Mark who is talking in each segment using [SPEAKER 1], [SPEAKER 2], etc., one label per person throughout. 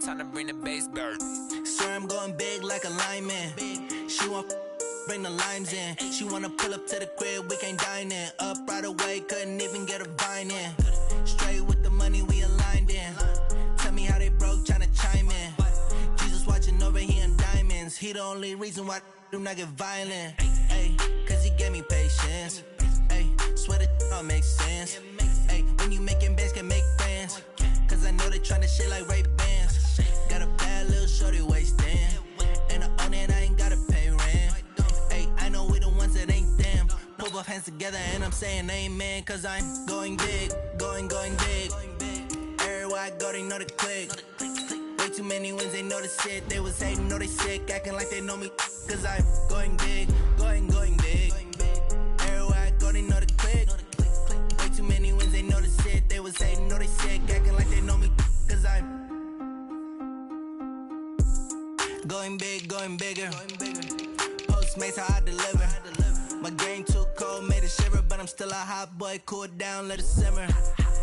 [SPEAKER 1] time to bring the bass bird.
[SPEAKER 2] Swear I'm going big like a lineman. She want bring the limes in. She wanna pull up to the crib, we can't dine in. Up right away, couldn't even get a vine in. Straight with the money we aligned in. Tell me how they broke, tryna chime in. Jesus watching over here in diamonds. He the only reason why I do not get violent. Ay, cause he gave me patience. Ay, swear that all makes sense. Ay, when you making bands, can make friends. Cause I know they tryna shit like Ray-Bans. Got a bad little shorty wasting. And I own it, I ain't gotta pay rent. Ay, I know we the ones that ain't them. Put both hands together and I'm saying amen. Cause I'm going big, going big. Everywhere I go, they know the click. Way too many wins, they know the shit. They was hating, know they sick, acting like they know me. Cause I'm going big, going big. Everywhere I go, they know the click. Way too many wins, they know the shit. They was hating, know they sick, acting like they know me. Cause I'm going big, going bigger. Postmates how I deliver. My game too cold, made it shiver. But I'm still a hot boy, cool it down, let it simmer.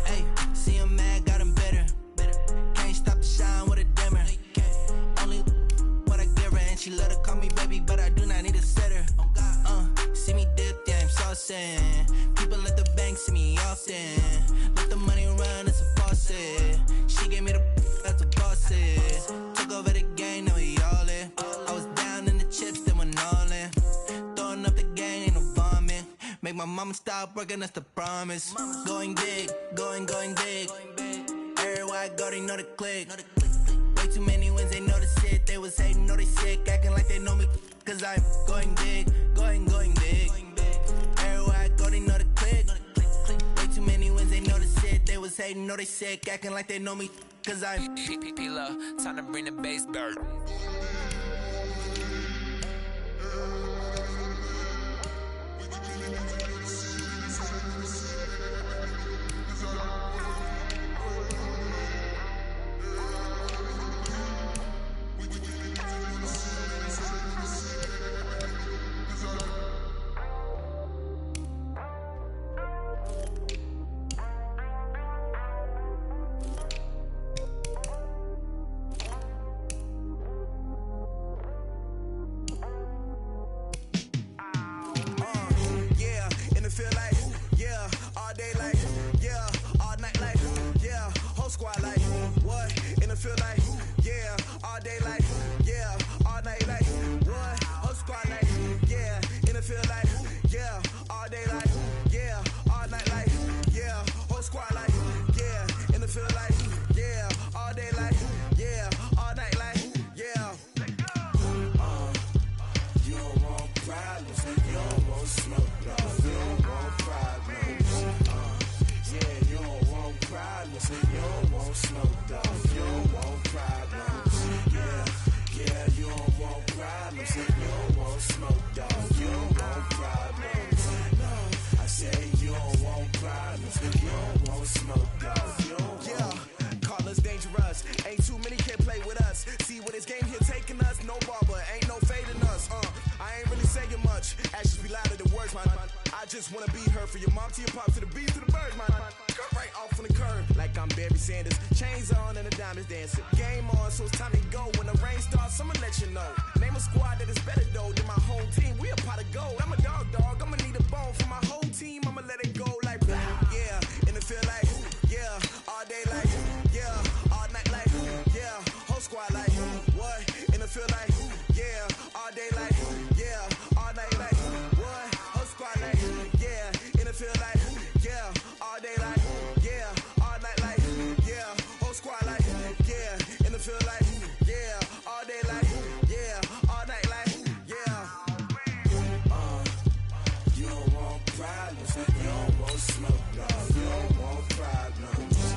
[SPEAKER 2] Hey, see him mad, got him bitter. Can't stop the shine with a dimmer. Only what I give her, and she let her call me baby, but I do not need a sitter. See me dip, yeah, I'm saucing. People at the bank see me often. Let the money run, it's a faucet. She gave me the that's a boss it. Took over the game, now we all in. I was down in the chips, then went all in. Throwing up the gang, ain't no vomit. Make my mama stop working, that's the promise. Going big, going big. Everywhere I go, they know the click. Way too many wins, they know the shit. They was hating, know they sick, acting like they know me. Cause I'm going big, going big. Everywhere I go, they know the click. Way too many wins, they know the shit. They was hating, know they sick, acting like they know me. Cause I'm
[SPEAKER 1] P-P-P-Love, time to bring the bass bird.
[SPEAKER 3] I just wanna be her for your mom to your pop to the beat to the birds, man. Cut right off on the curb like I'm Barry Sanders. Chains on and the diamonds dancing. Game on, so it's time to go. When the rain starts, I'ma let you know. Name a squad that is better though than my whole team. We a pot of gold. I'm a dog. I'ma need a bone for my whole team. I'ma let it go like yeah. And it feel like yeah. All day like yeah. All night like yeah. Whole squad like what? And it feel like yeah. All day like yeah. All night like what? Whole squad like yeah. And it feel like yeah. All day like yeah. All night like yeah. Whole squad like yeah. And it feel like yeah. All day like yeah. All night like yeah. You don't want problems. You don't want smoke, dog. You don't want problems.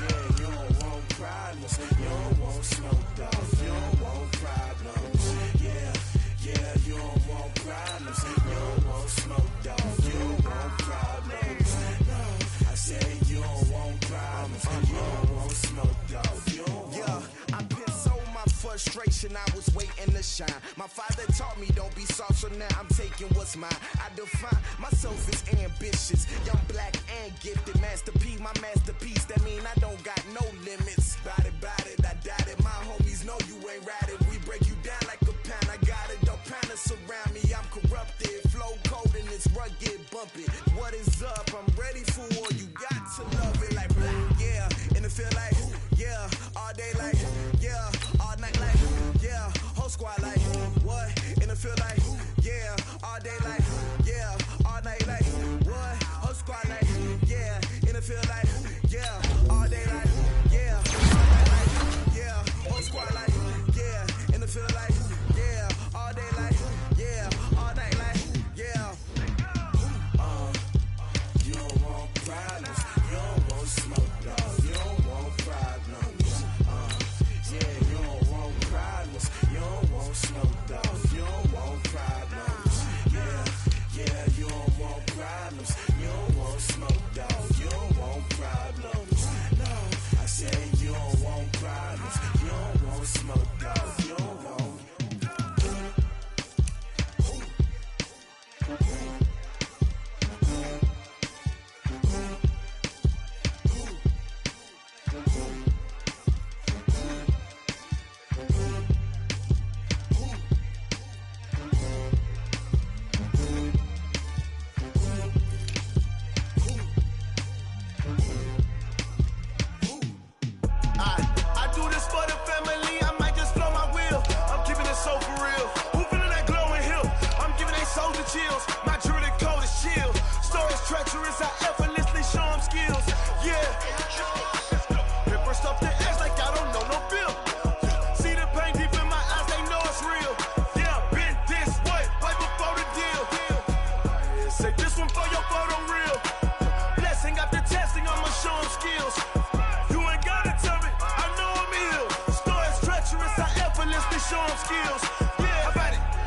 [SPEAKER 3] Yeah, you don't want problems. You don't want smoke, dog. You don't want problems. Yeah, you don't want problems. You don't want smoke, dog. You don't want problems. No, I say you don't want problems. You don't want smoke, dog. You don't want. Yeah, I been so my first frustration, I was waiting to shine. My father taught me don't be soft, so now I'm taking what's mine. I define myself as ambitious, young, black, and gifted. Master P, my masterpiece, that mean I don't got no limits. Bout it, I doubt it. My homies know you ain't ratted. We break you down like a pound. I got it, don't pound us around me. I'm corrupted, flow cold and it's rugged, bumpy. What is up? I'm ready for war. You got to love it like black, yeah. And it feel like, yeah. All day like, yeah. All night like, yeah. Whole squad like, what? And it feel like, yeah. All day like, yeah. All night like, what? Whole squad like, yeah. And it feel like, yeah. All day like, yeah. All night like, yeah. Whole squad like, yeah. And it feel like, yeah. All day like, yeah. All night like, yeah. You don't want problems. You don't want smoke, dog. You don't want problems. Yeah, you don't want problems. You don't want smoke, dog. You don't want problems. Yeah, you don't want problems. You don't want smoke, dog. You don't want problems. No, I said you don't want problems. You don't want smoke, dog. You don't want. I do this for the family, I might just blow my wheel. I'm keeping it so for real. Who feeling that glowing hill? I'm giving they soldier chills. My jewelry code is chill. Stories treacherous, I effortlessly show them skills. Yeah. Paper stuff the edge like I don't know no bill. See the pain deep in my eyes, they know it's real. Yeah, been this way, way before the deal. Say this one for your photo real. Blessing after testing, I'ma show them skills. You ain't gotta tell me, I know I'm ill. Stories treacherous, I effortlessly show them skills. Yeah,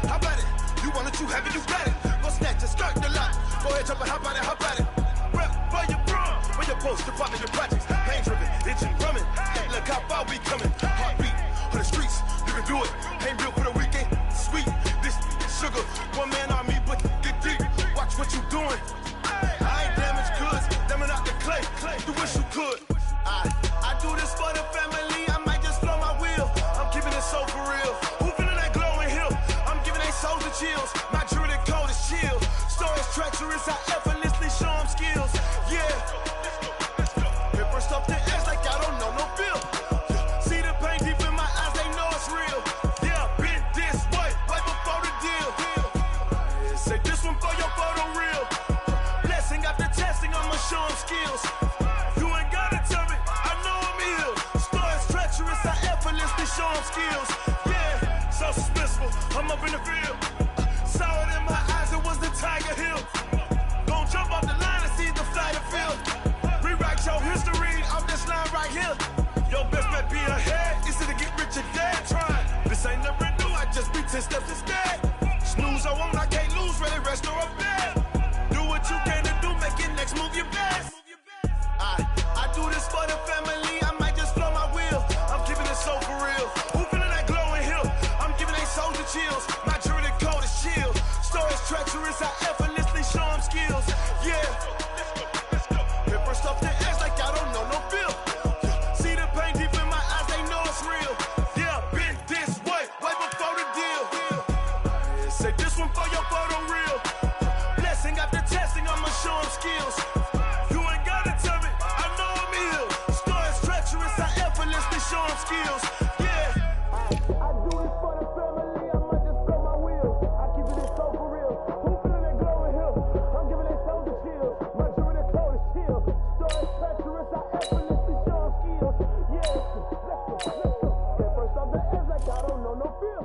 [SPEAKER 3] how about it? You want it, you have it, you got it. Go snatch it, skirt the lot. Go ahead, jump it, how about it? Rep for your bro, for your post, department, your projects. Pain driven, itching, drumming. Hey, look how far we coming. Heartbeat on the streets, you can do it. Ain't built for the weekend, sweet. This sugar, one man army, but get deep. Watch what you doing. I ain't damaged goods, damn out the clay. You wish you could. I do this for the family, I might just blow my wheel. I'm keeping it so for real. Who feeling that glowing hill? I'm giving they soldier chills. My jewelry code is chill. Stories treacherous, I effortlessly show them skills. Yeah. Paper stuff the edge like I don't know no bill. See the pain deep in my eyes, they know it's real. Yeah, been this way, way before the deal. Say this one for your photo real. Blessing after testing, I'ma show them skills. You ain't gotta tell me, I know I'm ill. Stories treacherous, I effortlessly show them skills. Yeah, so suspenseful, I'm up in the field. Saw it in my eyes, it was the Tiger Hill. Gon' jump off the line and see the flight of field. Rewrite your history off this line right here. Your best bet be ahead, easy to get rich or dead. Try, this ain't never new, I just be 10 steps instead. Snooze I won't, I can't lose, ready, rest or a bed. Do what you can to do, make your next move your best. I do this for the family, I might just blow my wheel. I'm keeping it so for real. Who feeling that glowing hill? I'm giving they soldier chills. My jewelry code is chill. Stories treacherous, I effortlessly show them skills. Yeah. Paper stuff the edge like I don't know no bill. See the pain deep in my eyes, they know it's real. Yeah, been this way, way before the deal. Say this one for your photo real. Blessing after testing, I'ma show them skills. You ain't gotta tell me, I know I'm ill. Stories treacherous, I effortlessly show them skills. Yeah. I do this for the family, I might just blow my wheel. I keep it so for real. Who feeling that glowing hill? I'm giving they soldier chills. My jewelry code is chill. Stories treacherous, I effortlessly show them skills. Yeah, let's go. Get first off the edge like I don't know no feel.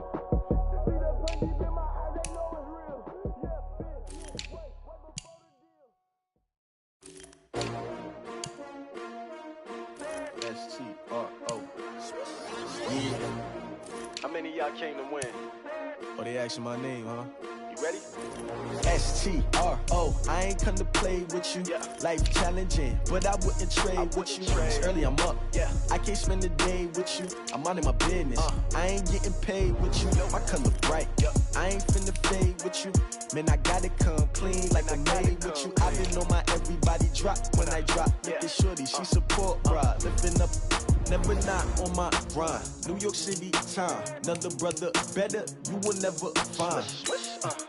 [SPEAKER 3] See that pain deep in my eyes, they know it's real. Yeah, bitch, wait before the deal.
[SPEAKER 4] S-T-R-O. Yeah. How many of y'all came to win?
[SPEAKER 3] Oh, they asking my name, huh?
[SPEAKER 4] You
[SPEAKER 3] Ready?
[SPEAKER 2] STRO, I ain't come to play with you. Life challenging, but I wouldn't trade with you. It's early, I'm up. I can't spend the day with you. I'm out in my business. I ain't getting paid with you. My color bright. I ain't finna fade with you. Man, I gotta come clean like I made with you. I've been on my everybody drop when I drop. Look at shorty, she support, bruh. Lifting up. Never not on my grind. New York City time. Another brother better, you will never find.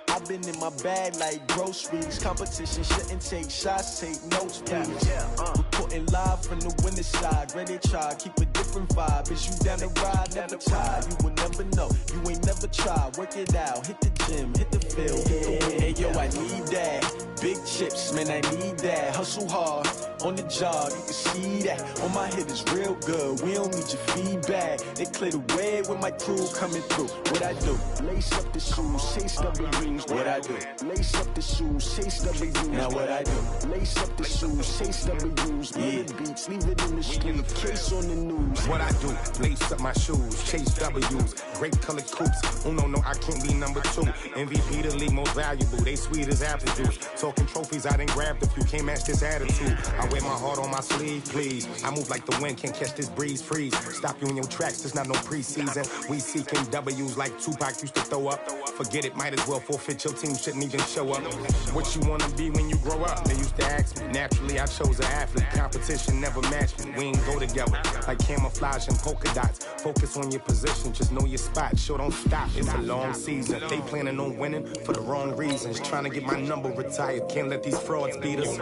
[SPEAKER 2] I've been in my bag like groceries. Competition shouldn't take shots, take notes, please. Reporting live from the winning side. Ready to try, keep a different vibe. Is you down the ride? Never tired. You will never know. You ain't never tried. Work it out. Hit the gym, hit the field. Hey yo, I need that. Big chips, man, I need that. Hustle hard on the job, you can see that. On my head is real good. We don't need your feedback. They clear the way with my crew coming through. What I do? Lace up the shoes, chase W's. What I do? Lace up the shoes, chase W's. Now what I do? Lace up the shoes, chase W's. Yeah, beats, leave it in the street. Case on the news.
[SPEAKER 4] What I do? Lace up my shoes, chase W's. Great colored coops. Oh no, I can't be number 2. MVP the league most valuable. They sweet as apple juice. Talking trophies, I didn't grab the few. Can't match this attitude. I wear my heart on my sleeve, please. I move like the wind, can't catch this breeze, freeze. Stop you in your tracks, there's not no preseason. We seeking W's like Tupac used to throw up. Forget it, might as well forfeit, your team shouldn't even show up. What you wanna be when you grow up? They used to ask me. Naturally, I chose an athlete. Competition never matched me. We ain't go together. Like camouflage and polka dots. Focus on your position, just know your spot. Sure, don't stop, it's a long season. They planning on winning for the wrong reasons. Trying to get my number retired, can't let these frauds beat us.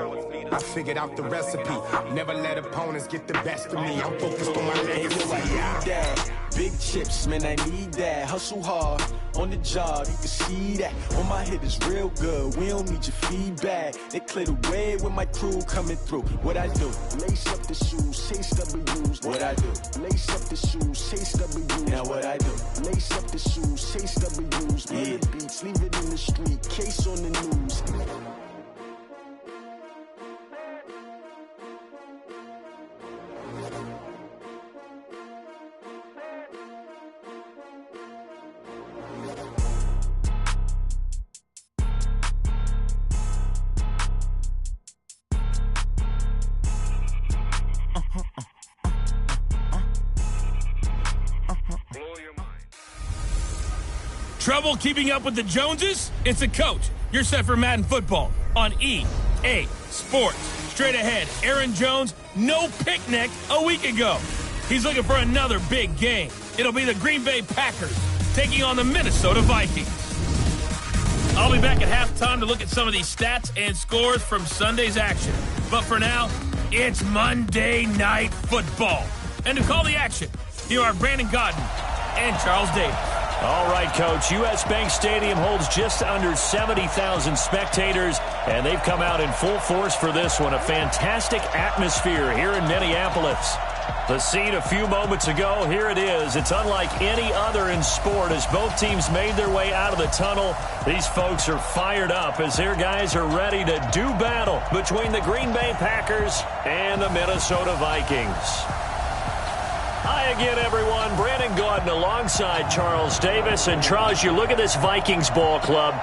[SPEAKER 4] I figured out the recipe. Never let opponents get the best of me. I'm focused on my legacy.
[SPEAKER 2] I need that. Big chips, man, I need that. Hustle hard on the job, you can see that. On my head is real good. We don't need your feedback. They clear the way with my crew coming through. What I do? Lace up the shoes, chase W's. What I do? Lace up the shoes, chase W's. Now what I do? Lace up the shoes, chase W's. Yeah, beats, leave it in the street. Case on the news.
[SPEAKER 5] Trouble keeping up with the Joneses? It's a coach. You're set for Madden football on EA Sports. Straight ahead, Aaron Jones, no picnic a week ago. He's looking for another big game. It'll be the Green Bay Packers taking on the Minnesota Vikings. I'll be back at halftime to look at some of these stats and scores from Sunday's action. But for now, it's Monday Night Football. And to call the action, here are Brandon Godden and Charles Davis.
[SPEAKER 6] All right, Coach. U.S. Bank Stadium holds just under 70,000 spectators, and they've come out in full force for this one. A fantastic atmosphere here in Minneapolis. The scene a few moments ago, here it is. It's unlike any other in sport as both teams made their way out of the tunnel. These folks are fired up as their guys are ready to do battle between the Green Bay Packers and the Minnesota Vikings. Hi again, everyone. Brandon Gaudin alongside Charles Davis. And Charles, you look at this Vikings ball club.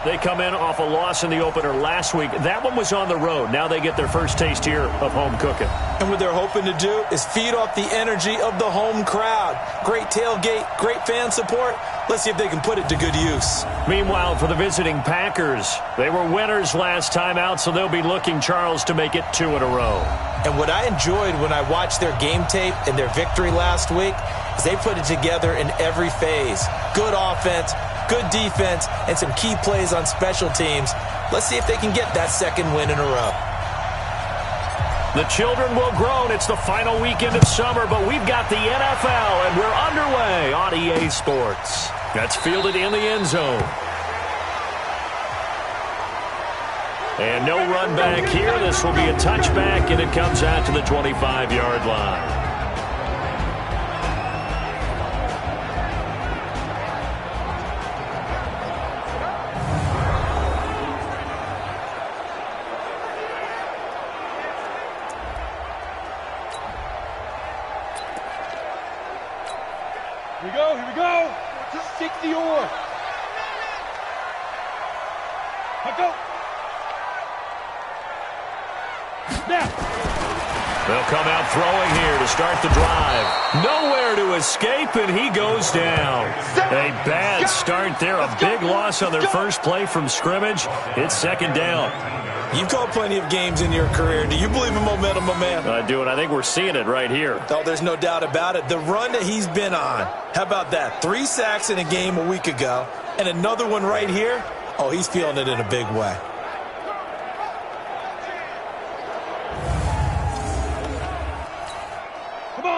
[SPEAKER 6] They come in off a loss in the opener last week. That one was on the road. Now they get their first taste here of home cooking.
[SPEAKER 7] And what they're hoping to do is feed off the energy of the home crowd. Great tailgate, great fan support. Let's see if they can put it to good use.
[SPEAKER 6] Meanwhile, for the visiting Packers, they were winners last time out, so they'll be looking, Charles, to make it 2 in a row.
[SPEAKER 7] And what I enjoyed when I watched their game tape and their victory last week is they put it together in every phase. Good offense, good defense, and some key plays on special teams. Let's see if they can get that second win in a row.
[SPEAKER 6] The children will groan. It's the final weekend of summer, but we've got the NFL, and we're underway on EA Sports. That's fielded in the end zone. And no run back here. This will be a touchback, and it comes out to the 25-yard line.
[SPEAKER 8] Here we go. Just take the oar.
[SPEAKER 6] They'll come out throwing here to start the drive. Nowhere to escape, and he goes down. A bad start there. A big loss on their first play from scrimmage. It's second down.
[SPEAKER 7] You've called plenty of games in your career. Do you believe in momentum, my man?
[SPEAKER 6] I do, and I think we're seeing it right here.
[SPEAKER 7] Oh, there's no doubt about it. The run that he's been on. How about that? 3 sacks in a game a week ago, and another one right here. Oh, he's feeling it in a big way.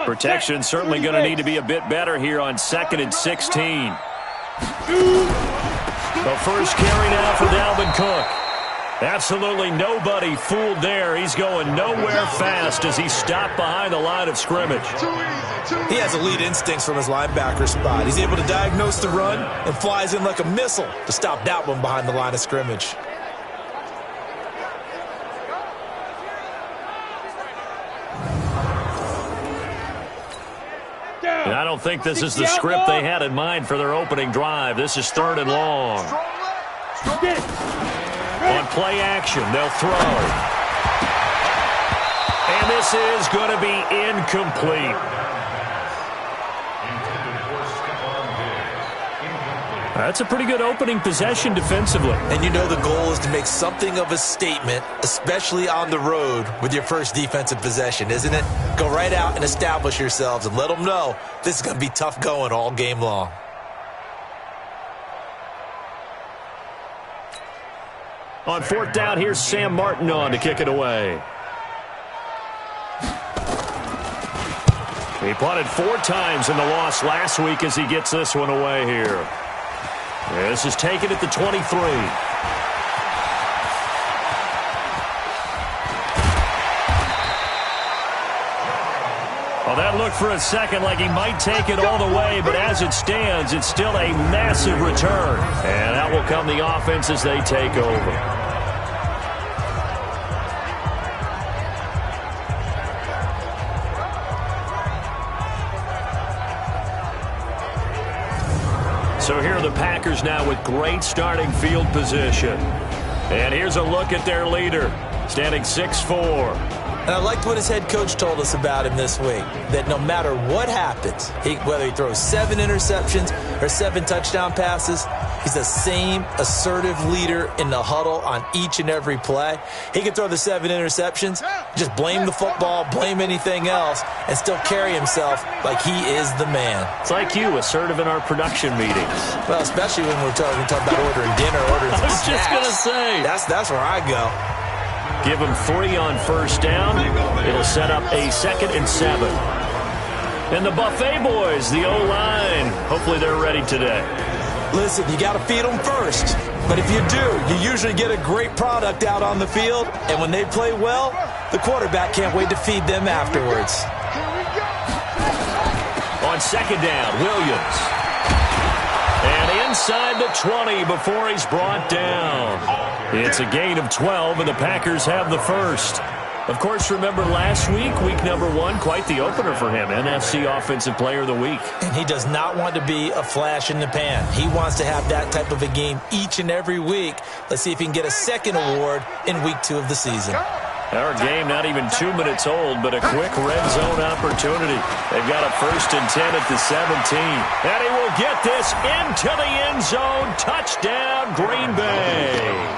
[SPEAKER 6] Protection certainly going to need to be a bit better here on 2nd and 16. The first carry now for Dalvin Cook. Absolutely nobody fooled there. He's going nowhere fast as he stopped behind the line of scrimmage.
[SPEAKER 7] He has elite instincts from his linebacker spot. He's able to diagnose the run and flies in like a missile to stop that one behind the line of scrimmage.
[SPEAKER 6] And I don't think this is the script they had in mind for their opening drive. This is 3rd and long. On play action, they'll throw. And this is going to be incomplete. That's a pretty good opening possession defensively.
[SPEAKER 7] And you know the goal is to make something of a statement, especially on the road with your first defensive possession, isn't it? Go right out and establish yourselves and let them know this is going to be tough going all game long.
[SPEAKER 6] On 4th down, here's Sam Martin on to kick it away. He punted 4 times in the loss last week as he gets this one away here. This is taken at the 23. Well, that looked for a second like he might take it all the way, but as it stands, it's still a massive return. And that will come the offense as they take over. So here are the Packers now with great starting field position. And here's a look at their leader, standing 6'4".
[SPEAKER 7] And I liked what his head coach told us about him this week, that no matter what happens, whether he throws 7 interceptions or 7 touchdown passes, he's the same assertive leader in the huddle on each and every play. He can throw the 7 interceptions, just blame the football, blame anything else, and still carry himself like he is the man.
[SPEAKER 6] It's like you, assertive in our production meetings.
[SPEAKER 7] Well, especially when we're talking about ordering dinner, ordering some snacks.
[SPEAKER 6] I was just going to say.
[SPEAKER 7] That's where I go.
[SPEAKER 6] Give him 3 on 1st down. It'll set up a 2nd and 7. And the Buffet boys, the O-line, hopefully they're ready today.
[SPEAKER 7] Listen, you got to feed them first. But if you do, you usually get a great product out on the field. And when they play well, the quarterback can't wait to feed them afterwards.
[SPEAKER 6] On 2nd down, Williams. And inside the 20 before he's brought down. It's a gain of 12, and the Packers have the first. Of course, remember last week, week number 1, quite the opener for him, NFC Offensive Player of the Week.
[SPEAKER 7] And he does not want to be a flash in the pan. He wants to have that type of a game each and every week. Let's see if he can get a second award in week 2 of the season.
[SPEAKER 6] Our game not even 2 minutes old, but a quick red zone opportunity. They've got a 1st and 10 at the 17. And he will get this into the end zone. Touchdown, Green Bay.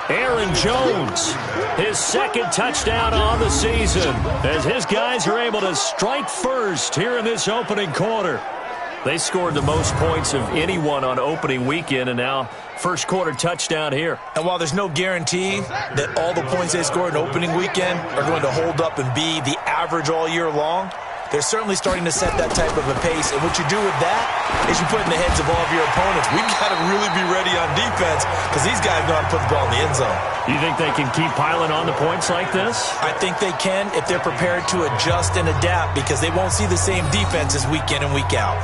[SPEAKER 6] Aaron Jones, his 2nd touchdown on the season, as his guys are able to strike first here in this opening quarter. They scored the most points of anyone on opening weekend, and now first quarter touchdown here.
[SPEAKER 7] And while there's no guarantee that all the points they scored in opening weekend are going to hold up and be the average all year long, they're certainly starting to set that type of a pace. And what you do with that is you put in the heads of all of your opponents, we've got to really be ready on defense because these guys know how to put the ball in the end zone.
[SPEAKER 6] You think they can keep piling on the points like this?
[SPEAKER 7] I think they can if they're prepared to adjust and adapt because they won't see the same defenses week in and week out.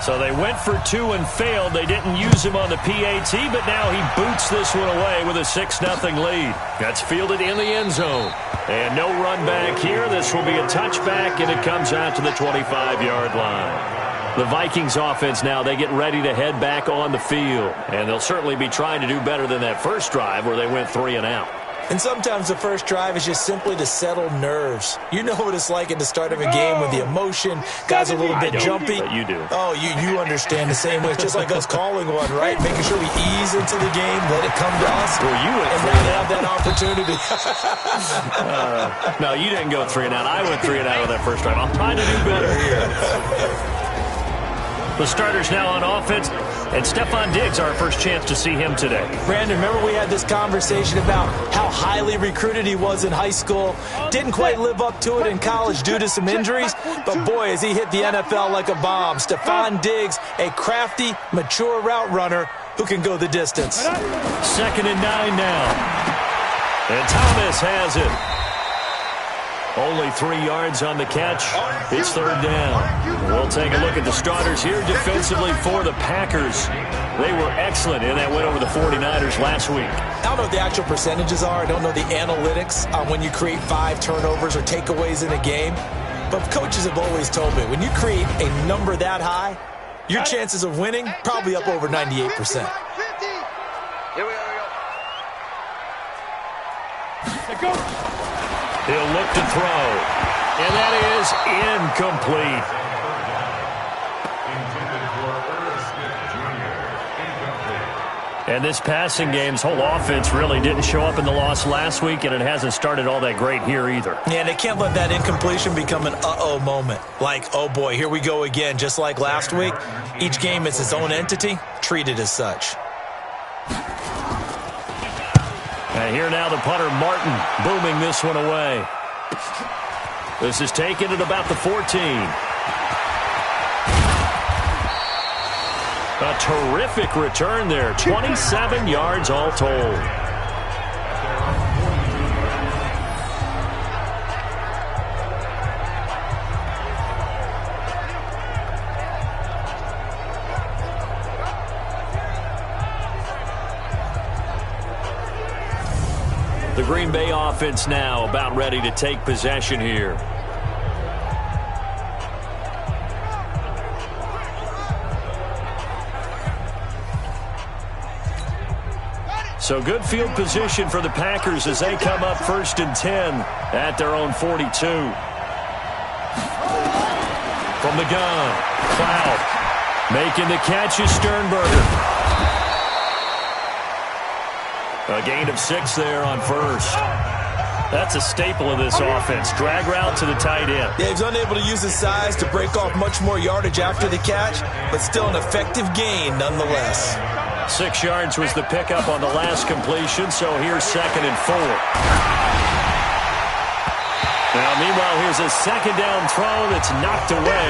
[SPEAKER 6] So they went for 2 and failed. They didn't use him on the PAT, but now he boots this one away with a 6-0 lead. That's fielded in the end zone. And no run back here. This will be a touchback, and it comes out to the 25-yard line. The Vikings offense now, they get ready to head back on the field. And they'll certainly be trying to do better than that first drive where they went 3 and out.
[SPEAKER 7] And sometimes the first drive is just simply to settle nerves. You know what it's like at the start of a game with the emotion. Guys are a little bit jumpy.
[SPEAKER 6] But you do.
[SPEAKER 7] Oh, you understand the same way. It's just like us calling one, right? Making sure we ease into the game, let it come to us.
[SPEAKER 6] Well, you went
[SPEAKER 7] and
[SPEAKER 6] 3
[SPEAKER 7] now
[SPEAKER 6] and
[SPEAKER 7] have that opportunity.
[SPEAKER 6] No, you didn't go 3 and out. I went 3 and out on that first drive. I'm trying to do better here. The starters now on offense, and Stephon Diggs, our first chance to see him today.
[SPEAKER 7] Brandon, remember we had this conversation about how highly recruited he was in high school. Didn't quite live up to it in college due to some injuries, but boy, has he hit the NFL like a bomb. Stephon Diggs, a crafty, mature route runner who can go the distance.
[SPEAKER 6] 2nd and 9 now. And Thomas has it. Only 3 yards on the catch. It's 3rd down. We'll take a look at the starters here defensively for the Packers. They were excellent in that win over the 49ers last week.
[SPEAKER 7] I don't know what the actual percentages are. I don't know the analytics on when you create 5 turnovers or takeaways in a game. But coaches have always told me, when you create a number that high, your chances of winning probably up over 98%.
[SPEAKER 8] Here we go.
[SPEAKER 6] He'll look to throw, and that is incomplete. And this passing game's whole offense really didn't show up in the loss last week, and it hasn't started all that great here either.
[SPEAKER 7] Yeah, they can't let that incompletion become an uh-oh moment. Like, oh boy, here we go again. Just like last week, each game is its own entity, treated as such.
[SPEAKER 6] And here now the punter, Martin, booming this one away. This is taken at about the 14. A terrific return there. 27 yards all told. The Green Bay offense now about ready to take possession here. So good field position for the Packers as they come up 1st and 10 at their own 42. From the gun, Cloud making the catch is Sternberger. A gain of 6 there on 1st. That's a staple of this offense. Drag route to the tight end.
[SPEAKER 7] Yeah, he's unable to use his size to break off much more yardage after the catch, but still an effective gain nonetheless.
[SPEAKER 6] 6 yards was the pickup on the last completion, so here's 2nd and 4. Now, meanwhile, here's a 2nd down throw that's knocked away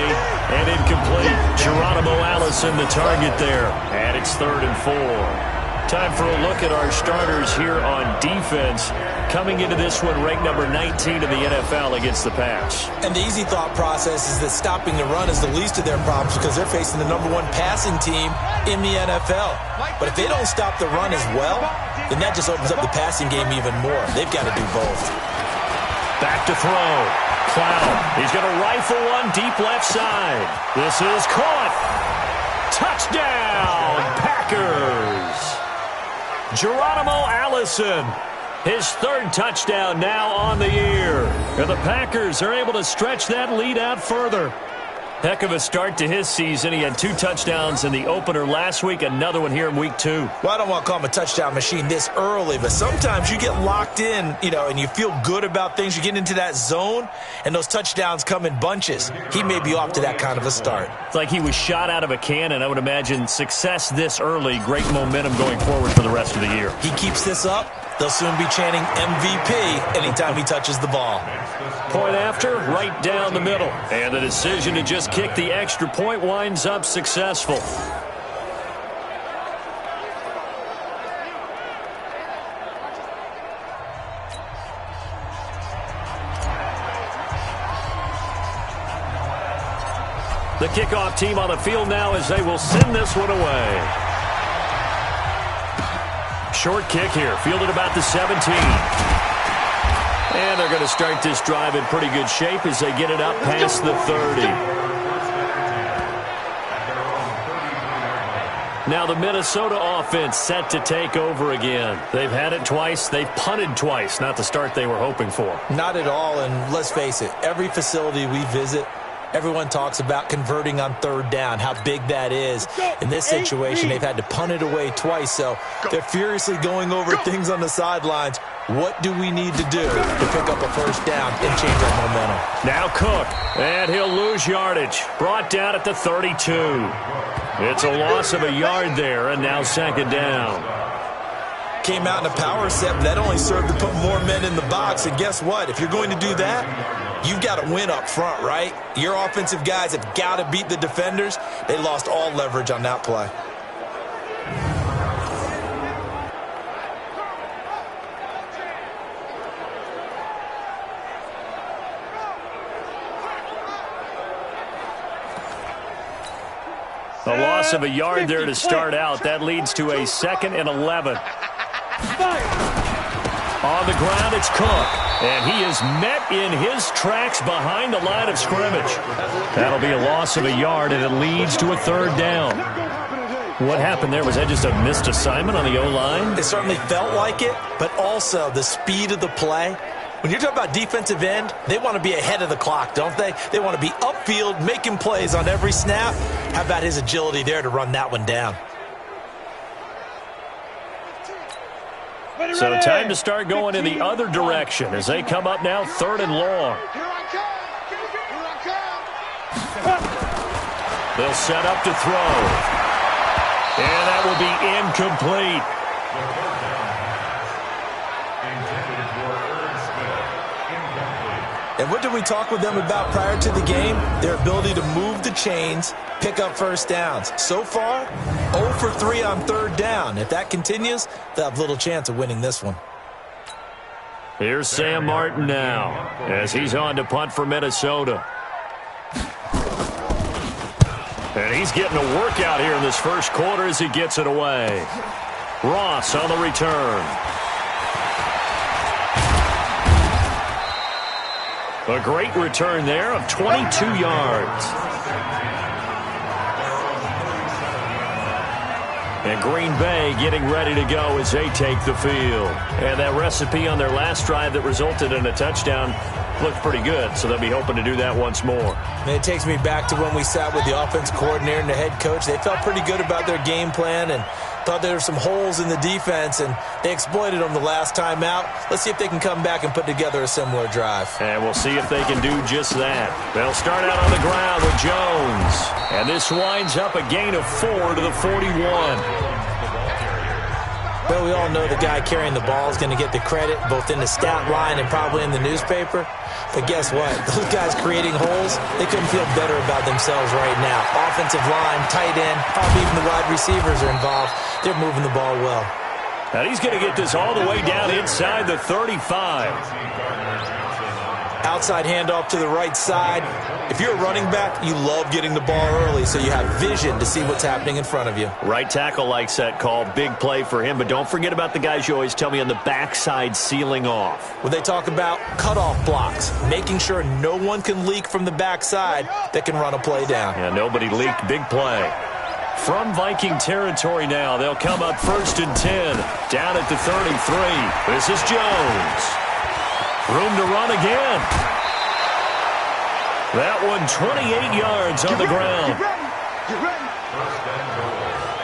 [SPEAKER 6] and incomplete. Geronimo Allison, the target there. And it's 3rd and 4. Time for a look at our starters here on defense. Coming into this one, ranked number 19 in the NFL against the pass.
[SPEAKER 7] And the easy thought process is that stopping the run is the least of their problems because they're facing the number 1 passing team in the NFL. But if they don't stop the run as well, then that just opens up the passing game even more. They've got to do both.
[SPEAKER 6] Back to throw. Cloud. He's going to rifle one deep left side. This is caught. Touchdown, Packers. Geronimo Allison, his 3rd touchdown now on the year. And the Packers are able to stretch that lead out further. Heck of a start to his season. He had 2 touchdowns in the opener last week, another one here in week 2.
[SPEAKER 7] Well, I don't want to call him a touchdown machine this early, but sometimes you get locked in, and you feel good about things. You get into that zone, and those touchdowns come in bunches. He may be off to that kind of a start.
[SPEAKER 6] It's like he was shot out of a cannon. I would imagine success this early, great momentum going forward for the rest of the year.
[SPEAKER 7] He keeps this up, they'll soon be chanting MVP anytime he touches the ball.
[SPEAKER 6] Point after, right down the middle. And the decision to just kick the extra point winds up successful. The kickoff team on the field now as they will send this one away. Short kick here, fielded about the 17. And they're going to start this drive in pretty good shape as they get it up past the 30. Now the Minnesota offense set to take over again. They've had it twice. They've punted twice. Not the start they were hoping for.
[SPEAKER 7] Not at all, and let's face it, every facility we visit, everyone talks about converting on third down, how big that is. In this situation, they've had to punt it away twice, so they're furiously going over things on the sidelines. What do we need to do to pick up a first down and change our momentum?
[SPEAKER 6] Now Cook, and he'll lose yardage. Brought down at the 32. It's a loss of a yard there, and now second down.
[SPEAKER 7] Came out in a power set, but that only served to put more men in the box. And guess what? If you're going to do that, you've got to win up front, right? Your offensive guys have got to beat the defenders. They lost all leverage on that play.
[SPEAKER 6] A loss of a yard there to start out. That leads to a 2nd and 11. On the ground, it's Cook. And he is met in his tracks behind the line of scrimmage. That'll be a loss of a yard, and it leads to a 3rd down. What happened there? Was that just a missed assignment on the O-line?
[SPEAKER 7] It certainly felt like it, but also the speed of the play. When you're talking about defensive end, they want to be ahead of the clock, don't they? They want to be upfield, making plays on every snap. How about his agility there to run that one down?
[SPEAKER 6] So time to start going in the other direction as they come up now 3rd and long. They'll set up to throw. And that will be incomplete.
[SPEAKER 7] And what did we talk with them about prior to the game? Their ability to move the chains, pick up first downs. So far, 0 for 3 on 3rd down. If that continues, they'll have little chance of winning this one.
[SPEAKER 6] Here's Sam Martin now as he's on to punt for Minnesota. And he's getting a workout here in this first quarter as he gets it away. Ross on the return. A great return there of 22 yards. And Green Bay getting ready to go as they take the field. And that recipe on their last drive that resulted in a touchdown looked pretty good, so they'll be hoping to do that once more.
[SPEAKER 7] And it takes me back to when we sat with the offense coordinator and the head coach. They felt pretty good about their game plan and thought there were some holes in the defense, and they exploited them the last time out. Let's see if they can come back and put together a similar drive.
[SPEAKER 6] And we'll see if they can do just that. They'll start out on the ground with Jones. And this winds up a gain of 4 to the 41.
[SPEAKER 7] Well, we all know the guy carrying the ball is going to get the credit, both in the stat line and probably in the newspaper. But guess what? Those guys creating holes, they couldn't feel better about themselves right now. Offensive line, tight end, probably even the wide receivers are involved. They're moving the ball well.
[SPEAKER 6] And he's going to get this all the way down inside the 35.
[SPEAKER 7] Outside handoff to the right side. If you're a running back, you love getting the ball early so you have vision to see what's happening in front of you.
[SPEAKER 6] Right tackle likes that call. Big play for him. But don't forget about the guys you always tell me on the backside sealing off.
[SPEAKER 7] When they talk about cutoff blocks, making sure no one can leak from the backside that can run a play down.
[SPEAKER 6] Yeah, nobody leaked. Big play. From Viking territory now, they'll come up 1st and 10. Down at the 33. This is Jones. Room to run again. That one 28 yards on the ground.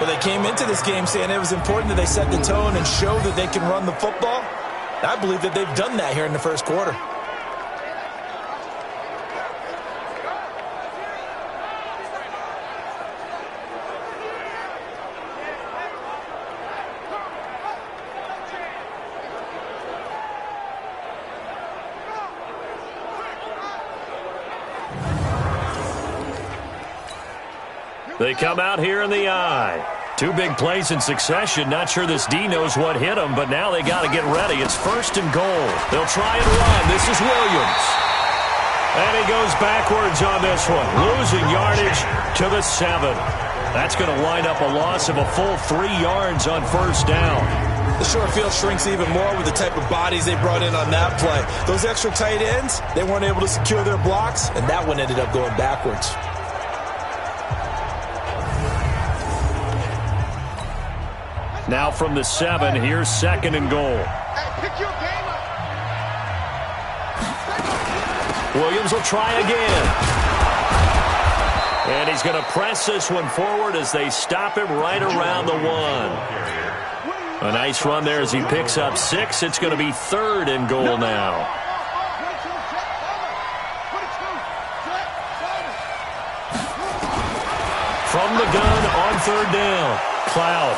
[SPEAKER 7] Well, they came into this game saying it was important that they set the tone and show that they can run the football. I believe that they've done that here in the first quarter.
[SPEAKER 6] They come out here in the eye. 2 big plays in succession. Not sure this D knows what hit them, but now they got to get ready. It's 1st and goal. They'll try and run. This is Williams. And he goes backwards on this one, losing yardage to the 7. That's going to wind up a loss of a full 3 yards on first down.
[SPEAKER 7] The short field shrinks even more with the type of bodies they brought in on that play. Those extra tight ends, they weren't able to secure their blocks, and that one ended up going backwards.
[SPEAKER 6] Now from the 7, here's 2nd and goal.
[SPEAKER 8] Pick your game up.
[SPEAKER 6] Williams will try again. And he's going to press this one forward as they stop him right around the 1. A nice run there as he picks up 6. It's going to be 3rd and goal now. From the gun on 3rd down, Cloud.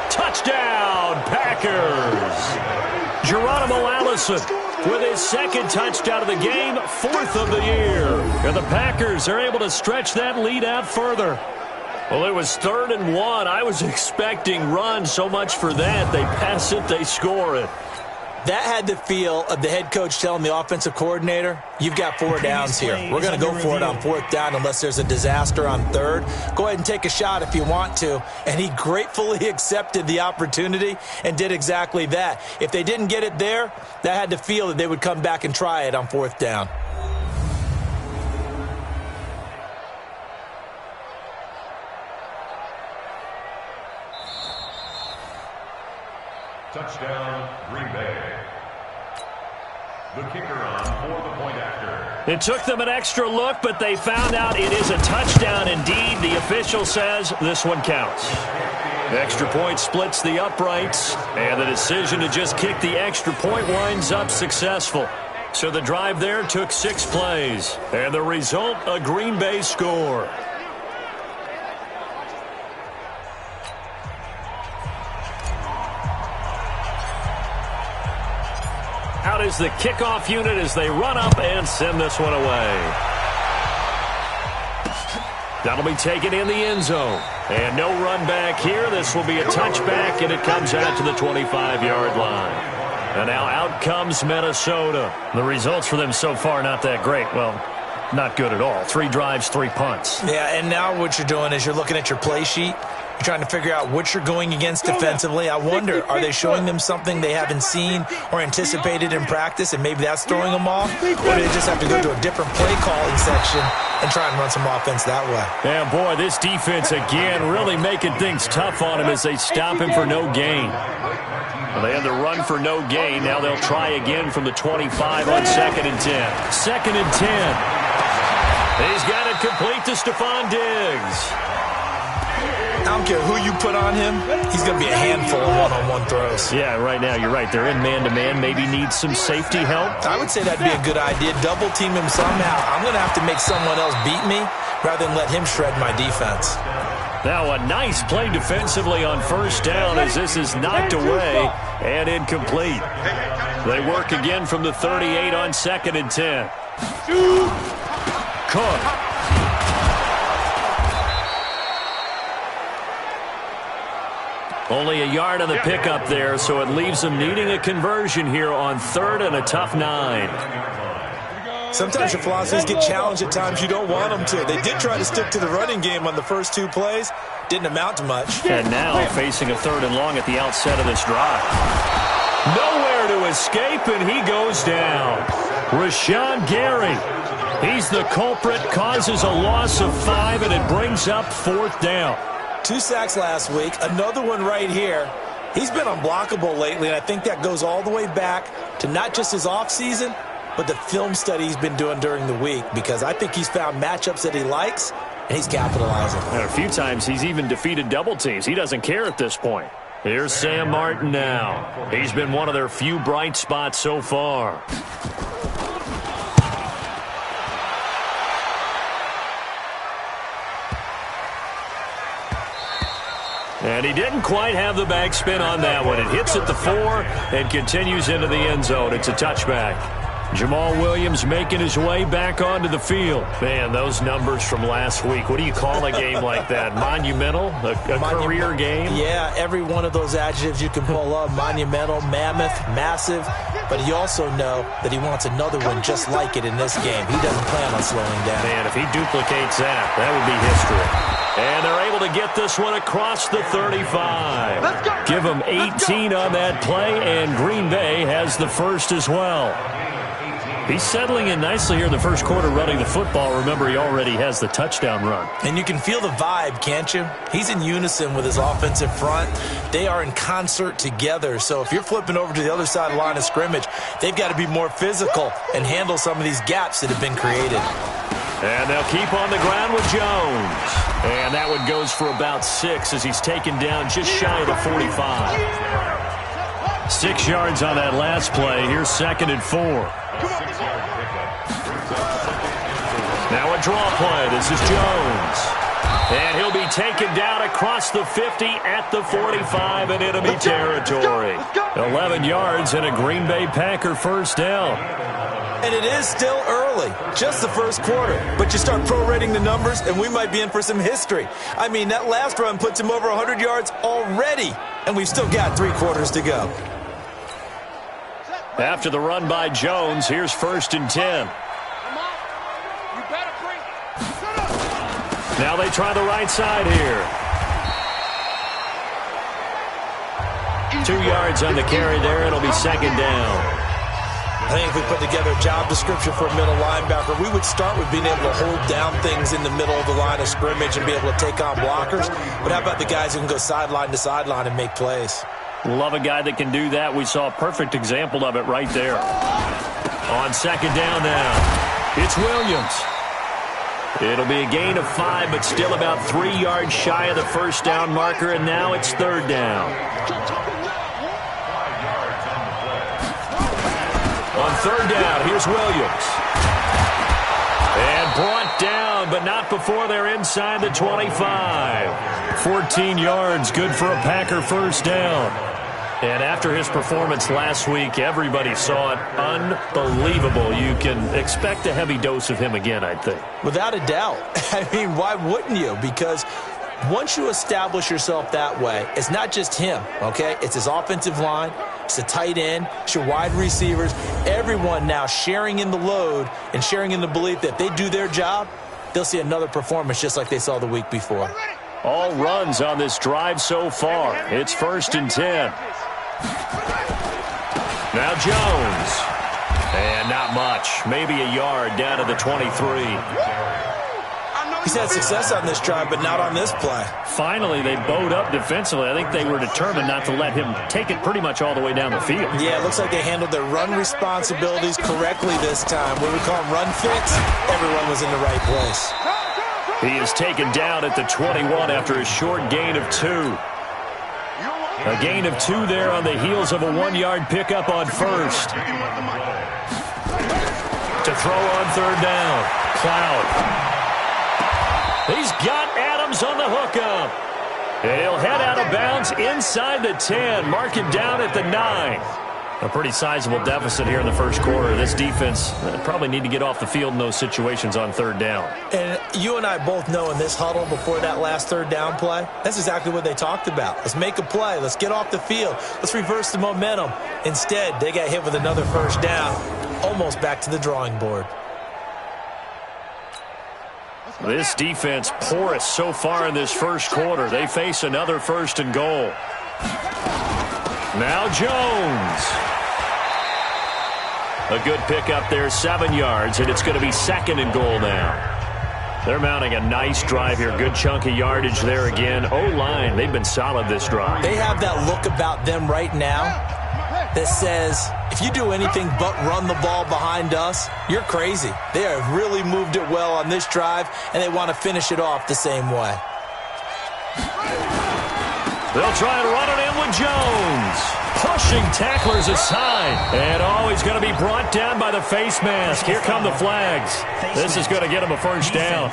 [SPEAKER 6] Touchdown, Packers. Geronimo Allison with his 2nd touchdown of the game, 4th of the year. And the Packers are able to stretch that lead out further. Well, it was 3rd and 1. I was expecting run, so much for that. They pass it, they score it.
[SPEAKER 7] That had the feel of the head coach telling the offensive coordinator, you've got 4 downs here. We're going to go for it on 4th down unless there's a disaster on 3rd. Go ahead and take a shot if you want to. And he gratefully accepted the opportunity and did exactly that. If they didn't get it there, that had the feel that they would come back and try it on 4th down.
[SPEAKER 9] Touchdown, Green Bay. The kicker on for the point after.
[SPEAKER 6] It took them an extra look, but they found out it is a touchdown indeed. The official says this one counts. The extra point splits the uprights, and the decision to just kick the extra point winds up successful. So the drive there took 6 plays, and the result, a Green Bay score. Out is the kickoff unit as they run up and send this one away. That'll be taken in the end zone. And no run back here. This will be a touchback, and it comes out to the 25-yard line. And now out comes Minnesota. The results for them so far not that great. Well, not good at all. 3 drives, 3 punts.
[SPEAKER 7] Yeah, and now what you're doing is you're looking at your play sheet. You're trying to figure out what you're going against defensively. I wonder, are they showing them something they haven't seen or anticipated in practice, and maybe that's throwing them off? Or do they just have to go to a different play calling section and try and run some offense that way?
[SPEAKER 6] Yeah, boy, this defense again really making things tough on him as they stop him for no gain. Well, they had the run for no gain. Now they'll try again from the 25 on 2nd and 10. 2nd and 10. He's got it complete to Stephon Diggs.
[SPEAKER 7] I don't care who you put on him, he's going to be a handful of one-on-one throws.
[SPEAKER 6] Yeah, right now, you're right. They're in man-to-man. Maybe needs some safety help.
[SPEAKER 7] I would say that'd be a good idea. Double team him somehow. I'm going to have to make someone else beat me rather than let him shred my defense.
[SPEAKER 6] Now a nice play defensively on 1st down as this is knocked away and incomplete. They work again from the 38 on 2nd and 10. Cook. Only a yard on the pickup there, so it leaves them needing a conversion here on 3rd and a tough 9.
[SPEAKER 7] Sometimes your philosophies get challenged at times you don't want them to. They did try to stick to the running game on the first 2 plays. Didn't amount to much.
[SPEAKER 6] And now facing a 3rd and long at the outset of this drive. Nowhere to escape, and he goes down. Rashawn Gary. He's the culprit, causes a loss of 5, and it brings up 4th down.
[SPEAKER 7] 2 sacks last week, another one right here. He's been unblockable lately, and I think that goes all the way back to not just his offseason, but the film study he's been doing during the week, because I think he's found matchups that he likes, and he's capitalizing.
[SPEAKER 6] And a few times he's even defeated double teams. He doesn't care at this point. Here's Sam Martin now. He's been one of their few bright spots so far. And he didn't quite have the backspin on that one. It hits at the 4 and continues into the end zone. It's a touchback. Jamal Williams making his way back onto the field. Man, those numbers from last week. What do you call a game like that? Monumental? A career game?
[SPEAKER 7] Yeah, every one of those adjectives you can pull up. Monumental, mammoth, massive. But you also know that he wants another one just like it in this game. He doesn't plan on slowing down.
[SPEAKER 6] Man, if he duplicates that would be history. And they're able to get this one across the 35. Give them 18 on that play, and Green Bay has the first as well. He's settling in nicely here in the first quarter running the football. Remember, he already has the touchdown run.
[SPEAKER 7] And you can feel the vibe, can't you? He's in unison with his offensive front. They are in concert together. So if you're flipping over to the other side of the line of scrimmage, they've got to be more physical and handle some of these gaps that have been created.
[SPEAKER 6] And they'll keep on the ground with Jones. And that one goes for about 6 as he's taken down just shy of the 45. 6 yards on that last play. Here's 2nd and 4. Now a draw play. This is Jones. And he'll be taken down across the 50 at the 45 in enemy territory. 11 yards and a Green Bay Packer first down.
[SPEAKER 7] And it is still early, just the first quarter. But you start prorating the numbers, and we might be in for some history. I mean, that last run puts him over 100 yards already, and we've still got 3 quarters to go.
[SPEAKER 6] After the run by Jones, here's 1st and 10. Now they try the right side here. 2 yards on the carry there. It'll be 2nd down.
[SPEAKER 7] I think if we put together a job description for a middle linebacker, we would start with being able to hold down things in the middle of the line of scrimmage and be able to take on blockers. But how about the guys who can go sideline to sideline and make plays?
[SPEAKER 6] Love a guy that can do that. We saw a perfect example of it right there. On 2nd down now, it's Williams. It'll be a gain of 5, but still about 3 yards shy of the first down marker, and now it's 3rd down. On 3rd down, here's Williams. And brought down, but not before they're inside the 25. 14 yards, good for a Packer first down. And after his performance last week, everybody saw it. Unbelievable. You can expect a heavy dose of him again, I think.
[SPEAKER 7] Without a doubt. I mean, why wouldn't you? Because once you establish yourself that way, it's not just him, okay? It's his offensive line. It's the tight end. It's your wide receivers. Everyone now sharing in the load and sharing in the belief that if they do their job, they'll see another performance just like they saw the week before.
[SPEAKER 6] All runs on this drive so far. It's 1st and 10. Now Jones. And not much. Maybe a yard down to the 23.
[SPEAKER 7] He's had success on this drive, but not on this play.
[SPEAKER 6] Finally, they bowed up defensively. I think they were determined not to let him take it pretty much all the way down the field.
[SPEAKER 7] Yeah, it looks like they handled their run responsibilities correctly this time. What we call them run fits, everyone was in the right place.
[SPEAKER 6] He is taken down at the 21 after a short gain of 2. A gain of 2 there on the heels of a 1-yard pickup on 1st. To throw on 3rd down. Cloud. He's got Adams on the hookup. And he'll head out of bounds inside the 10. Mark him down at the 9. A pretty sizable deficit here in the first quarter. This defense probably need to get off the field in those situations on 3rd down.
[SPEAKER 7] And you and I both know in this huddle before that last 3rd down play, that's exactly what they talked about. Let's make a play. Let's get off the field. Let's reverse the momentum. Instead, they got hit with another 1st down. Almost back to the drawing board.
[SPEAKER 6] This defense porous so far in this first quarter. They face another 1st and goal. Now Jones. A good pickup there, 7 yards, and it's going to be 2nd and goal now. They're mounting a nice drive here. Good chunk of yardage there again. O-line, they've been solid this drive.
[SPEAKER 7] They have that look about them right now that says, if you do anything but run the ball behind us, you're crazy. They have really moved it well on this drive, and they want to finish it off the same way.
[SPEAKER 6] They'll try and run it in with Jones. Pushing tacklers aside. And he's going to be brought down by the face mask. Here come the flags. This is going to get him a first down.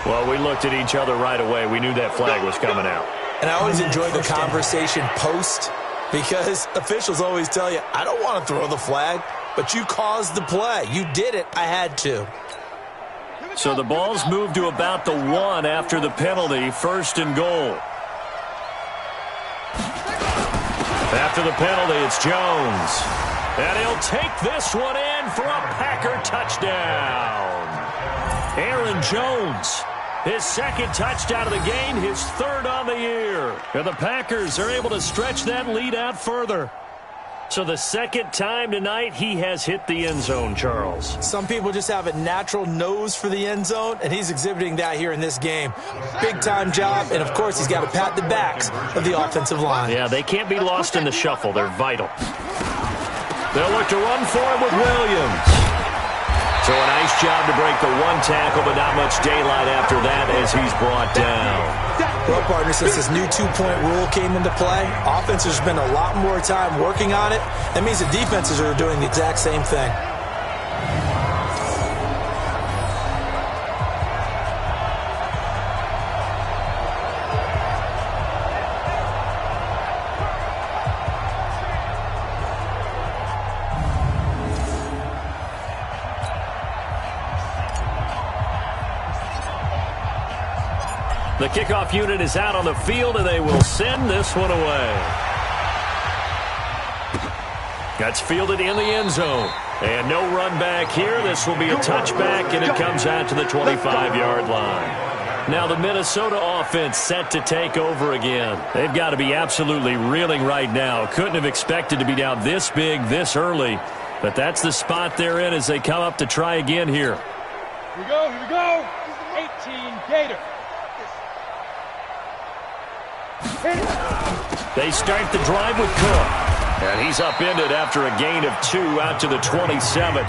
[SPEAKER 6] Well, we looked at each other right away. We knew that flag was coming out.
[SPEAKER 7] And I always enjoy the conversation post because officials always tell you, I don't want to throw the flag, but you caused the play. You did it. I had to.
[SPEAKER 6] So the ball's moved to about the 1 after the penalty, 1st and goal. After the penalty, it's Jones. And he'll take this one in for a Packer touchdown. Aaron Jones, his 2nd touchdown of the game, his 3rd on the year. And the Packers are able to stretch that lead out further. So the 2nd time tonight he has hit the end zone, Charles.
[SPEAKER 7] Some people just have a natural nose for the end zone, and he's exhibiting that here in this game. Big-time job, and, of course, he's got to pat the backs of the offensive line.
[SPEAKER 6] Yeah, they can't be lost in the shuffle. They're vital. They'll look to run for it with Williams. So a nice job to break the 1 tackle, but not much daylight after that as he's brought down.
[SPEAKER 7] Well, partner, since this new 2-point rule came into play, offenses spend a lot more time working on it. That means the defenses are doing the exact same thing.
[SPEAKER 6] The kickoff unit is out on the field, and they will send this one away. That's fielded in the end zone. And no run back here. This will be a touchback, and it comes out to the 25-yard line. Now the Minnesota offense set to take over again. They've got to be absolutely reeling right now. Couldn't have expected to be down this big this early. But that's the spot they're in as they come up to try again here.
[SPEAKER 8] Here we go, here we go. 18 Gator.
[SPEAKER 6] They start the drive with Cook. And he's upended after a gain of 2 out to the 27.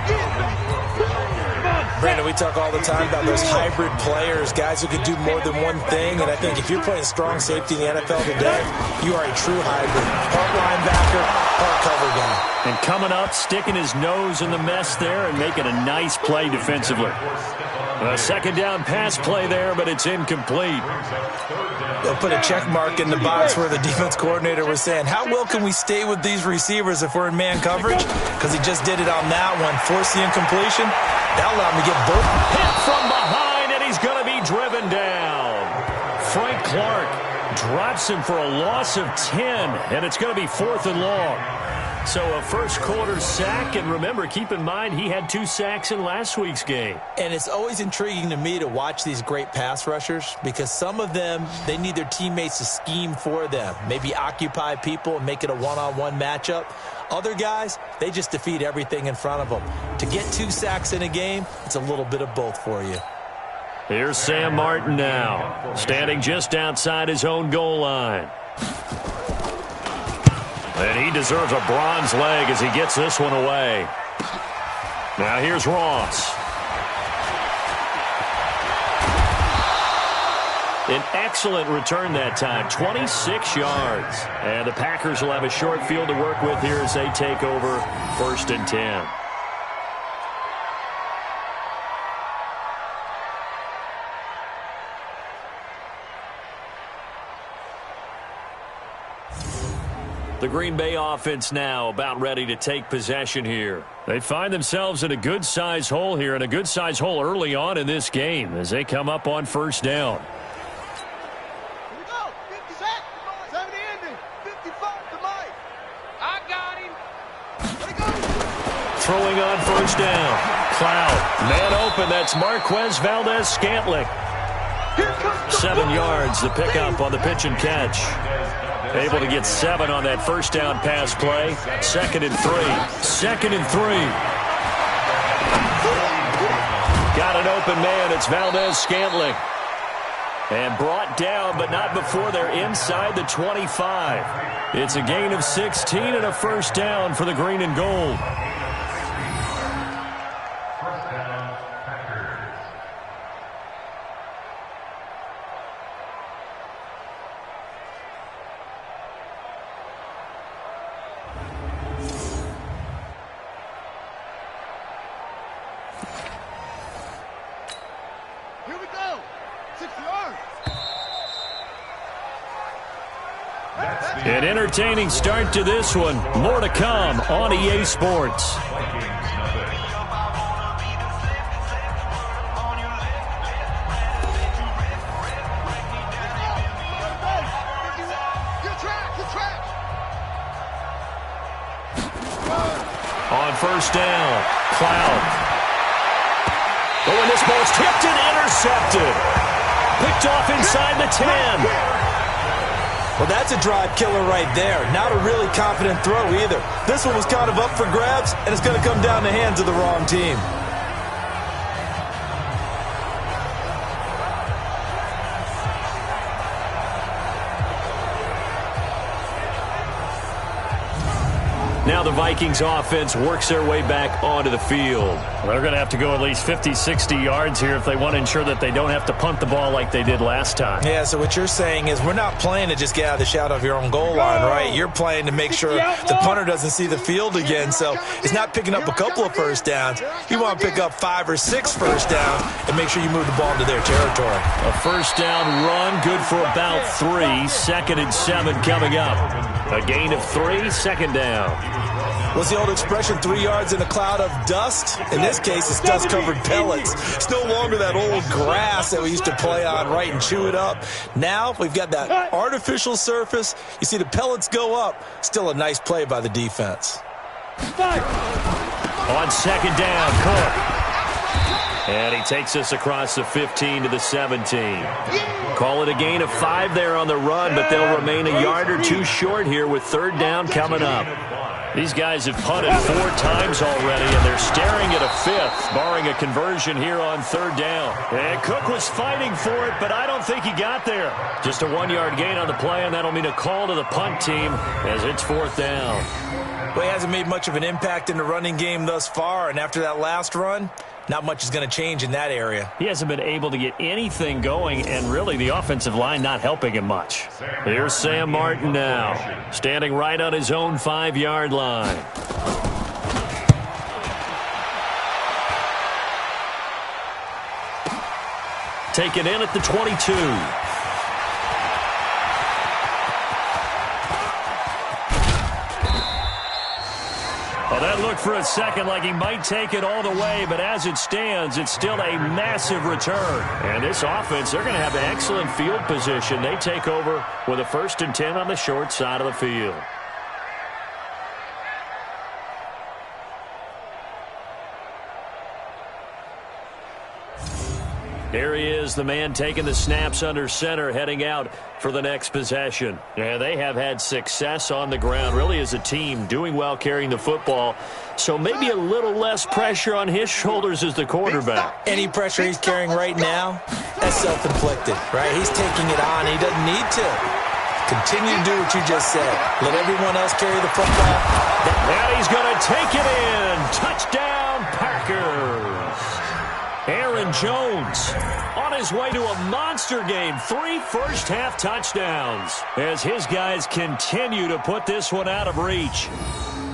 [SPEAKER 7] Brandon, we talk all the time about those hybrid players, guys who can do more than one thing. And I think if you're playing strong safety in the NFL today, you are a true hybrid. Part linebacker, part cover guy.
[SPEAKER 6] And coming up, sticking his nose in the mess there and making a nice play defensively. A 2nd down pass play there, but it's incomplete.
[SPEAKER 7] They'll put a check mark in the box where the defense coordinator was saying, how well can we stay with these receivers if we're in man coverage? Because he just did it on that one. Force the incompletion. That'll allow him to get both.
[SPEAKER 6] Hit from behind, and he's going to be driven down. Frank Clark drops him for a loss of 10, and it's going to be 4th and long. So a first-quarter sack, and remember, keep in mind, he had 2 sacks in last week's game.
[SPEAKER 7] And it's always intriguing to me to watch these great pass rushers because some of them, they need their teammates to scheme for them, maybe occupy people and make it a one-on-one matchup. Other guys, they just defeat everything in front of them. To get 2 sacks in a game, it's a little bit of both for you.
[SPEAKER 6] Here's Sam Martin now, standing just outside his own goal line. And he deserves a bronze leg as he gets this one away. Now here's Ross. An excellent return that time, 26 yards. And the Packers will have a short field to work with here as they take over 1st and 10. The Green Bay offense now about ready to take possession here. They find themselves in a good-sized hole here, and a good-sized hole early on in this game as they come up on 1st down.
[SPEAKER 8] Here we go. 50 set. 70 ending. 55 to Mike. I got him. Let it go.
[SPEAKER 6] Throwing on 1st down. Cloud. Man open. That's Marquez Valdez-Scantling. 7 yards the pickup on the pitch and catch. Able to get 7 on that 1st down pass play. 2nd and 3. 2nd and 3. Got an open man. It's Valdez-Scantling. And brought down, but not before they're inside the 25. It's a gain of 16 and a 1st down for the green and gold. An entertaining start to this one. More to come on EA Sports. On first down, Cloud. Oh, and this ball's tipped and intercepted. Picked off inside the 10.
[SPEAKER 7] Well, that's a drive killer right there. Not a really confident throw either. This one was kind of up for grabs, and it's going to come down the hands of the wrong team.
[SPEAKER 6] Now the Vikings offense works their way back onto the field. They're going to have to go at least 50, 60 yards here if they want to ensure that they don't have to punt the ball like they did last time.
[SPEAKER 7] Yeah, so what you're saying is we're not playing to just get out of the shadow of your own goal line, right? You're playing to make sure the punter doesn't see the field again. So it's not picking up a couple of first downs. You want to pick up 5 or 6 first downs and make sure you move the ball into their territory.
[SPEAKER 6] A first down run, good for about 3. 2nd and 7 coming up. A gain of 3, 2nd down.
[SPEAKER 7] What's the old expression, 3 yards in a cloud of dust? In this case, it's dust-covered pellets. It's no longer that old grass that we used to play on, right, and chew it up. Now we've got that artificial surface. You see the pellets go up. Still a nice play by the defense.
[SPEAKER 6] On 2nd down, Cook. And he takes us across the 15 to the 17. Call it a gain of 5 there on the run, but they'll remain a yard or 2 short here with 3rd down coming up. These guys have punted 4 times already, and they're staring at a 5th, barring a conversion here on 3rd down. And Cook was fighting for it, but I don't think he got there. Just a 1-yard gain on the play, and that'll mean a call to the punt team as it's 4th down.
[SPEAKER 7] Well, he hasn't made much of an impact in the running game thus far, and after that last run, not much is going to change in that area.
[SPEAKER 6] He hasn't been able to get anything going, and really the offensive line not helping him much. Here's Sam Martin now, standing right on his own 5-yard line. Taken in at the 22. Well, that looked for a second like he might take it all the way, but as it stands, it's still a massive return. And this offense, they're going to have excellent field position. They take over with a 1st and 10 on the short side of the field. Here he is, the man taking the snaps under center, heading out for the next possession. Yeah, they have had success on the ground, really as a team, doing well carrying the football. So maybe a little less pressure on his shoulders as the quarterback.
[SPEAKER 7] Any pressure he's carrying right now, that's self-inflicted, right? He's taking it on. He doesn't need to. Continue to do what you just said. Let everyone else carry the football.
[SPEAKER 6] And he's going to take it in. Touchdown, Packers. Aaron Jones on his way to a monster game. 3 first-half touchdowns as his guys continue to put this one out of reach.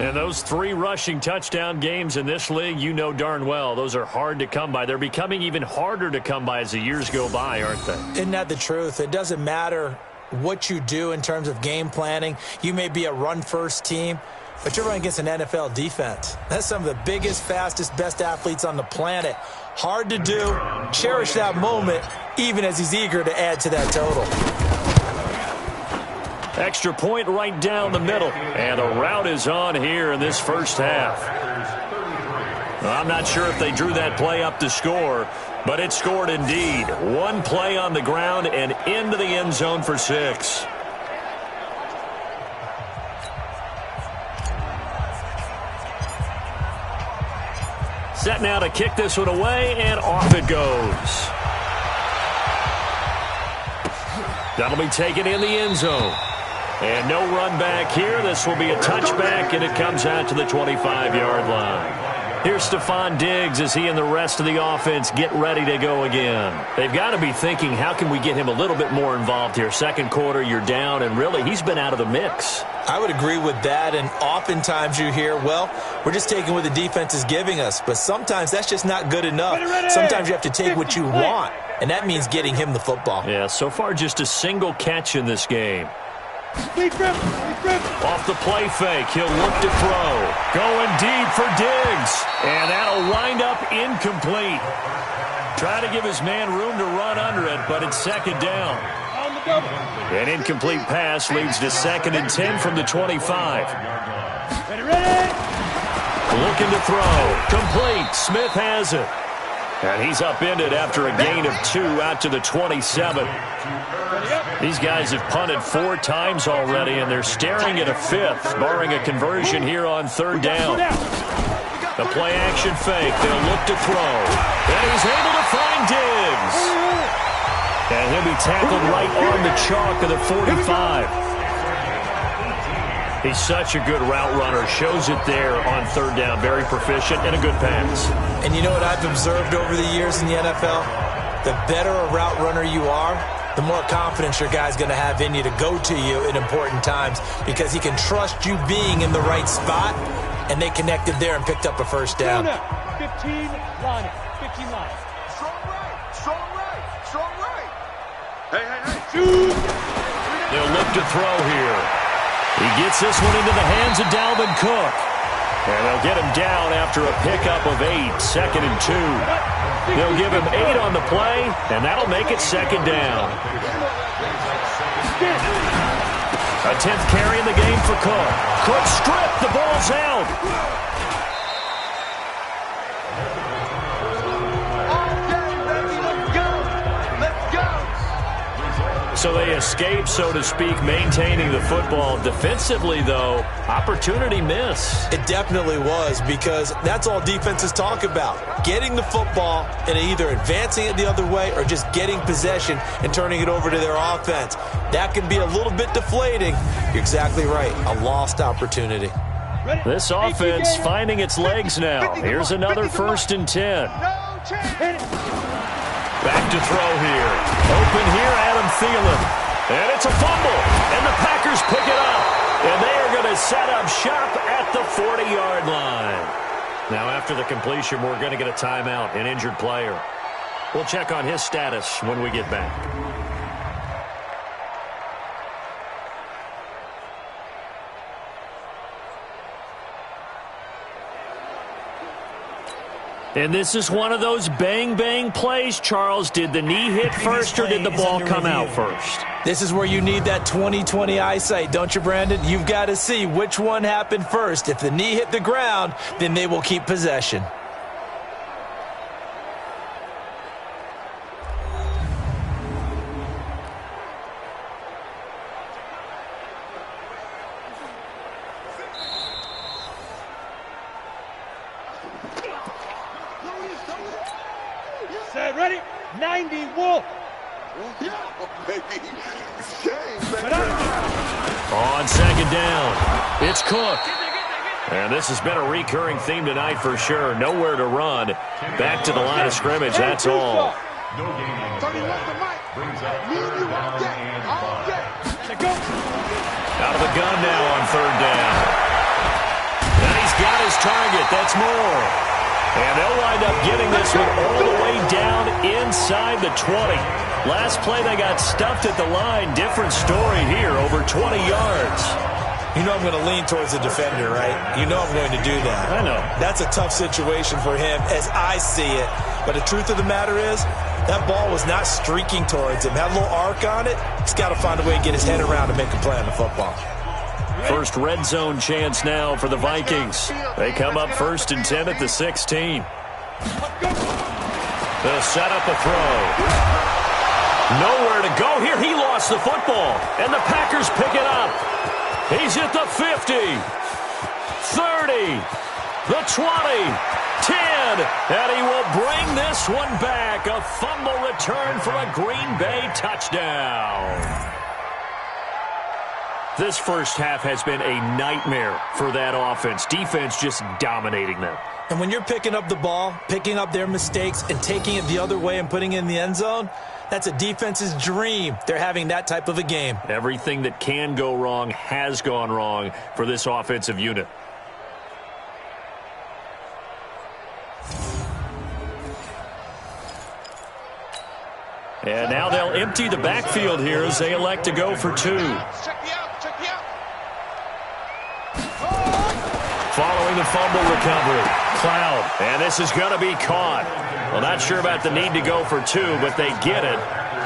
[SPEAKER 6] And those 3 rushing touchdown games in this league, you know darn well, those are hard to come by. They're becoming even harder to come by as the years go by, aren't they?
[SPEAKER 7] Isn't that the truth? It doesn't matter what you do in terms of game planning. You may be a run-first team, but you're running against an NFL defense. That's some of the biggest, fastest, best athletes on the planet. Hard to do. Cherish that moment, even as he's eager to add to that total.
[SPEAKER 6] Extra point right down the middle. And a route is on here in this first half. I'm not sure if they drew that play up to score, but it scored indeed. 1 play on the ground and into the end zone for 6. Set now to kick this one away, and off it goes. That'll be taken in the end zone. And no run back here. This will be a touchback, and it comes out to the 25-yard line. Here's Stephon Diggs as he and the rest of the offense get ready to go again. They've got to be thinking, how can we get him a little bit more involved here? Second quarter, you're down, and really, he's been out of the mix.
[SPEAKER 7] I would agree with that, and oftentimes you hear, well, we're just taking what the defense is giving us, but sometimes that's just not good enough. Sometimes you have to take what you want, and that means getting him the football.
[SPEAKER 6] Yeah, so far just a single catch in this game. Off the play fake, he'll look to throw. Going deep for Diggs. And that'll wind up incomplete. Trying to give his man room to run under it, but it's second down. An incomplete pass leads to 2nd and 10 from the 25. Looking to throw. Complete. Smith has it. And he's upended after a gain of 2 out to the 27. These guys have punted 4 times already, and they're staring at a 5th, barring a conversion here on 3rd down. The play-action fake. They'll look to throw. And he's able to find Diggs. And he'll be tackled right on the chalk of the 45. He's such a good route runner. Shows it there on 3rd down. Very proficient and a good pass.
[SPEAKER 7] And you know what I've observed over the years in the NFL? The better a route runner you are, the more confidence your guy's going to have in you to go to you in important times because he can trust you being in the right spot, and they connected there and picked up a 1st down.
[SPEAKER 8] 15 line. 15 line. Strong right. Strong right. Strong right. Hey. Shoot.
[SPEAKER 6] They'll look to throw here. He gets this one into the hands of Dalvin Cook. And they'll get him down after a pickup of 8, 2nd and 2. They'll give him 8 on the play, and that'll make it 2nd down. A 10th carry in the game for Cook. Cook stripped. The ball's out. So they escape, so to speak, maintaining the football. Defensively, though, opportunity miss.
[SPEAKER 7] It definitely was, because that's all defenses talk about. Getting the football and either advancing it the other way or just getting possession and turning it over to their offense. That can be a little bit deflating. You're exactly right. A lost opportunity.
[SPEAKER 6] This offense finding its legs now. Here's another 1st and 10. Back to throw here. Open here, Adam Thielen. And it's a fumble. And the Packers pick it up. And they are going to set up shop at the 40-yard line. Now, after the completion, we're going to get a timeout, an injured player. We'll check on his status when we get back. And this is one of those bang-bang plays, Charles. Did the knee hit first or did the ball come out first?
[SPEAKER 7] This is where you need that 20/20 eyesight, don't you, Brandon? You've got to see which one happened first. If the knee hit the ground, then they will keep possession.
[SPEAKER 8] Ready? 90 Wolf.
[SPEAKER 3] Yeah, baby.
[SPEAKER 6] On 2nd down, it's Cook. And this has been a recurring theme tonight for sure. Nowhere to run. Back to the line of scrimmage, that's all. Out of the gun now on 3rd down. And he's got his target. That's Moore. And they'll wind up getting this one all the way down inside the 20. Last play, they got stuffed at the line. Different story here, over 20 yards.
[SPEAKER 7] You know I'm going to lean towards the defender, right? You know I'm going to do that.
[SPEAKER 6] I know.
[SPEAKER 7] That's a tough situation for him as I see it. But the truth of the matter is, that ball was not streaking towards him. Had a little arc on it. He's got to find a way to get his head around and make a play on the football.
[SPEAKER 6] First red zone chance now for the Vikings. They come up 1st and 10 at the 16. They'll set up a throw. Nowhere to go here. He lost the football. And the Packers pick it up. He's at the 50. 30. The 20. 10. And he will bring this one back. A fumble return for a Green Bay touchdown. This first half has been a nightmare for that offense. Defense just dominating them.
[SPEAKER 7] And when you're picking up the ball, picking up their mistakes, and taking it the other way and putting it in the end zone, that's a defense's dream. They're having that type of a game.
[SPEAKER 6] Everything that can go wrong has gone wrong for this offensive unit. And now they'll empty the backfield here as they elect to go for 2.
[SPEAKER 8] Check me out.
[SPEAKER 6] following the fumble recovery. Cloud, and this is going to be caught. Well, not sure about the need to go for two, but they get it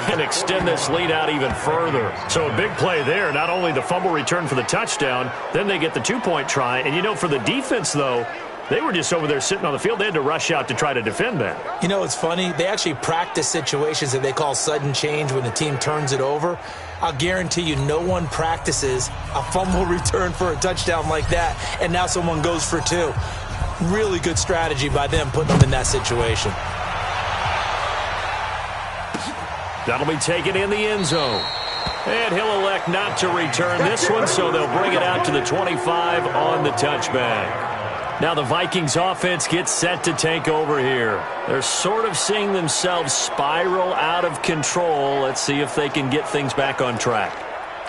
[SPEAKER 6] and extend this lead out even further. So a big play there. Not only the fumble return for the touchdown, then they get the two-point try. And, you know, for the defense, though, they were just over there sitting on the field. They had to rush out to try to defend that.
[SPEAKER 7] You know, it's funny. They actually practice situations that they call sudden change when the team turns it over. I'll guarantee you no one practices a fumble return for a touchdown like that, and now someone goes for two. Really good strategy by them putting them in that situation.
[SPEAKER 6] That'll be taken in the end zone. And he'll elect not to return this one, so they'll bring it out to the 25 on the touchback. Now the Vikings offense gets set to take over here. They're sort of seeing themselves spiral out of control. Let's see if they can get things back on track.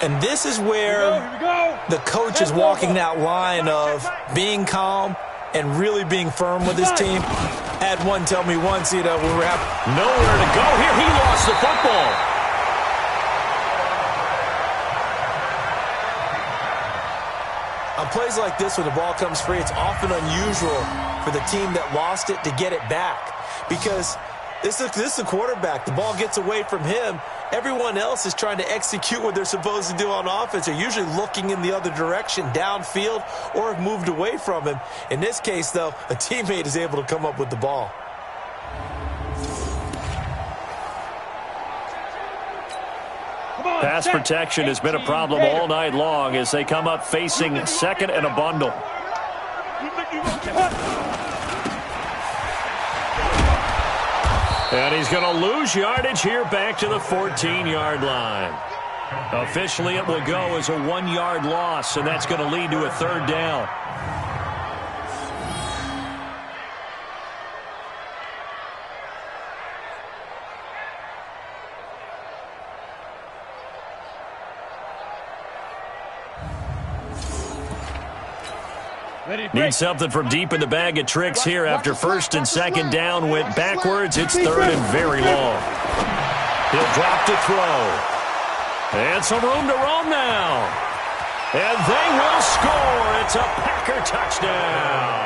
[SPEAKER 7] And this is where the coach is walking that line of being calm and really being firm with his team. I had one tell me once, you know, we were
[SPEAKER 6] nowhere to go here. He lost the football.
[SPEAKER 7] On plays like this, when the ball comes free, it's often unusual for the team that lost it to get it back. Because this is the quarterback. The ball gets away from him. Everyone else is trying to execute what they're supposed to do on offense. They're usually looking in the other direction, downfield, or have moved away from him. In this case, though, a teammate is able to come up with the ball.
[SPEAKER 6] Pass protection has been a problem all night long as they come up facing second and a bundle. And he's going to lose yardage here back to the 14-yard line. Officially, it will go as a 1-yard loss, and that's going to lead to a third down. Need something from deep in the bag of tricks here after first and second down went backwards. It's third and very long. He'll drop to throw. And some room to roam now. And they will score. It's a Packer touchdown.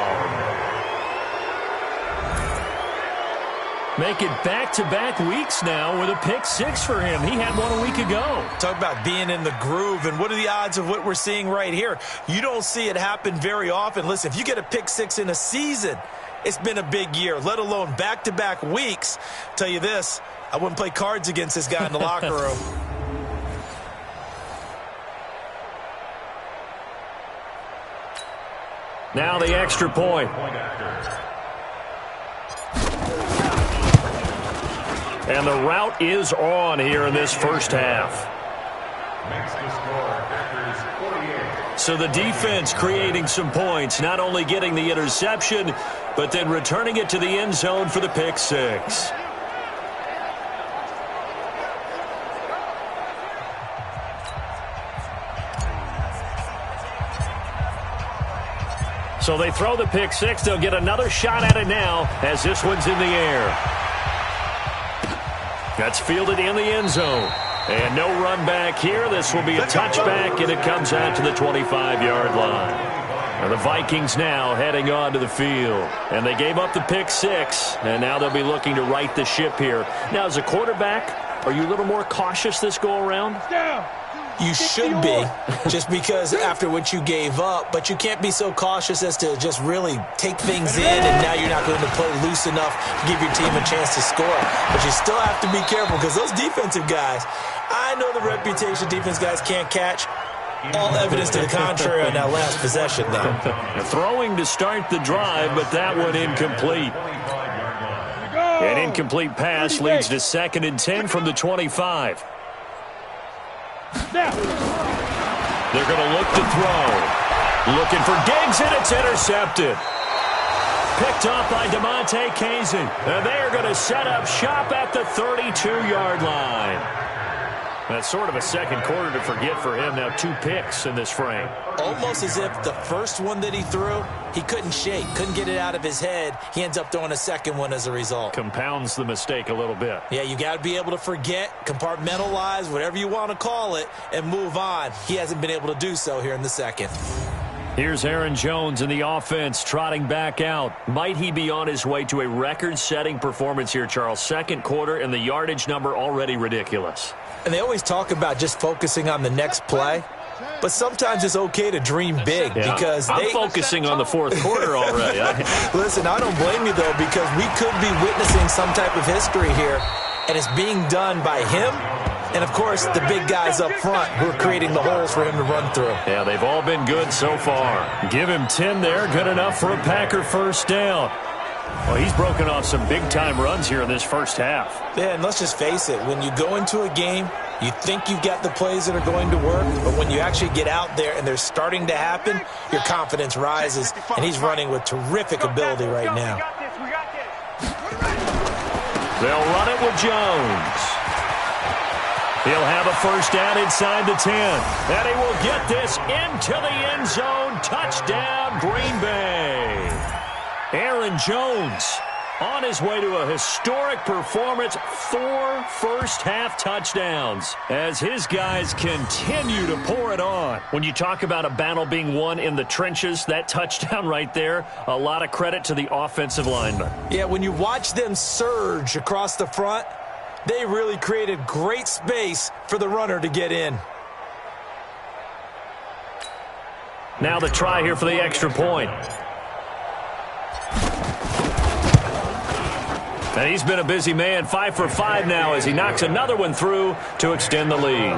[SPEAKER 6] Make it back-to-back weeks now with a pick six for him. He had one a week ago.
[SPEAKER 7] Talk about being in the groove, and what are the odds of what we're seeing right here? You don't see it happen very often. Listen, if you get a pick six in a season, it's been a big year, let alone back-to-back weeks. Tell you this, I wouldn't play cards against this guy in the locker room.
[SPEAKER 6] Now the extra point. And the route is on here in this first half. So the defense creating some points, not only getting the interception, but then returning it to the end zone for the pick six. So they throw the pick six. They'll get another shot at it now as this one's in the air. That's fielded in the end zone. And no run back here. This will be a touchback, and it comes out to the 25-yard line. And the Vikings now heading on to the field. And they gave up the pick six, and now they'll be looking to right the ship here. Now, as a quarterback, are you a little more cautious this go-around?
[SPEAKER 7] You should be, just because after what you gave up, but you can't be so cautious as to just really take things in, and now you're not going to play loose enough to give your team a chance to score. But you still have to be careful, because those defensive guys, I know the reputation defense guys can't catch. All evidence to the contrary on that last possession, though.
[SPEAKER 6] Throwing to start the drive, but that one incomplete. An incomplete pass leads to 2nd and 10 from the 25. They're going to look to throw. Looking for Diggs, and it's intercepted. Picked off by DeMonte Kazin. And they are going to set up shop at the 32-yard line. That's sort of a second quarter to forget for him. Now 2 picks in this frame.
[SPEAKER 7] Almost as if the first one that he threw, he couldn't shake, couldn't get it out of his head. He ends up throwing a second one as a result.
[SPEAKER 6] Compounds the mistake a little bit.
[SPEAKER 7] Yeah, you got to be able to forget, compartmentalize, whatever you want to call it, and move on. He hasn't been able to do so here in the second.
[SPEAKER 6] Here's Aaron Jones in the offense trotting back out. Might he be on his way to a record-setting performance here, Charles? Second quarter and the yardage number already ridiculous.
[SPEAKER 7] And they always talk about just focusing on the next play. But sometimes it's okay to dream big because
[SPEAKER 6] I'm focusing on the fourth quarter already.
[SPEAKER 7] Listen, I don't blame you, though, because we could be witnessing some type of history here, and it's being done by him and, of course, the big guys up front who are creating the holes for him to run through.
[SPEAKER 6] Yeah, they've all been good so far. Give him 10 there, good enough for a Packer first down. Well, he's broken off some big-time runs here in this first half.
[SPEAKER 7] Yeah, and let's just face it, when you go into a game, you think you've got the plays that are going to work, but when you actually get out there and they're starting to happen, your confidence rises, and he's running with terrific ability right now.
[SPEAKER 6] They'll run it with Jones. He'll have a first down inside the 10. And he will get this into the end zone. Touchdown, Green Bay. Aaron Jones on his way to a historic performance, 4 first-half touchdowns as his guys continue to pour it on. When you talk about a battle being won in the trenches, that touchdown right there, a lot of credit to the offensive linemen.
[SPEAKER 7] Yeah, when you watch them surge across the front, they really created great space for the runner to get in.
[SPEAKER 6] Now the try here for the extra point. And he's been a busy man, 5 for 5 now as he knocks another one through to extend the lead.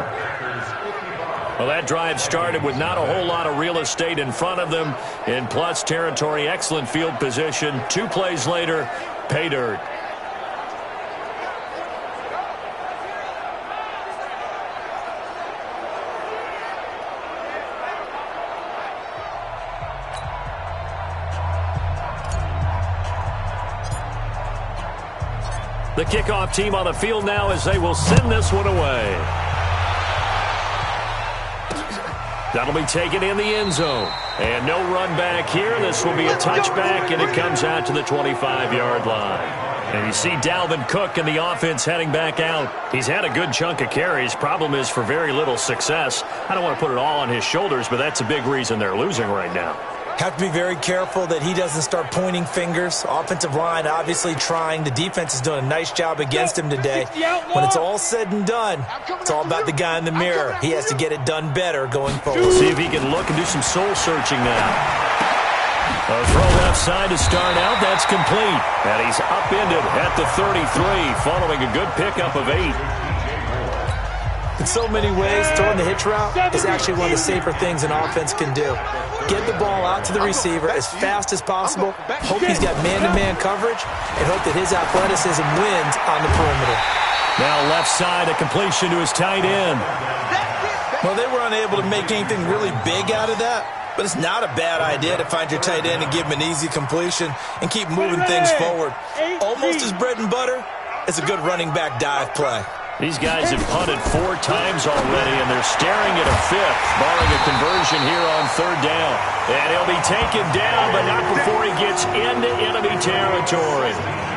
[SPEAKER 6] Well, that drive started with not a whole lot of real estate in front of them. In plus territory, excellent field position. 2 plays later, pay dirt. The kickoff team on the field now as they will send this one away. That'll be taken in the end zone. And no run back here. This will be a touchback, and it comes out to the 25-yard line. And you see Dalvin Cook in the offense heading back out. He's had a good chunk of carries. Problem is for very little success. I don't want to put it all on his shoulders, but that's a big reason they're losing right now.
[SPEAKER 7] Have to be very careful that he doesn't start pointing fingers. Offensive line obviously trying. The defense is doing a nice job against him today. When it's all said and done, it's all about the guy in the mirror. He has to get it done better going forward.
[SPEAKER 6] See if he can look and do some soul searching now. A throw left side to start out. That's complete. And he's upended at the 33 following a good pickup of 8.
[SPEAKER 7] In so many ways, throwing the hitch route is actually one of the safer things an offense can do. Get the ball out to the receiver as fast as possible, hope he's got man-to-man coverage, and hope that his athleticism wins on the perimeter.
[SPEAKER 6] Now left side, a completion to his tight end.
[SPEAKER 7] Well, they were unable to make anything really big out of that, but it's not a bad idea to find your tight end and give him an easy completion and keep moving things forward. Almost as bread and butter as a good running back dive play.
[SPEAKER 6] These guys have punted 4 times already, and they're staring at a 5th, barring a conversion here on 3rd down. And he'll be taken down, but not before he gets into enemy territory.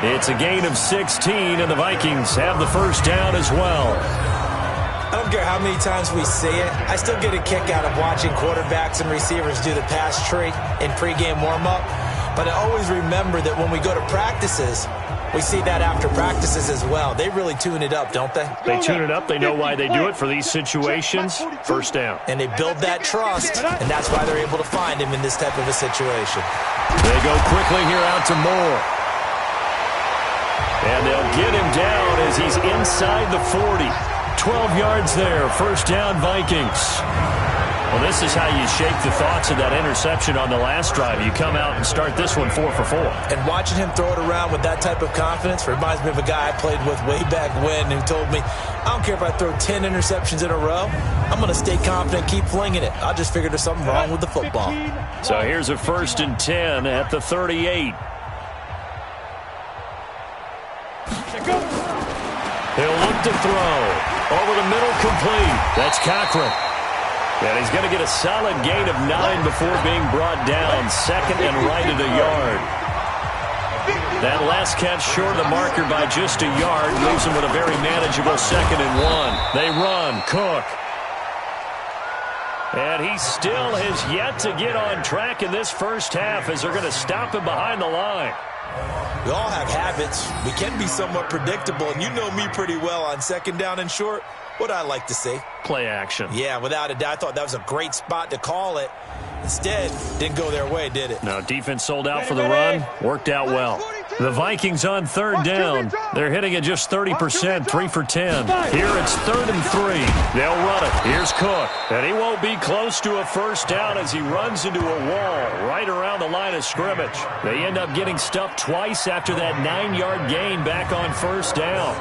[SPEAKER 6] It's a gain of 16, and the Vikings have the first down as well.
[SPEAKER 7] I don't care how many times we see it. I still get a kick out of watching quarterbacks and receivers do the pass tree in pregame warm-up. But I always remember that when we go to practices, we see that after practices as well. They really tune it up, don't they?
[SPEAKER 6] They tune it up. They know why they do it for these situations. First down.
[SPEAKER 7] And they build that trust, and that's why they're able to find him in this type of a situation.
[SPEAKER 6] They go quickly here out to Moore. And they'll get him down as he's inside the 40. 12 yards there. First down, Vikings. Well, this is how you shake the thoughts of that interception on the last drive. You come out and start this one 4 for 4.
[SPEAKER 7] And watching him throw it around with that type of confidence reminds me of a guy I played with way back when who told me, I don't care if I throw 10 interceptions in a row. I'm going to stay confident, keep flinging it. I just figured there's something wrong with the football.
[SPEAKER 6] So here's a 1st and 10 at the 38. He'll look to throw. Over the middle, complete. That's Cochran. And he's going to get a solid gain of 9 before being brought down. 2nd and right at a yard. That last catch short of the marker by just a yard leaves him with a very manageable 2nd and 1. They run. Cook. And he still has yet to get on track in this first half as they're going to stop him behind the line.
[SPEAKER 7] We all have habits. We can be somewhat predictable, and you know me pretty well on second down and short. What I like to say?
[SPEAKER 6] Play action.
[SPEAKER 7] Yeah, without a doubt. I thought that was a great spot to call it. Instead, didn't go their way, did it?
[SPEAKER 6] No, defense sold out for the run. Worked out well. The Vikings on third down. They're hitting at just 30%, 3 for 10. Here it's 3rd and 3. They'll run it. Here's Cook. And he won't be close to a first down as he runs into a wall right around the line of scrimmage. They end up getting stuffed twice after that 9-yard gain back on first down.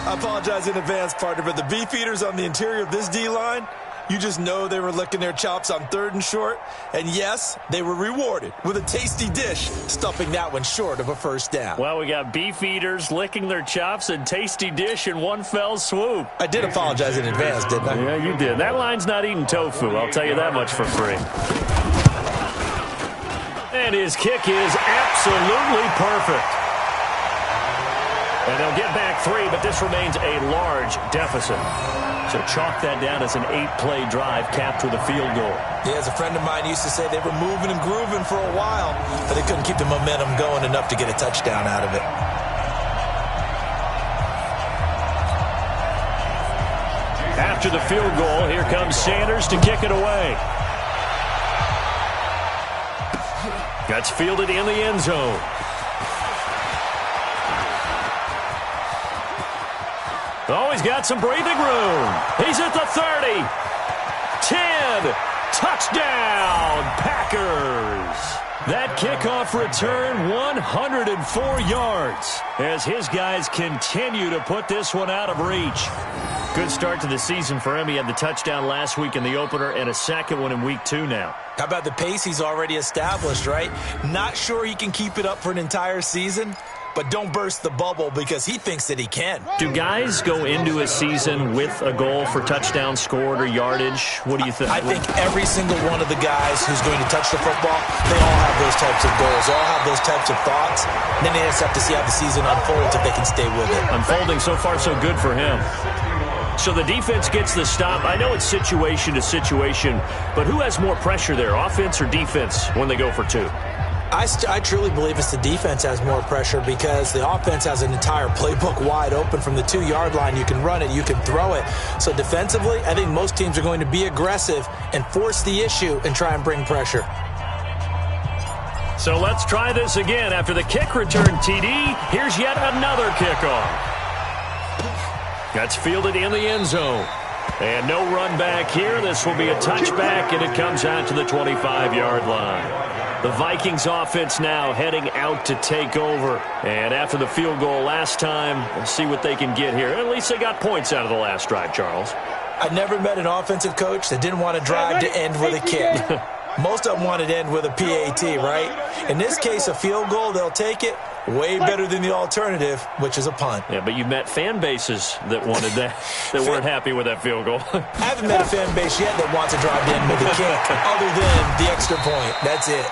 [SPEAKER 7] I apologize in advance, partner, but the beefeaters on the interior of this D-line, you just know they were licking their chops on 3rd and short. And yes, they were rewarded with a tasty dish, stuffing that one short of a first down.
[SPEAKER 6] Well, we got beefeaters licking their chops and tasty dish in one fell swoop.
[SPEAKER 7] I did apologize in advance, didn't I?
[SPEAKER 6] Yeah, you did. That line's not eating tofu. I'll tell you that much for free. And his kick is absolutely perfect. And they'll get back 3, but this remains a large deficit. So chalk that down as an 8-play drive capped with a field goal.
[SPEAKER 7] Yeah, as a friend of mine used to say, they were moving and grooving for a while, but they couldn't keep the momentum going enough to get a touchdown out of it.
[SPEAKER 6] After the field goal, here comes Sanders to kick it away. That's fielded in the end zone. Oh, he's got some breathing room. He's at the 30. 10. Touchdown, Packers. That kickoff return, 104 yards, as his guys continue to put this one out of reach. Good start to the season for him. He had the touchdown last week in the opener and a second one in week 2 now.
[SPEAKER 7] How about the pace he's already established, right? Not sure he can keep it up for an entire season, but don't burst the bubble because he thinks that he can.
[SPEAKER 6] Do guys go into a season with a goal for touchdown scored or yardage? What do you think?
[SPEAKER 7] I think every single one of the guys who's going to touch the football, they all have those types of goals. They all have those types of thoughts. And then they just have to see how the season unfolds if they can stay with it.
[SPEAKER 6] Unfolding so far so good for him. So the defense gets the stop. I know it's situation to situation, but who has more pressure there, offense or defense, when they go for 2?
[SPEAKER 7] I truly believe it's the defense has more pressure because the offense has an entire playbook wide open from the 2-yard line. You can run it, you can throw it. So defensively, I think most teams are going to be aggressive and force the issue and try and bring pressure.
[SPEAKER 6] So let's try this again. After the kick return TD, here's yet another kickoff. That's fielded in the end zone. And no run back here. This will be a touchback, and it comes out to the 25-yard line. The Vikings offense now heading out to take over. And after the field goal last time, let's see what they can get here. At least they got points out of the last drive, Charles.
[SPEAKER 7] I never met an offensive coach that didn't want to drive to end with a kick. Most of them wanted to end with a PAT, right? In this case, a field goal, they'll take it. Way better than the alternative, which is a punt.
[SPEAKER 6] Yeah, but you've met fan bases that wanted that, that weren't happy with that field goal.
[SPEAKER 7] I haven't met a fan base yet that wants to drive in with a kick, other than the extra point. That's it.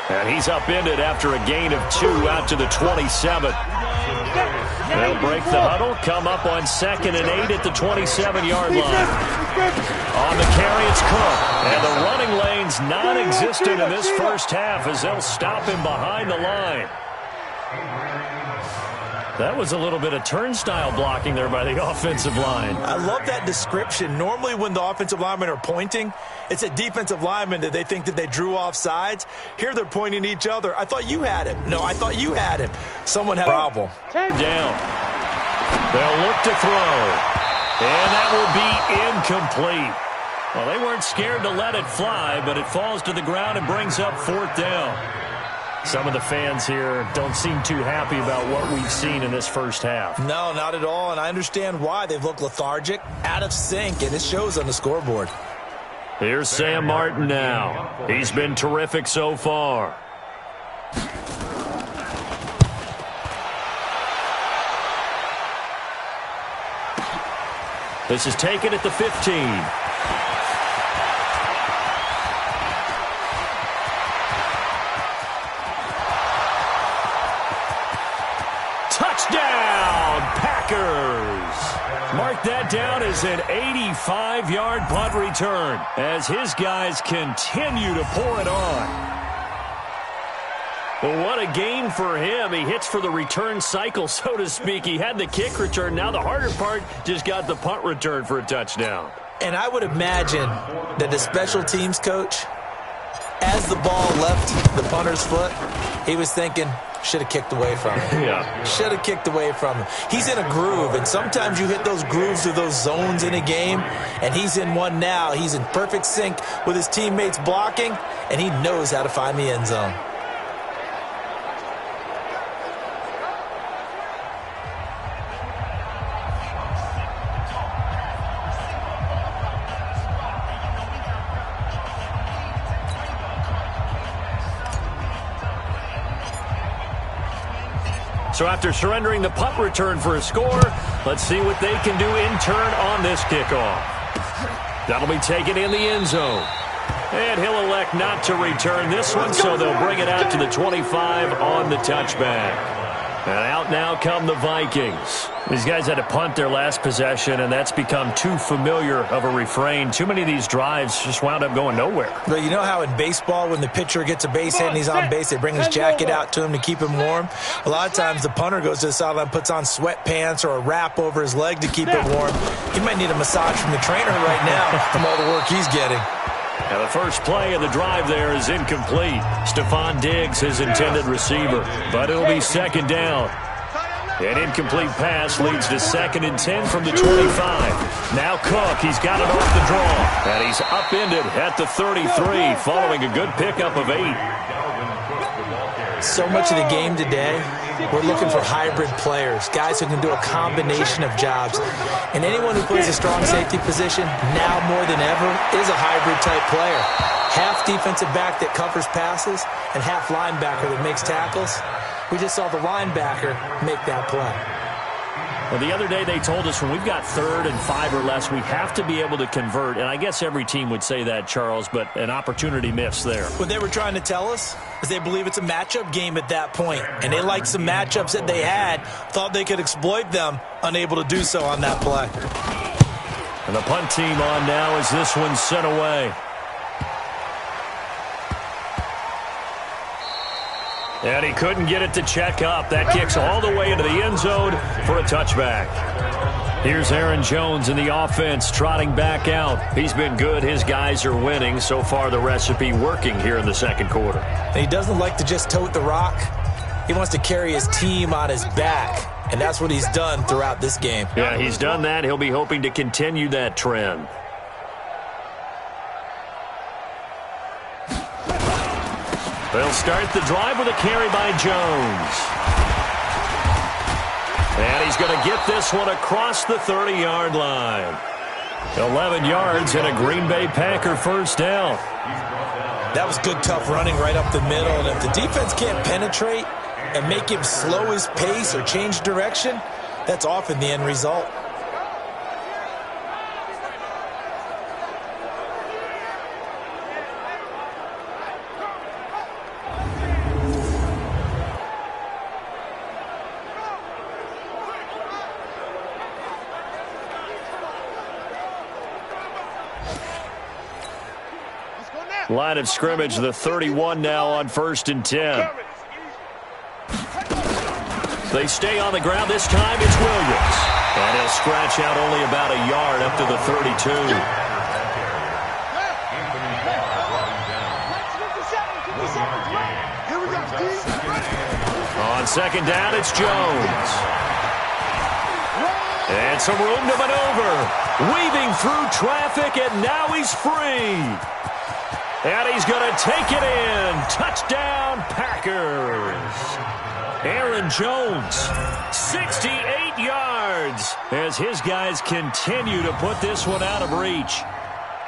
[SPEAKER 6] And he's upended after a gain of 2 out to the 27. They'll break the huddle, come up on 2nd and 8 at the 27-yard line. On the carry, it's Cook. And the running lane's non-existent in this first half as they'll stop him behind the line. That was a little bit of turnstile blocking there by the offensive line.
[SPEAKER 7] I love that description. Normally when the offensive linemen are pointing, it's a defensive lineman that they think that they drew off sides. Here they're pointing at each other. I thought you had him. No, I thought you had him. Someone had a problem.
[SPEAKER 6] Down. They'll look to throw. And that will be incomplete. Well, they weren't scared to let it fly, but it falls to the ground and brings up 4th down. Some of the fans here don't seem too happy about what we've seen in this first half.
[SPEAKER 7] No, not at all, and I understand why. They've looked lethargic, out of sync, and it shows on the scoreboard.
[SPEAKER 6] Here's Sam Martin now. He's been terrific so far. This is taken at the 15. mark that down as an 85-yard punt return as his guys continue to pour it on. Well, what a game for him. He hits for the return cycle, so to speak. He had the kick return. Now the harder part, just got the punt return for a touchdown.
[SPEAKER 7] And I would imagine that the special teams coach, as the ball left the punter's foot, he was thinking, should have kicked away from him.
[SPEAKER 6] Yeah.
[SPEAKER 7] Should have kicked away from him. He's in a groove, and sometimes you hit those grooves or those zones in a game, and he's in one now. He's in perfect sync with his teammates blocking, and he knows how to find the end zone.
[SPEAKER 6] So after surrendering the punt return for a score, let's see what they can do in turn on this kickoff. That'll be taken in the end zone. And he'll elect not to return this one, so they'll bring it out to the 25 on the touchback. And out now come the Vikings. These guys had to punt their last possession, and that's become too familiar of a refrain. Too many of these drives just wound up going nowhere.
[SPEAKER 7] But you know how in baseball, when the pitcher gets a base hit and he's on base, they bring his jacket out to him to keep him warm? A lot of times the punter goes to the sideline, puts on sweatpants or a wrap over his leg to keep it warm. He might need a massage from the trainer right now from all the work he's getting.
[SPEAKER 6] Now the first play of the drive there is incomplete. Stephon Diggs, his intended receiver. But it'll be second down. An incomplete pass leads to 2nd and 10 from the 25. Now Cook, he's got it off the draw. And he's upended at the 33 following a good pickup of 8.
[SPEAKER 7] So much of the game today, we're looking for hybrid players, guys who can do a combination of jobs. And anyone who plays a strong safety position, now more than ever, is a hybrid-type player. Half defensive back that covers passes and half linebacker that makes tackles. We just saw the linebacker make that play.
[SPEAKER 6] Well, the other day they told us when we've got 3rd and 5 or less, we have to be able to convert. And I guess every team would say that, Charles, but an opportunity missed there.
[SPEAKER 7] What they were trying to tell us is they believe it's a matchup game at that point. And they liked some matchups that they had, thought they could exploit them, unable to do so on that play.
[SPEAKER 6] And the punt team on now as this one's sent away. And he couldn't get it to check up. That kicks all the way into the end zone for a touchback. Here's Aaron Jones in the offense trotting back out. He's been good. His guys are winning. So far, the recipe working here in the second quarter.
[SPEAKER 7] And he doesn't like to just tote the rock. He wants to carry his team on his back. And that's what he's done throughout this game.
[SPEAKER 6] Yeah, he's done that. He'll be hoping to continue that trend. They'll start the drive with a carry by Jones. And he's going to get this one across the 30-yard line. 11 yards and a Green Bay Packer first down.
[SPEAKER 7] That was good, tough running right up the middle. And if the defense can't penetrate and make him slow his pace or change direction, that's often the end result.
[SPEAKER 6] Line of scrimmage, the 31 now on 1st and 10. They stay on the ground. This time it's Williams. And he'll scratch out only about a yard up to the 32. On 2nd down, it's Jones. And some room to maneuver. Weaving through traffic, and now he's free. And he's going to take it in. Touchdown, Packers. Aaron Jones, 68 yards, as his guys continue to put this one out of reach.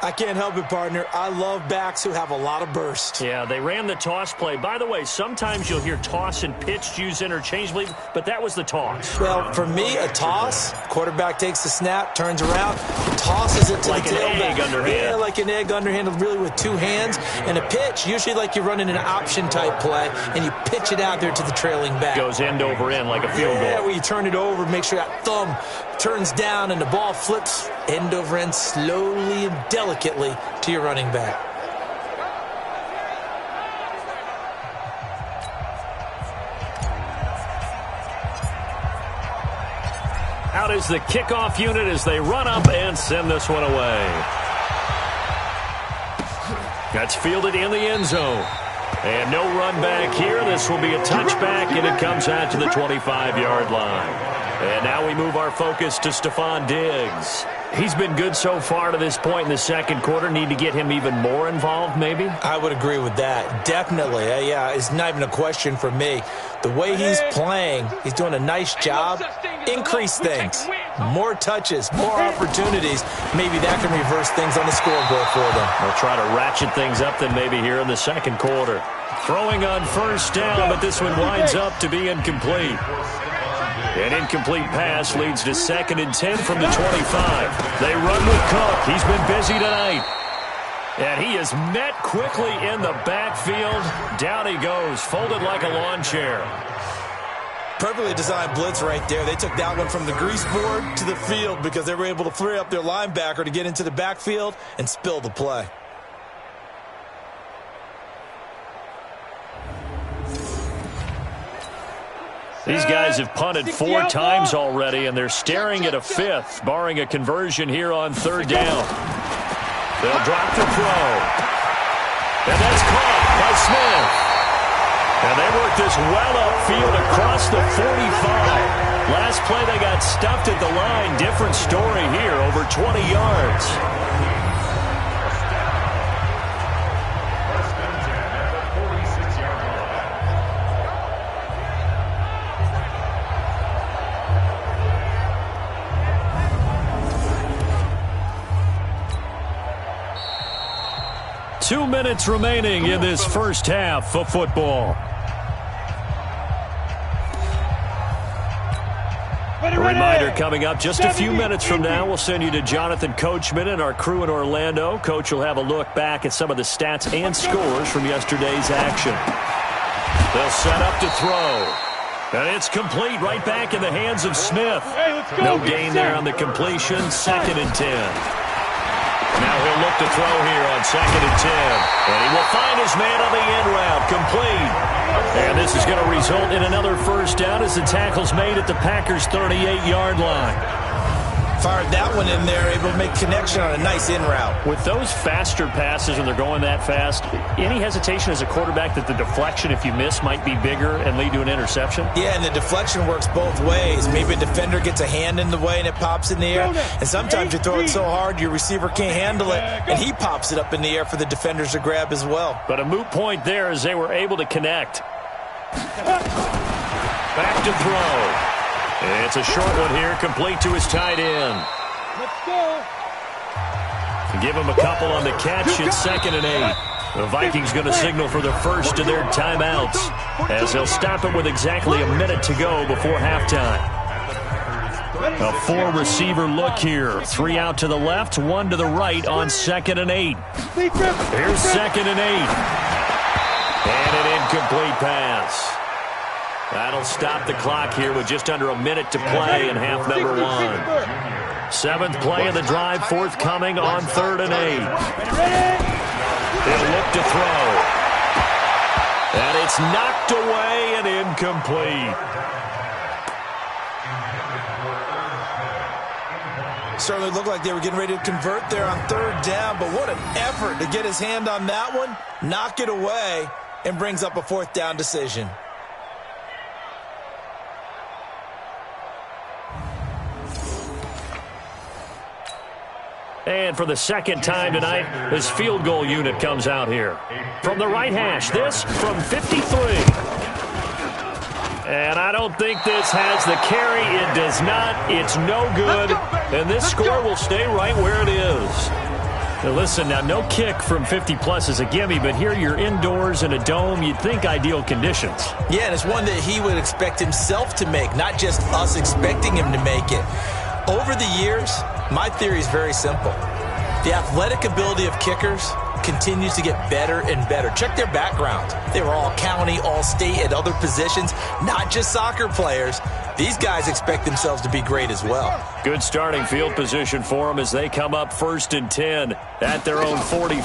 [SPEAKER 7] I can't help it, partner. I love backs who have a lot of burst.
[SPEAKER 6] Yeah, they ran the toss play. By the way, sometimes you'll hear toss and pitch used interchangeably, but that was the toss.
[SPEAKER 7] Well, for me, a toss, quarterback takes the snap, turns around, tosses it to
[SPEAKER 6] like
[SPEAKER 7] the tailback.
[SPEAKER 6] Like an egg underhand.
[SPEAKER 7] Yeah, like an egg underhanded, really with two hands. And a pitch, usually like you're running an option-type play, and you pitch it out there to the trailing back.
[SPEAKER 6] Goes end over end like a field goal.
[SPEAKER 7] Yeah, where you turn it over, make sure that thumb turns down, and the ball flips end over end slowly and delicately to your running back.
[SPEAKER 6] Out is the kickoff unit as they run up and send this one away. That's fielded in the end zone. And no run back here. This will be a touchback, and it comes out to the 25-yard line. And now we move our focus to Stephon Diggs. He's been good so far to this point in the second quarter. Need to get him even more involved, maybe?
[SPEAKER 7] I would agree with that. Definitely. Yeah, it's not even a question for me. The way he's playing, he's doing a nice job. Increase things. More touches, more opportunities. Maybe that can reverse things on the scoreboard for them.
[SPEAKER 6] They'll try to ratchet things up then maybe here in the second quarter. Throwing on first down, but this one winds up to be incomplete. An incomplete pass leads to 2nd and 10 from the 25. They run with Cook. He's been busy tonight. And he is met quickly in the backfield. Down he goes, folded like a lawn chair.
[SPEAKER 7] Perfectly designed blitz right there. They took that one from the grease board to the field because they were able to free up their linebacker to get into the backfield and spill the play.
[SPEAKER 6] These guys have punted 4 times already, and they're staring at a 5th, barring a conversion here on 3rd down. They'll drop the throw. And that's caught by Smith. And they work this well upfield across the 45. Last play they got stuffed at the line. Different story here, over 20 yards. Two minutes remaining in this first half of football. A reminder coming up just a few minutes from now. We'll send you to Jonathan Coachman and our crew in Orlando. Coach will have a look back at some of the stats and scores from yesterday's action. They'll set up to throw. And it's complete right back in the hands of Smith. No gain there on the completion. 2nd and 10. Now he'll look to throw here on 2nd and 10. And he will find his man on the end route. Complete. And this is going to result in another first down as the tackle's made at the Packers' 38-yard line.
[SPEAKER 7] Fired that one in there, able to make connection on a nice in route.
[SPEAKER 6] With those faster passes and they're going that fast, any hesitation as a quarterback that the deflection, if you miss, might be bigger and lead to an interception?
[SPEAKER 7] Yeah, and the deflection works both ways. Maybe a defender gets a hand in the way and it pops in the air. And sometimes you throw it so hard your receiver can't handle it, and he pops it up in the air for the defenders to grab as well.
[SPEAKER 6] But a moot point there as they were able to connect. Back to throw. It's a short one here, complete to his tight end.
[SPEAKER 8] Let's go.
[SPEAKER 6] Give him a couple on the catch. It's 2nd and 8. The Vikings going to signal for the first of their timeouts as they'll stop it with exactly a minute to go before halftime. A 4-receiver look here. 3 out to the left, 1 to the right on 2nd and 8. Here's 2nd and 8. And an incomplete pass. That'll stop the clock here with just under a minute to play in half number 1. 7th play of the drive, forthcoming on 3rd and 8. He'll look to throw. And it's knocked away and incomplete.
[SPEAKER 7] Certainly looked like they were getting ready to convert there on 3rd down, but what an effort to get his hand on that one, knock it away, and brings up a 4th down decision.
[SPEAKER 6] And for the second time tonight, this field goal unit comes out here. From the right hash, this from 53. And I don't think this has the carry. It does not. It's no good. And this score will stay right where it is. Now listen, now no kick from 50-plus is a gimme, but here you're indoors in a dome. You'd think ideal conditions.
[SPEAKER 7] Yeah, and it's one that he would expect himself to make, not just us expecting him to make it. Over the years, my theory is very simple. The athletic ability of kickers continues to get better and better. Check their background. They were all county, all state, at other positions, not just soccer players. These guys expect themselves to be great as well.
[SPEAKER 6] Good starting field position for them as they come up 1st and 10 at their own 43.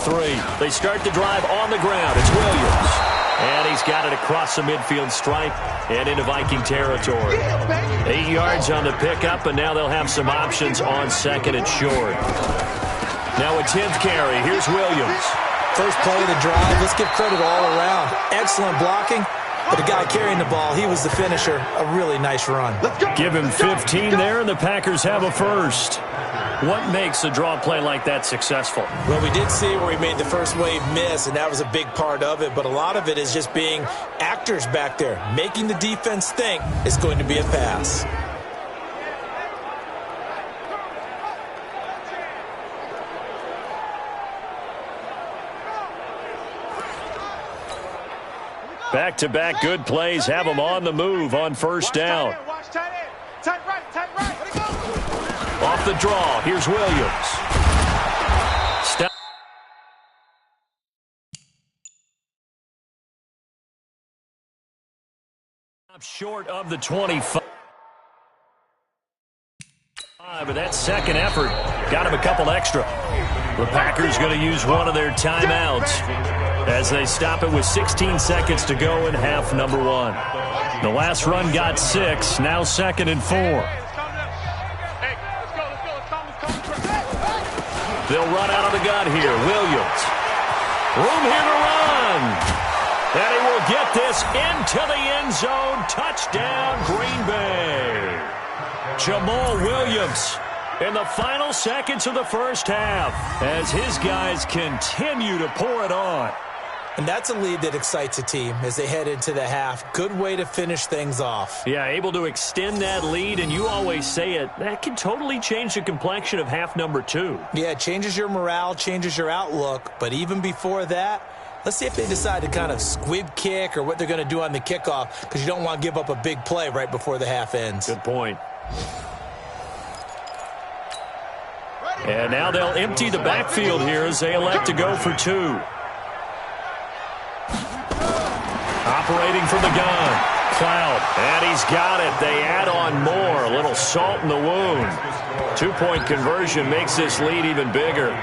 [SPEAKER 6] They start the drive on the ground. It's Williams. And he's got it across the midfield stripe and into Viking territory. 8 yards on the pickup, and now they'll have some options on 2nd and short. Now a 10th carry. Here's Williams.
[SPEAKER 7] First play of the drive. Let's give credit all around. Excellent blocking. But the guy carrying the ball, he was the finisher. A really nice run.
[SPEAKER 6] Give him 15 there, and the Packers have a first. What makes a draw play like that successful?
[SPEAKER 7] Well, we did see where he made the first wave miss, and that was a big part of it. But a lot of it is just being actors back there, making the defense think it's going to be a pass.
[SPEAKER 6] Back-to-back good plays have them on the move on 1st down. Off the draw, here's Williams. Stop. Short of the 25. But that second effort got him a couple extra. The Packers going to use one of their timeouts as they stop it with 16 seconds to go in half number 1. The last run got 6, now 2nd and 4. They'll run out of the gun here. Williams. Room here to run. And he will get this into the end zone. Touchdown, Green Bay. Jamal Williams in the final seconds of the first half as his guys continue to pour it on.
[SPEAKER 7] And that's a lead that excites a team as they head into the half. Good way to finish things off.
[SPEAKER 6] Yeah, able to extend that lead, and you always say it, that can totally change the complexion of half number 2.
[SPEAKER 7] Yeah, it changes your morale, changes your outlook. But even before that, let's see if they decide to kind of squib kick or what they're going to do on the kickoff, because you don't want to give up a big play right before the half ends.
[SPEAKER 6] Good point. And now they'll empty the backfield here as they elect to go for 2. Operating from the gun, Cloud, and he's got it. They add on more, a little salt in the wound. 2-point conversion makes this lead even bigger.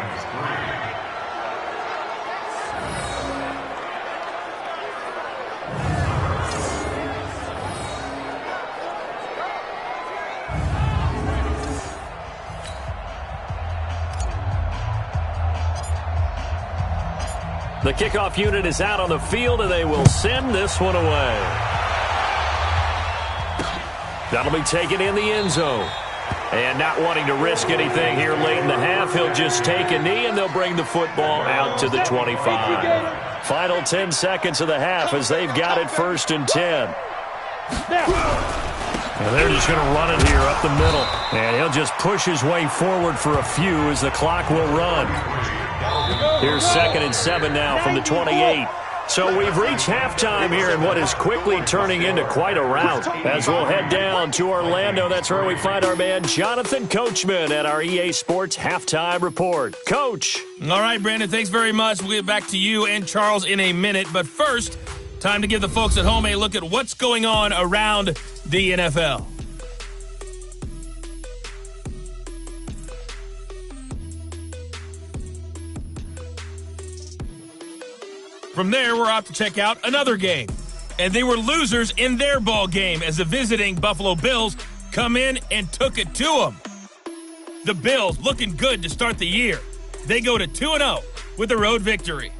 [SPEAKER 6] The kickoff unit is out on the field, and they will send this one away. That'll be taken in the end zone. And not wanting to risk anything here late in the half, he'll just take a knee, and they'll bring the football out to the 25. Final 10 seconds of the half as they've got it 1st and 10. And they're just going to run it here up the middle. And he'll just push his way forward for a few as the clock will run. Here's 2nd and 7 now from the 28. So we've reached halftime here in what is quickly turning into quite a rout. As we'll head down to Orlando, that's where we find our man Jonathan Coachman at our EA Sports Halftime Report. Coach.
[SPEAKER 5] All right, Brandon, thanks very much. We'll get back to you and Charles in a minute. But first, time to give the folks at home a look at what's going on around the NFL. From there, we're off to check out another game. And they were losers in their ball game as the visiting Buffalo Bills come in and took it to them. The Bills looking good to start the year. They go to 2-0 with a road victory.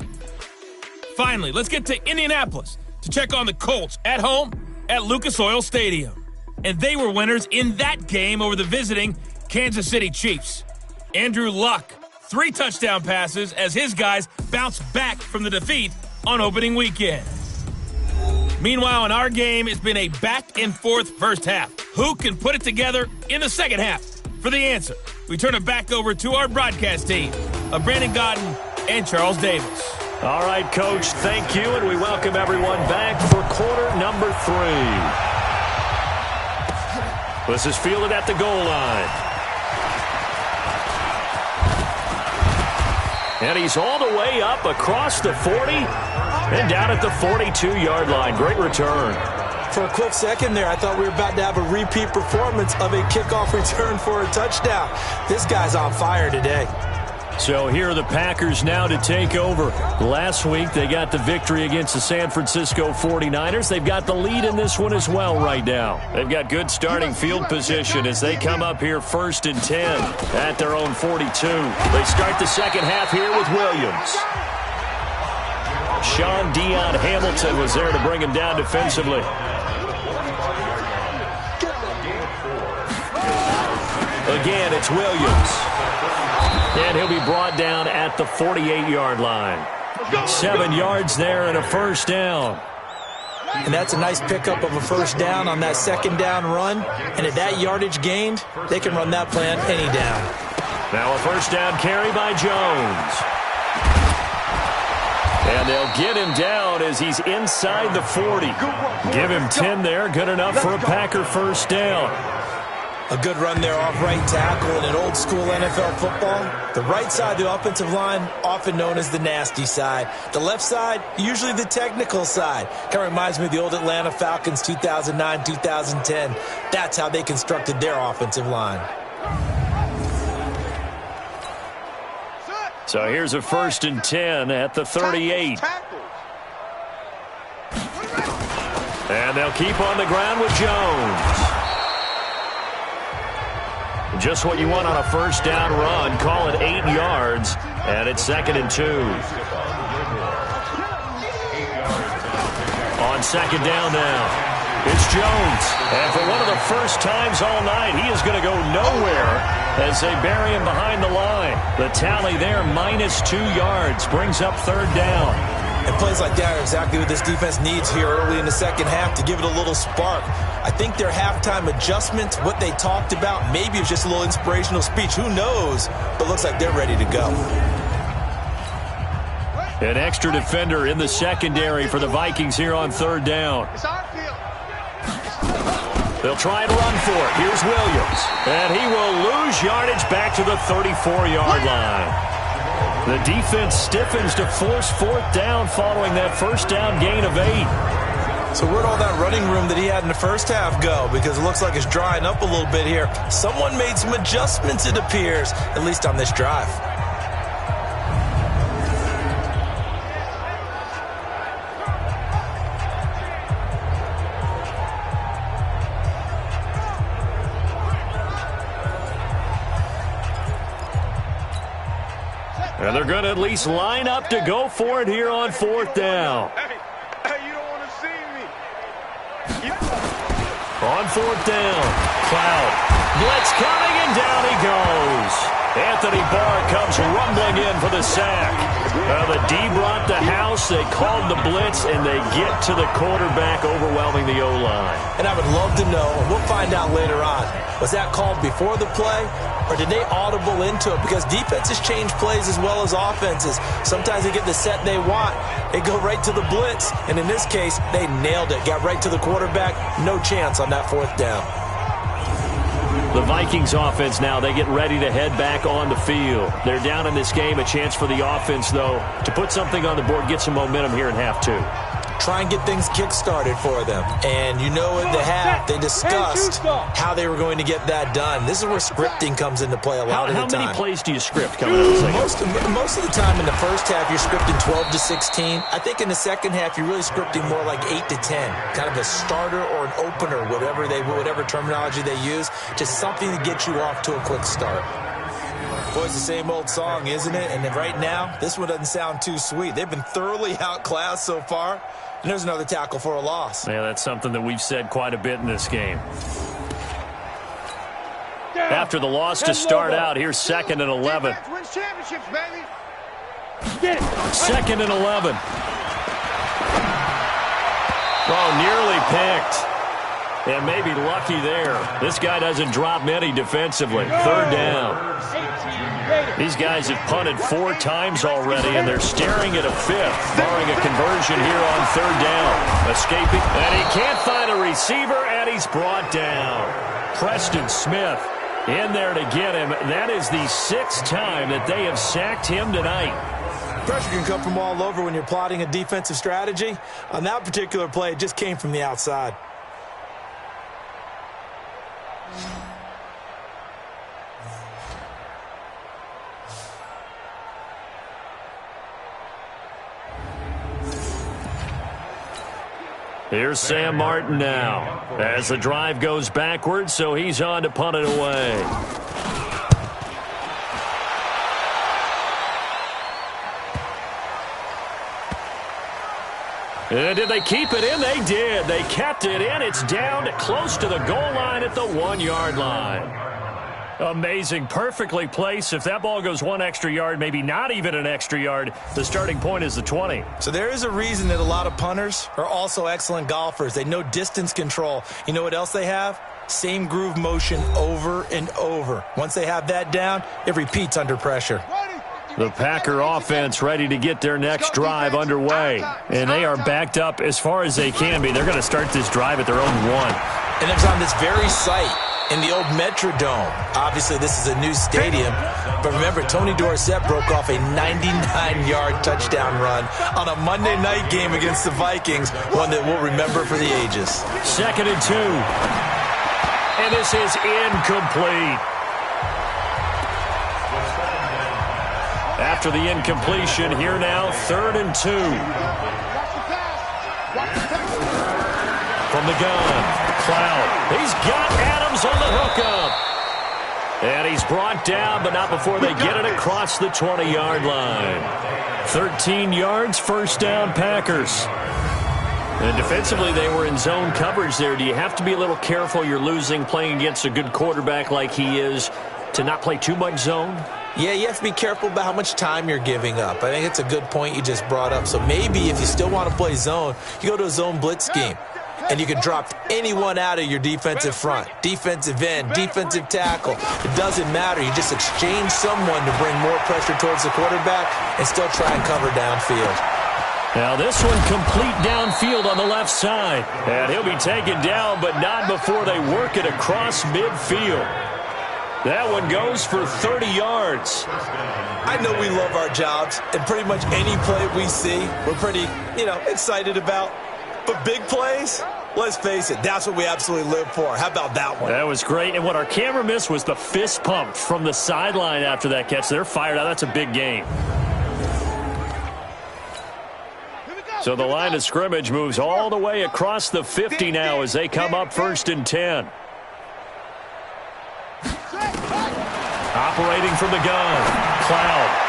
[SPEAKER 5] Finally, let's get to Indianapolis to check on the Colts at home at Lucas Oil Stadium. And they were winners in that game over the visiting Kansas City Chiefs. Andrew Luck, 3 touchdown passes as his guys bounced back from the defeat on opening weekend. Meanwhile, in our game, it's been a back-and-forth first half. Who can put it together in the second half? For the answer, we turn it back over to our broadcast team. of Brandon Godden and Charles Davis.
[SPEAKER 6] All right, Coach, thank you, and we welcome everyone back for quarter number 3. This is fielded at the goal line. And he's all the way up across the 40 and down at the 42-yard line. Great return.
[SPEAKER 7] For a quick second there, I thought we were about to have a repeat performance of a kickoff return for a touchdown. This guy's on fire today.
[SPEAKER 6] So here are the Packers now to take over. Last week, they got the victory against the San Francisco 49ers. They've got the lead in this one as well right now. They've got good starting field position as they come up here 1st and 10 at their own 42. They start the second half here with Williams. Sean Dion Hamilton was there to bring him down defensively. Again, it's Williams. And he'll be brought down at the 48-yard line. 7 yards there and a first down.
[SPEAKER 7] And that's a nice pickup of a first down on that second down run. And at that yardage gained, they can run that play on any down.
[SPEAKER 6] Now a first down carry by Jones. And they'll get him down as he's inside the 40. Give him 10 there. Good enough for a Packer first down.
[SPEAKER 7] A good run there off right tackle in an old school NFL football. The right side of the offensive line, often known as the nasty side. The left side, usually the technical side. Kind of reminds me of the old Atlanta Falcons 2009-2010. That's how they constructed their offensive line.
[SPEAKER 6] So here's a 1st and 10 at the 38. And they'll keep on the ground with Jones. Just what you want on a first down run. Call it 8 yards, and it's 2nd and 2. On second down now, it's Jones. And for one of the first times all night, he is going to go nowhere as they bury him behind the line. The tally there, -2 yards, brings up 3rd down.
[SPEAKER 7] And plays like that are exactly what this defense needs here early in the second half to give it a little spark. I think their halftime adjustment, what they talked about, maybe it was just a little inspirational speech. Who knows? But looks like they're ready to go.
[SPEAKER 6] An extra defender in the secondary for the Vikings here on 3rd down. They'll try and run for it. Here's Williams. And he will lose yardage back to the 34-yard line. The defense stiffens to force 4th down following that first down gain of 8.
[SPEAKER 7] So where'd all that running room that he had in the first half go? Because it looks like it's drying up a little bit here. Someone made some adjustments, it appears, at least on this drive.
[SPEAKER 6] And they're going to at least line up to go for it here on 4th down.
[SPEAKER 8] Hey, you don't want to see me.
[SPEAKER 6] On 4th down, Cloud. Blitz coming, and down he goes. Anthony Barr comes rumbling in for the sack. The D brought the house. They called the blitz, and they get to the quarterback, overwhelming the O-line.
[SPEAKER 7] And I would love to know, and we'll find out later on, was that called before the play, or did they audible into it? Because defenses change plays as well as offenses. Sometimes they get the set they want. They go right to the blitz. And in this case, they nailed it. Got right to the quarterback. No chance on that 4th down.
[SPEAKER 6] The Vikings offense now, they get ready to head back on the field. They're down in this game. A chance for the offense, though, to put something on the board, get some momentum here in half 2.
[SPEAKER 7] Try and get things kick-started for them. And you know in the half, they discussed how they were going to get that done. This is where scripting comes into play a lot of the time.
[SPEAKER 6] How many plays do you script coming out of the second?
[SPEAKER 7] Most of the time in the first half, you're scripting 12 to 16. I think in the second half, you're really scripting more like 8 to 10. Kind of a starter or an opener, whatever terminology they use. Just something to get you off to a quick start. Boy, it's the same old song, isn't it? And then right now, this one doesn't sound too sweet. They've been thoroughly outclassed so far. And there's another tackle for a loss.
[SPEAKER 6] Yeah, that's something that we've said quite a bit in this game. After the loss to start out, here's 2nd and 11.
[SPEAKER 8] Wins championships, baby.
[SPEAKER 6] 2nd and 11. Oh, nearly picked. And maybe lucky there. This guy doesn't drop many defensively. Third down. These guys have punted 4 times already, and they're staring at a 5th, barring a conversion here on third down. Escaping, and he can't find a receiver, and he's brought down. Preston Smith in there to get him. That is the 6th time that they have sacked him tonight.
[SPEAKER 7] Pressure can come from all over when you're plotting a defensive strategy. On that particular play, it just came from the outside.
[SPEAKER 6] Here's Sam Martin now as the drive goes backwards, so he's on to punt it away. And did they keep it in? They did. They kept it in. It's down close to the goal line at the 1-yard line. Amazing. Perfectly placed. If that ball goes 1 extra yard, maybe not even an extra yard, the starting point is the 20.
[SPEAKER 7] So there is a reason that a lot of punters are also excellent golfers. They know distance control. You know what else they have? Same groove motion over and over. Once they have that down, it repeats under pressure.
[SPEAKER 6] The Packer offense ready to get their next drive underway. And they are backed up as far as they can be. They're going to start this drive at their own 1.
[SPEAKER 7] And it was on this very site in the old Metrodome. Obviously, this is a new stadium. But remember, Tony Dorsett broke off a 99-yard touchdown run on a Monday night game against the Vikings, one that we'll remember for the ages.
[SPEAKER 6] 2nd and 2. And this is incomplete. After the incompletion, here now, 3rd and 2. From the gun. Cloud. He's got Adams on the hookup. And he's brought down, but not before they get it across the 20-yard line. 13 yards, first down, Packers. And defensively, they were in zone coverage there. Do you have to be a little careful? You're losing, playing against a good quarterback like he is, to not play too much zone?
[SPEAKER 7] Yeah, you have to be careful about how much time you're giving up. I think it's a good point you just brought up. So maybe if you still want to play zone, you go to a zone blitz scheme. And you can drop anyone out of your defensive front, defensive end, defensive tackle. It doesn't matter. You just exchange someone to bring more pressure towards the quarterback and still try and cover downfield.
[SPEAKER 6] Now this one complete downfield on the left side. And he'll be taken down, but not before they work it across midfield. That one goes for 30 yards.
[SPEAKER 7] I know we love our jobs, and pretty much any play we see, we're pretty, excited about. But big plays, let's face it, that's what we absolutely live for. How about that one?
[SPEAKER 6] That was great. And what our camera missed was the fist pump from the sideline after that catch. They're fired out. That's a big game. So the line of scrimmage moves all the way across the 50 now as they come up 1st and 10. Operating from the gun, Cloud.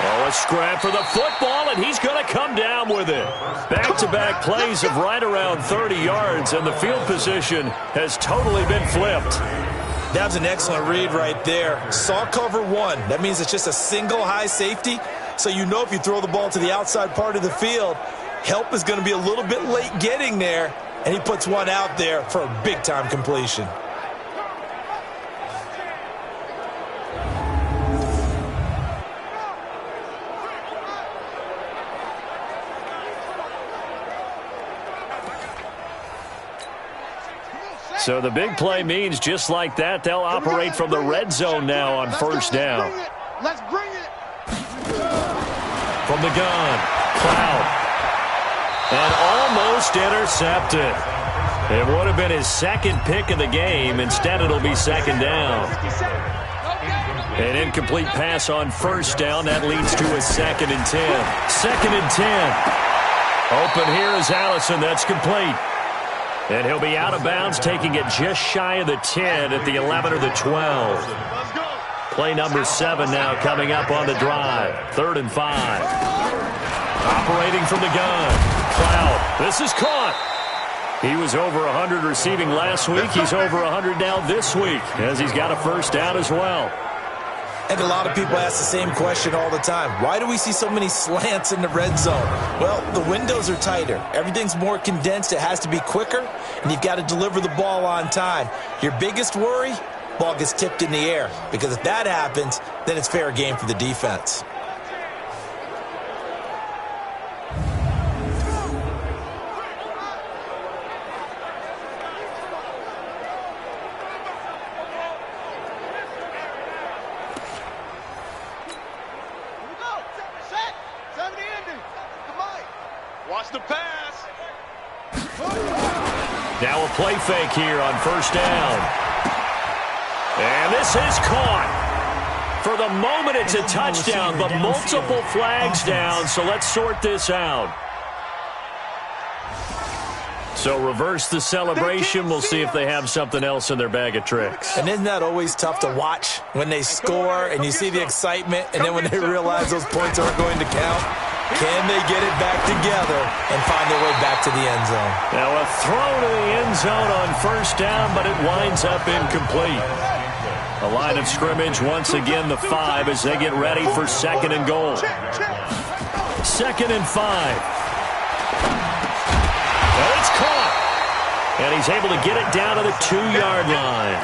[SPEAKER 6] Oh, a scrap for the football, and he's going to come down with it. Back-to-back plays of right around 30 yards, and the field position has totally been flipped.
[SPEAKER 7] That was an excellent read right there. Saw cover 1. That means it's just a single high safety. So you know if you throw the ball to the outside part of the field, help is going to be a little bit late getting there, and he puts one out there for a big-time completion.
[SPEAKER 6] So the big play means just like that, they'll operate from the red zone now on 1st down.
[SPEAKER 8] Let's bring it.
[SPEAKER 6] From the gun, Cloud. And almost intercepted. It would have been his 2nd pick of the game. Instead, it'll be 2nd down. An incomplete pass on 1st down. That leads to a 2nd and 10. 2nd and 10. Open here is Allison. That's complete. And he'll be out of bounds, taking it just shy of the 10 at the 11 or the 12. Play number 7 now coming up on the drive. 3rd and 5. Operating from the gun. Cloud. This is caught. He was over 100 receiving last week. He's over 100 now this week as he's got a 1st down as well.
[SPEAKER 7] And a lot of people ask the same question all the time. Why do we see so many slants in the red zone? Well, the windows are tighter. Everything's more condensed. It has to be quicker, and you've got to deliver the ball on time. Your biggest worry, ball gets tipped in the air, because if that happens, then it's fair game for the defense.
[SPEAKER 8] Watch the pass.
[SPEAKER 6] Now a play fake here on first down. And this is caught. For the moment, it's a touchdown, but multiple flags down, so let's sort this out. So reverse the celebration. We'll see if they have something else in their bag of tricks.
[SPEAKER 7] And isn't that always tough to watch when they score and you see the excitement, and then when they realize those points aren't going to count? Can they get it back together and find their way back to the end zone?
[SPEAKER 6] Now a throw to the end zone on first down, but it winds up incomplete. The line of scrimmage, once again, the 5 as they get ready for second and goal. 2nd and 5. And it's caught. And he's able to get it down to the 2-yard line.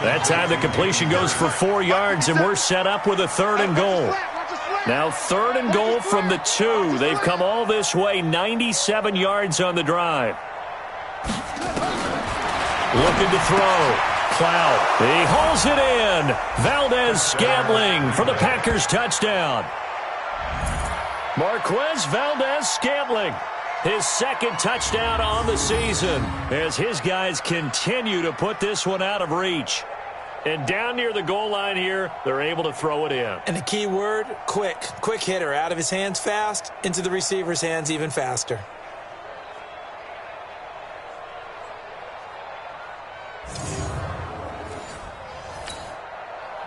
[SPEAKER 6] That time the completion goes for 4 yards, and we're set up with a 3rd and goal. Now 3rd and goal from the 2. They've come all this way, 97 yards on the drive. Looking to throw. Cloud. He hauls it in. Valdez-Scantling for the Packers touchdown. Marquez Valdez-Scantling, his 2nd touchdown on the season, as his guys continue to put this one out of reach. And down near the goal line here, they're able to throw it in.
[SPEAKER 7] And the key word, quick. Quick hitter. Out of his hands fast, into the receiver's hands even faster.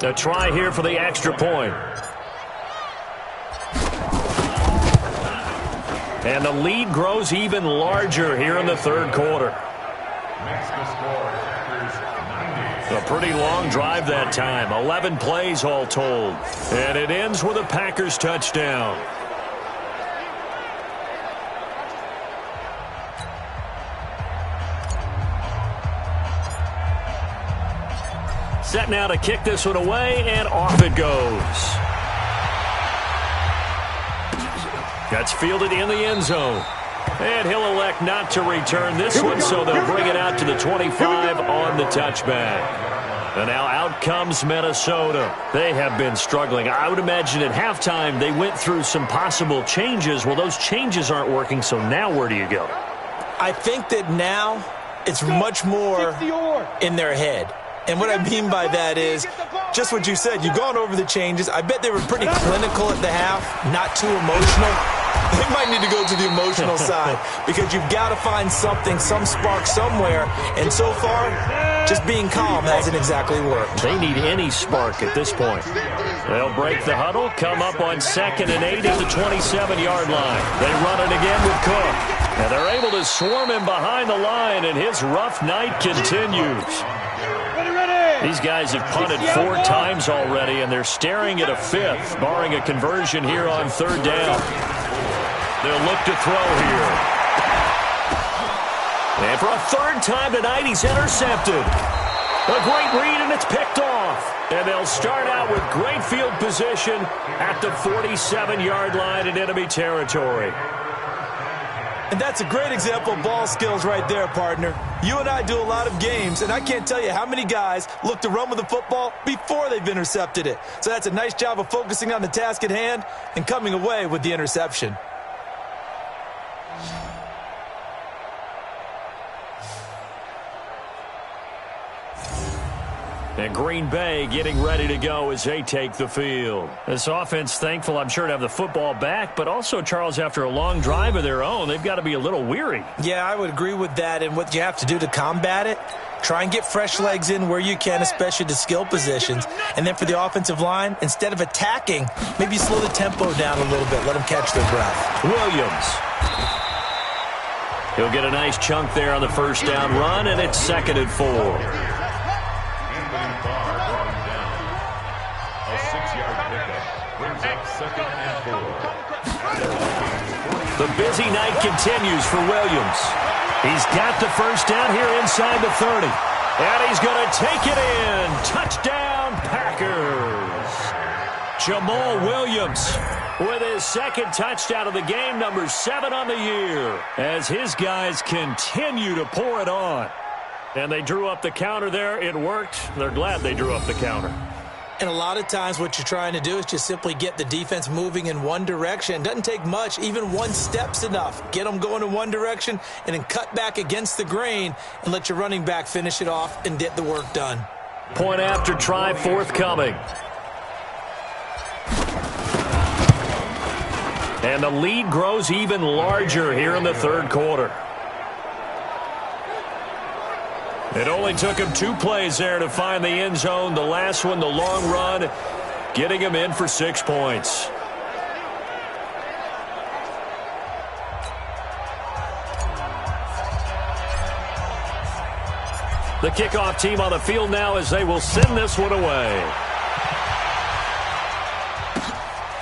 [SPEAKER 6] A try here for the extra point. And the lead grows even larger here in the 3rd quarter. A pretty long drive that time. 11 plays all told. And it ends with a Packers touchdown. Set now to kick this one away, and off it goes. That's fielded in the end zone. And he'll elect not to return this one, so they'll bring it out to the 25 on the touchback. And now out comes Minnesota. They have been struggling. I would imagine at halftime they went through some possible changes. Well, those changes aren't working, so now where do you go?
[SPEAKER 7] I think that now it's much more in their head. And what I mean by that is just what you said. You've gone over the changes. I bet they were pretty clinical at the half, not too emotional. They might need to go to the emotional side because you've got to find something, some spark somewhere. And so far, just being calm hasn't exactly worked.
[SPEAKER 6] They need any spark at this point. They'll break the huddle, come up on 2nd and 8 at the 27-yard line. They run it again with Cook. And they're able to swarm him behind the line, and his rough night continues. These guys have punted 4 times already, and they're staring at a 5th, barring a conversion here on 3rd down. They'll look to throw here. And for a 3rd time tonight, he's intercepted. A great read, and it's picked off. And they'll start out with great field position at the 47-yard line in enemy territory.
[SPEAKER 7] And that's a great example of ball skills right there, partner. You and I do a lot of games, and I can't tell you how many guys look to run with the football before they've intercepted it. So that's a nice job of focusing on the task at hand and coming away with the interception.
[SPEAKER 6] And Green Bay getting ready to go as they take the field. This offense, thankful, I'm sure, to have the football back, but also, Charles, after a long drive of their own, they've got to be a little weary.
[SPEAKER 7] Yeah, I would agree with that, and what you have to do to combat it, try and get fresh legs in where you can, especially the skill positions. And then for the offensive line, instead of attacking, maybe slow the tempo down a little bit, let them catch their breath.
[SPEAKER 6] Williams. He'll get a nice chunk there on the first down run, and it's 2nd and 4. The busy night continues for Williams. He's got the first down here inside the 30. And he's going to take it in. Touchdown, Packers. Jamal Williams with his second touchdown of the game, number 7 on the year, as his guys continue to pour it on. And they drew up the counter there. It worked. They're glad they drew up the counter.
[SPEAKER 7] And a lot of times what you're trying to do is just simply get the defense moving in one direction. It doesn't take much. Even one step's enough. Get them going in one direction and then cut back against the grain and let your running back finish it off and get the work done.
[SPEAKER 6] Point after try forthcoming. And the lead grows even larger here in the third quarter. It only took him 2 plays there to find the end zone. The last one, the long run, getting him in for 6 points. The kickoff team on the field now as they will send this one away.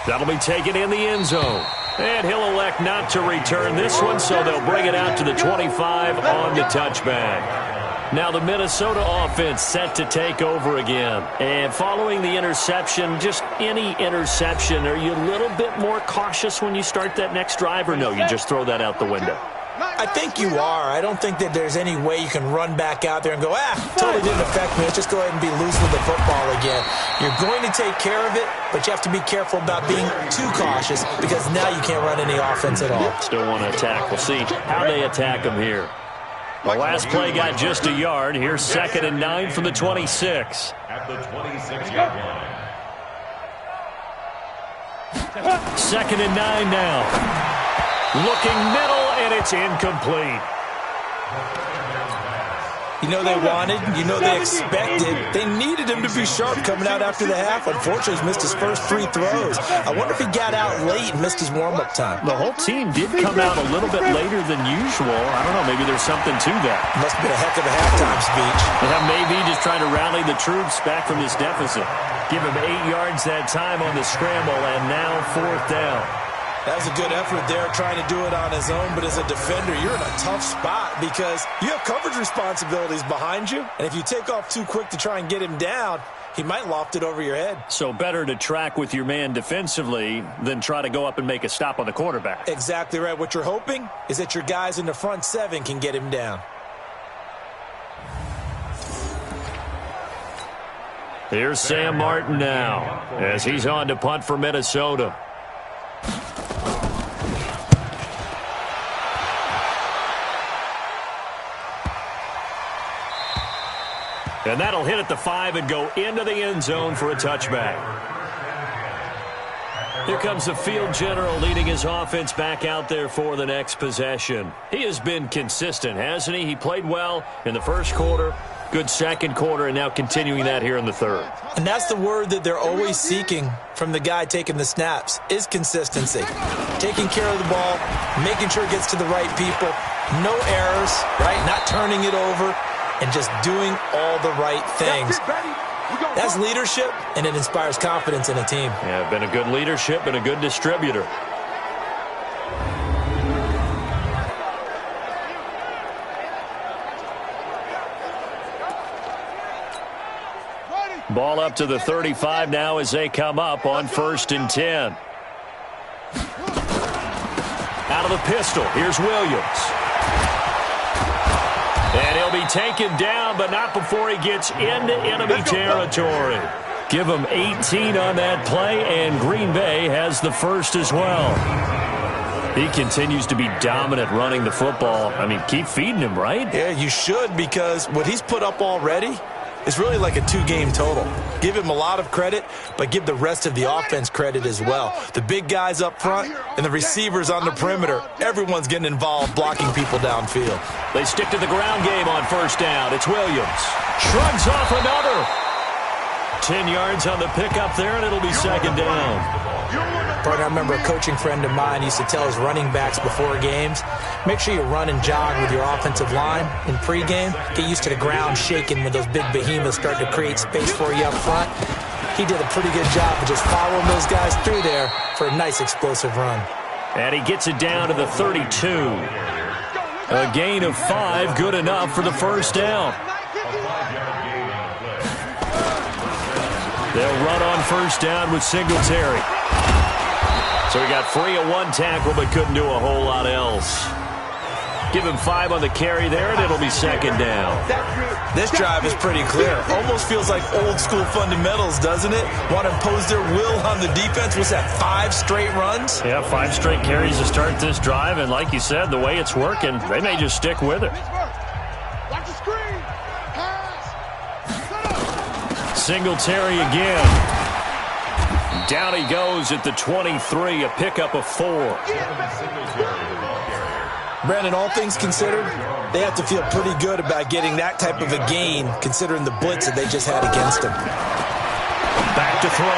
[SPEAKER 6] That'll be taken in the end zone. And he'll elect not to return this one, so they'll bring it out to the 25 on the touchback. Now the Minnesota offense set to take over again. And following the interception, just any interception, are you a little bit more cautious when you start that next drive, or no, you just throw that out the window?
[SPEAKER 7] I think you are. I don't think that there's any way you can run back out there and go, totally didn't affect me. Let's just go ahead and be loose with the football again. You're going to take care of it, but you have to be careful about being too cautious because now you can't run any offense at all.
[SPEAKER 6] Still want to attack. We'll see how they attack them here. The last play got just a yard. Here's 2nd and 9 from the 26.
[SPEAKER 9] At the 26-yard line.
[SPEAKER 6] 2nd and 9 now. Looking middle, and it's incomplete.
[SPEAKER 7] You know they wanted, you know they expected. They needed him to be sharp coming out after the half. Unfortunately, he's missed his first 3 throws. I wonder if he got out late and missed his warm-up time.
[SPEAKER 6] The whole team did come out a little bit later than usual. I don't know, maybe there's something to that.
[SPEAKER 7] Must have been a heck of a halftime speech.
[SPEAKER 6] Yeah, maybe just trying to rally the troops back from this deficit. Give him 8 yards that time on the scramble, and now 4th down.
[SPEAKER 7] That was a good effort there, trying to do it on his own. But as a defender, you're in a tough spot because you have coverage responsibilities behind you. And if you take off too quick to try and get him down, he might loft it over your head.
[SPEAKER 6] So better to track with your man defensively than try to go up and make a stop on the quarterback.
[SPEAKER 7] Exactly right. What you're hoping is that your guys in the front 7 can get him down.
[SPEAKER 6] Here's Sam Martin now as he's on to punt for Minnesota. And that'll hit at the 5 and go into the end zone for a touchback. Here comes the field general leading his offense back out there for the next possession. He has been consistent, hasn't he? He played well in the first quarter, good second quarter, and now continuing that here in the third.
[SPEAKER 7] And that's the word that they're always seeking from the guy taking the snaps, is consistency. Taking care of the ball, making sure it gets to the right people, no errors, right? Not turning it over, and just doing all the right things. That's leadership, and it inspires confidence in a team.
[SPEAKER 6] Yeah, been a good leadership and a good distributor. Ball up to the 35 now as they come up on 1st and 10. Out of the pistol, here's Williams. And he'll be taken down, but not before he gets into enemy territory. Give him 18 on that play, and Green Bay has the first as well. He continues to be dominant running the football. I mean, keep feeding him, right?
[SPEAKER 7] Yeah, you should, because what he's put up already is really like a 2-game total. Give him a lot of credit, but give the rest of the offense credit as well. The big guys up front and the receivers on the perimeter, everyone's getting involved blocking people downfield.
[SPEAKER 6] They stick to the ground game on 1st down. It's Williams. Shrugs off another. 10 yards on the pickup there, and it'll be 2nd down.
[SPEAKER 7] I remember a coaching friend of mine used to tell his running backs before games, make sure you run and jog with your offensive line in pregame. Get used to the ground shaking when those big behemoths start to create space for you up front. He did a pretty good job of just following those guys through there for a nice explosive run. And he gets it down to the 32. A gain of 5, good enough for the first down. They'll run on first down with Singletary. So he got free of one tackle but couldn't do a whole lot else. Give him 5 on the carry there, and it'll be second down. This drive is pretty clear. Almost feels like old-school fundamentals, doesn't it? Want to impose their will on the defense. Was that 5 straight runs? Yeah, 5 straight carries to start this drive, and like you said, the way it's working, they may just stick with it.
[SPEAKER 8] Watch the screen. Pass.
[SPEAKER 6] Singletary again. Down he goes at the 23, a pickup of 4.
[SPEAKER 7] Brandon, all things considered, they have to feel pretty good about getting that type of a gain, considering the blitz that they just had against him.
[SPEAKER 6] Back to throw.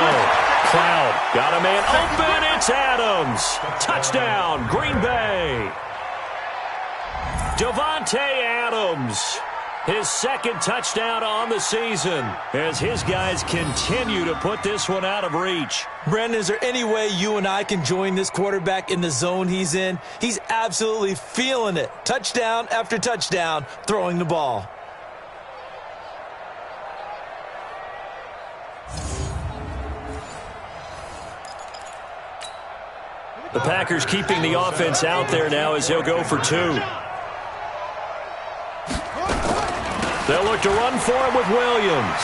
[SPEAKER 6] Cloud got a man open. It's Adams. Touchdown, Green Bay. Davante Adams. His second touchdown on the season as his guys continue to put this one out of reach.
[SPEAKER 7] Brandon, is there any way you and I can join this quarterback in the zone he's in? He's absolutely feeling it. Touchdown after touchdown, throwing the ball.
[SPEAKER 6] The Packers keeping the offense out there now as they'll go for 2. They'll look to run for him with Williams.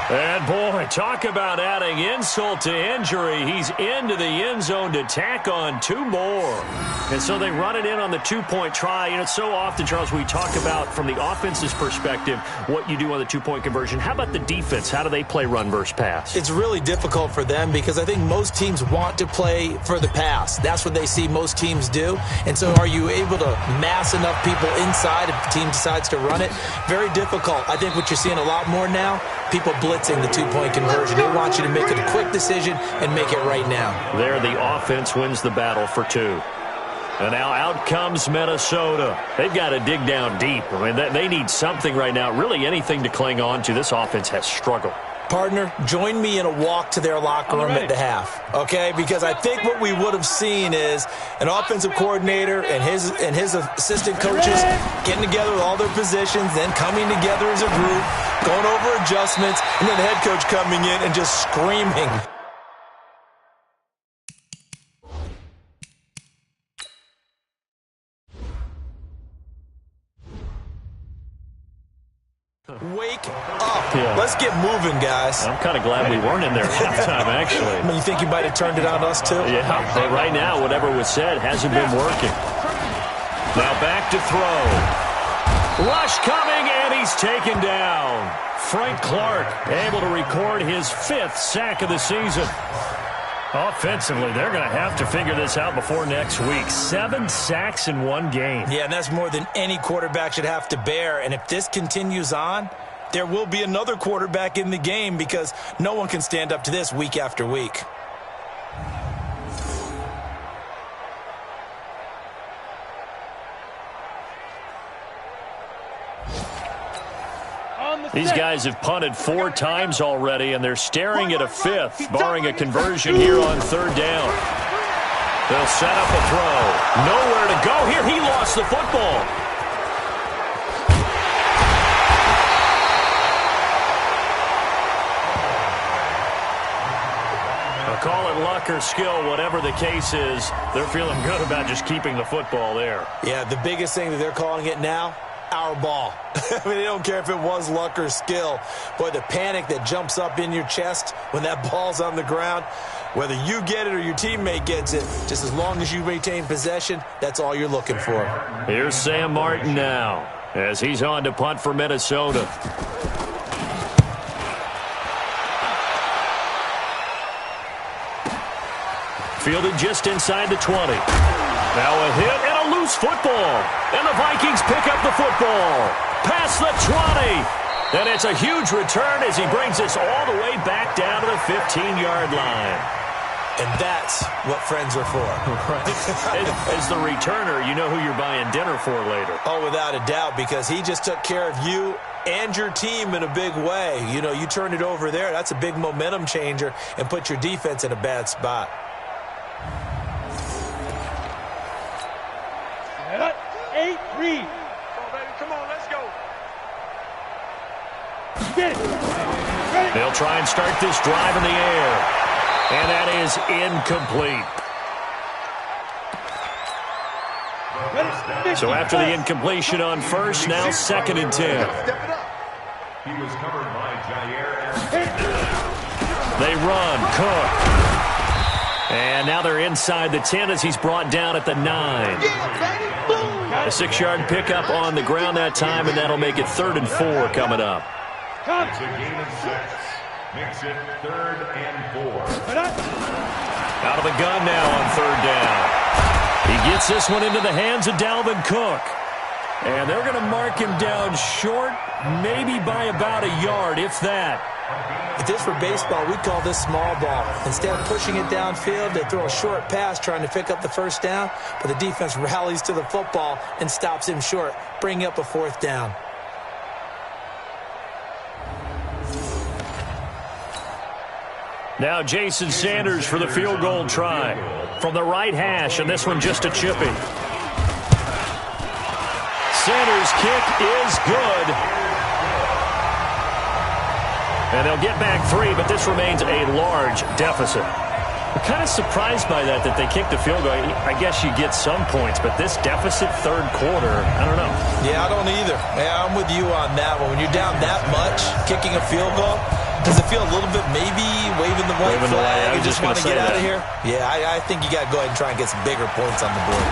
[SPEAKER 6] And, boy, talk about adding insult to injury. He's into the end zone to tack on 2 more. And so they run it in on the 2-point try. You know, so often, Charles, we talk about, from the offense's perspective, what you do on the 2-point conversion. How about the defense? How do they play run versus pass?
[SPEAKER 7] It's really difficult for them because I think most teams want to play for the pass. That's what they see most teams do. And so are you able to mass enough people inside if the team decides to run it? Very difficult. I think what you're seeing a lot more now, people blitzing the 2-point conversion. They want you to make a quick decision and make it right now.
[SPEAKER 6] There, the offense wins the battle for 2. And now out comes Minnesota. They've got to dig down deep. I mean, they need something right now, really anything to cling on to. This offense has struggled.
[SPEAKER 7] Partner, join me in a walk to their locker room at the half, okay? Because I think what we would have seen is an offensive coordinator and his assistant coaches getting together with all their positions, then coming together as a group, going over adjustments, and then the head coach coming in and just screaming. Wake up. Yeah. Let's get moving, guys.
[SPEAKER 6] I'm kind of glad we weren't in there at halftime, actually.
[SPEAKER 7] I mean, you think you might have turned it on us, too?
[SPEAKER 6] Yeah, but right now, whatever was said hasn't been working. Now back to throw. Rush coming, and he's taken down. Frank Clark able to record his 5th sack of the season. Offensively, they're going to have to figure this out before next week. 7 sacks in 1 game.
[SPEAKER 7] Yeah, and that's more than any quarterback should have to bear. And if this continues on, there will be another quarterback in the game because no one can stand up to this week after week.
[SPEAKER 6] These guys have punted 4 times already, and they're staring at a 5th, barring a conversion here on 3rd down. They'll set up a throw. Nowhere to go here. He lost the football. Call it luck or skill, whatever the case is, they're feeling good about just keeping the football there.
[SPEAKER 7] Yeah, the biggest thing that they're calling it now, our ball. I mean, they don't care if it was luck or skill. Boy, the panic that jumps up in your chest when that ball's on the ground, whether you get it or your teammate gets it, just as long as you retain possession, that's all you're looking for.
[SPEAKER 6] Here's Sam Martin now as he's on to punt for Minnesota. Fielded just inside the 20. Now a hit and a loose football. And the Vikings pick up the football. Past the 20. And it's a huge return as he brings us all the way back down to the 15-yard line.
[SPEAKER 7] And that's what friends are for.
[SPEAKER 6] Right. As the returner, you know who you're buying dinner for later.
[SPEAKER 7] Oh, without a doubt, because he just took care of you and your team in a big way. You know, you turn it over there, that's a big momentum changer and put your defense in a bad spot.
[SPEAKER 8] Set up, 8-3. Come on, baby, come on, let's go. Get it.
[SPEAKER 6] They'll try and start this drive in the air. And that is incomplete. So after the incompletion on first, now 2nd and 10.
[SPEAKER 9] He was covered by Jair.
[SPEAKER 6] They run. Cook. And now they're inside the 10 as he's brought down at the 9. A 6-yard pickup on the ground that time, and that'll make it 3rd and 4 coming up.
[SPEAKER 9] It's a gain of 6. Makes it 3rd and 4.
[SPEAKER 6] Out of the gun now on 3rd down. He gets this one into the hands of Dalvin Cook. And they're going to mark him down short, maybe by about a yard, if that.
[SPEAKER 7] If this were baseball, we'd call this small ball. Instead of pushing it downfield, they throw a short pass trying to pick up the 1st down, but the defense rallies to the football and stops him short, bringing up a 4th down.
[SPEAKER 6] Now Jason Sanders for the field goal try. From the right hash, and this one just a chippy. Sanders' kick is good. And they'll get back 3, but this remains a large deficit. I'm kind of surprised by that they kicked the field goal. I guess you get some points, but this deficit 3rd quarter, I don't know.
[SPEAKER 7] Yeah, I don't either. Yeah, I'm with you on that one. When you're down that much, kicking a field goal, does it feel a little bit maybe waving the white flag and just want to get out of here? Yeah, I think you got to go ahead and try and get some bigger points on the board.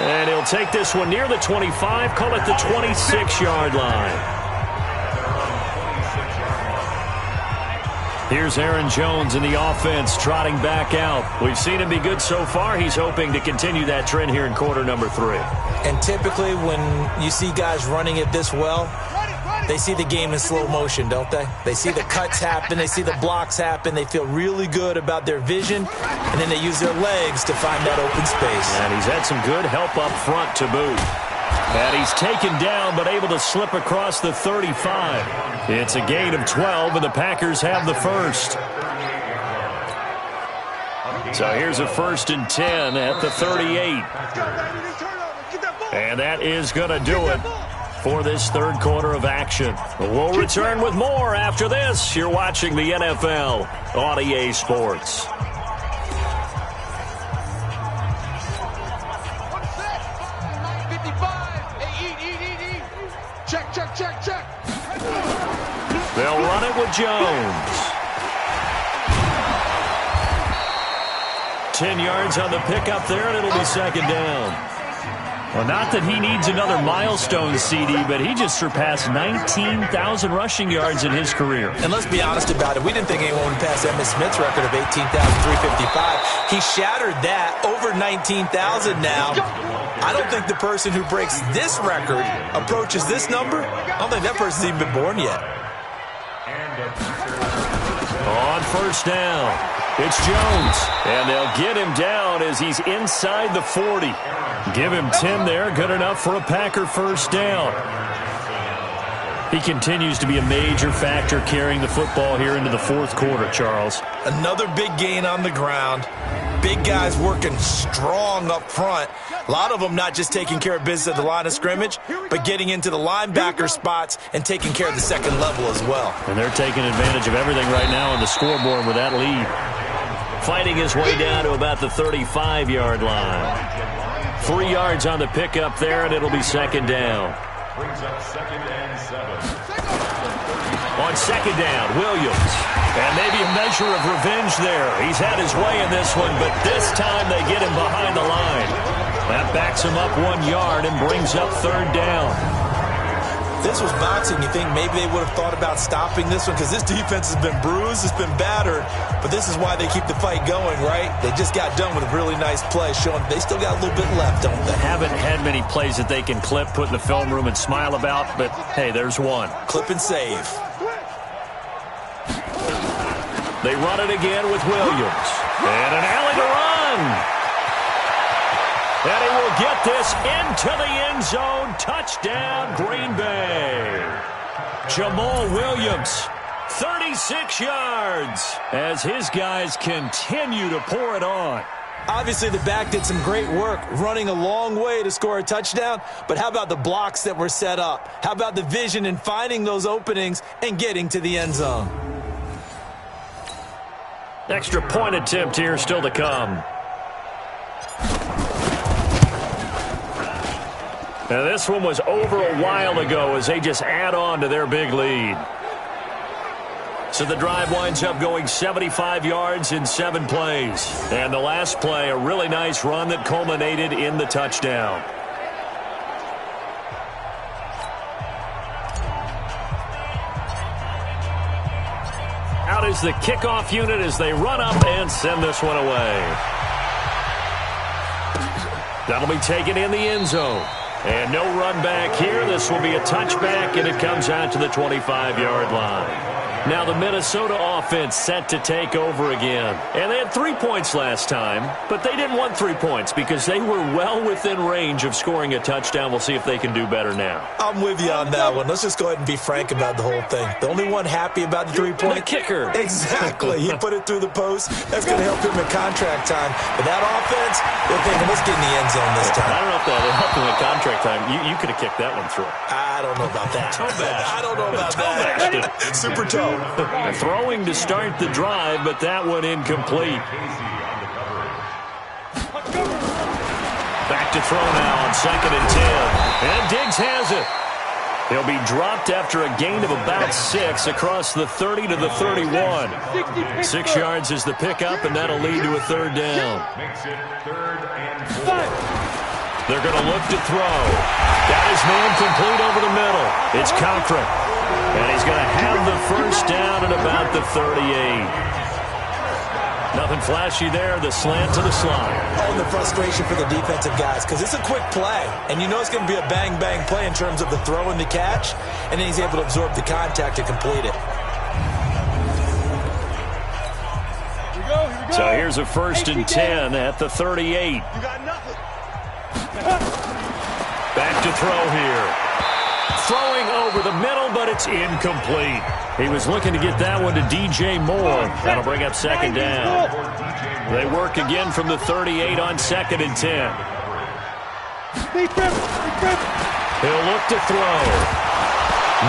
[SPEAKER 6] And he'll take this one near the 25, call it the 26-yard line. Here's Aaron Jones in the offense trotting back out. We've seen him be good so far. He's hoping to continue that trend here in quarter number 3.
[SPEAKER 7] And typically when you see guys running it this well, they see the game in slow motion, don't they? They see the cuts happen. They see the blocks happen. They feel really good about their vision, and then they use their legs to find that open space.
[SPEAKER 6] And he's had some good help up front to boot. And he's taken down, but able to slip across the 35. It's a gain of 12, and the Packers have the 1st. So here's a 1st and 10 at the 38. And that is going to do it for this 3rd quarter of action. We'll return with more after this. You're watching the NFL on EA Sports.
[SPEAKER 8] Check.
[SPEAKER 6] They'll run it with Jones. 10 yards on the pickup there, and it'll be 2nd down. Well, not that he needs another milestone, CD, but he just surpassed 19,000 rushing yards in his career.
[SPEAKER 7] And let's be honest about it. We didn't think anyone would pass Emmitt Smith's record of 18,355. He shattered that, over 19,000 now. I don't think the person who breaks this record approaches this number. I don't think that person's even been born yet.
[SPEAKER 6] On 1st down, it's Jones. And they'll get him down as he's inside the 40. Give him 10 there, good enough for a Packer 1st down. He continues to be a major factor carrying the football here into the 4th quarter, Charles.
[SPEAKER 7] Another big gain on the ground. Big guys working strong up front. A lot of them not just taking care of business at the line of scrimmage, but getting into the linebacker spots and taking care of the 2nd level as well.
[SPEAKER 6] And they're taking advantage of everything right now on the scoreboard with that lead. Fighting his way down to about the 35-yard line. 3 yards on the pickup there, and it'll be 2nd down.
[SPEAKER 9] Brings up 2nd and 7.
[SPEAKER 6] On 2nd down, Williams. And maybe a measure of revenge there. He's had his way in this one, but this time they get him behind the line. That backs him up 1 yard and brings up 3rd down.
[SPEAKER 7] This was boxing. You think maybe they would have thought about stopping this one because this defense has been bruised, it's been battered, but this is why they keep the fight going, right? They just got done with a really nice play, showing they still got a little bit left, don't they?
[SPEAKER 6] Haven't had many plays that they can clip, put in the film room and smile about, but hey, there's one.
[SPEAKER 7] Clip and save.
[SPEAKER 6] They run it again with Williams. And an alley to run. And he will get this into the end zone. Touchdown, Green Bay. Jamal Williams, 36 yards, as his guys continue to pour it on.
[SPEAKER 7] Obviously, the back did some great work running a long way to score a touchdown, but how about the blocks that were set up? How about the vision and finding those openings and getting to the end zone?
[SPEAKER 6] Extra point attempt here still to come. Now, this one was over a while ago as they just add on to their big lead. So the drive winds up going 75 yards in 7 plays. And the last play, a really nice run that culminated in the touchdown. Out is the kickoff unit as they run up and send this one away. That'll be taken in the end zone. And no run back here. This will be a touchback, and it comes out to the 25-yard line. Now the Minnesota offense set to take over again. And they had 3 points last time, but they didn't want 3 points because they were well within range of scoring a touchdown. We'll see if they can do better now.
[SPEAKER 7] I'm with you on that one. Let's just go ahead and be frank about the whole thing. The only one happy about the 3-point?
[SPEAKER 6] The kicker.
[SPEAKER 7] Exactly. He put it through the post. That's going to help him in contract time. But that offense, they're thinking, let's get in the end zone this time.
[SPEAKER 6] I don't know if that helped him in contract time. You could have kicked that one through.
[SPEAKER 7] I don't know about that. I don't know about that. Super toe.
[SPEAKER 6] Throwing to start the drive, but that one incomplete. Back to throw now on 2nd and 10. And Diggs has it. He'll be dropped after a gain of about 6 across the 30 to the 31. 6 yards is the pickup, and that'll lead to a 3rd down.
[SPEAKER 9] Makes it 3rd and 4.
[SPEAKER 6] They're going to look to throw. Got his man complete over the middle. It's Cochran. And he's going to have the 1st down at about the 38. Nothing flashy there. The slant to the slot.
[SPEAKER 7] Oh, the frustration for the defensive guys because it's a quick play. And you know it's going to be a bang-bang play in terms of the throw and the catch. And then he's able to absorb the contact to complete it.
[SPEAKER 8] Here we go.
[SPEAKER 6] So here's a 1st and 10 at the 38.
[SPEAKER 8] You got nothing.
[SPEAKER 6] Back to throw here. Throwing over the middle, but it's incomplete. He was looking to get that one to DJ Moore. That'll bring up 2nd down. They work again from the 38 on 2nd and 10. He'll look to throw.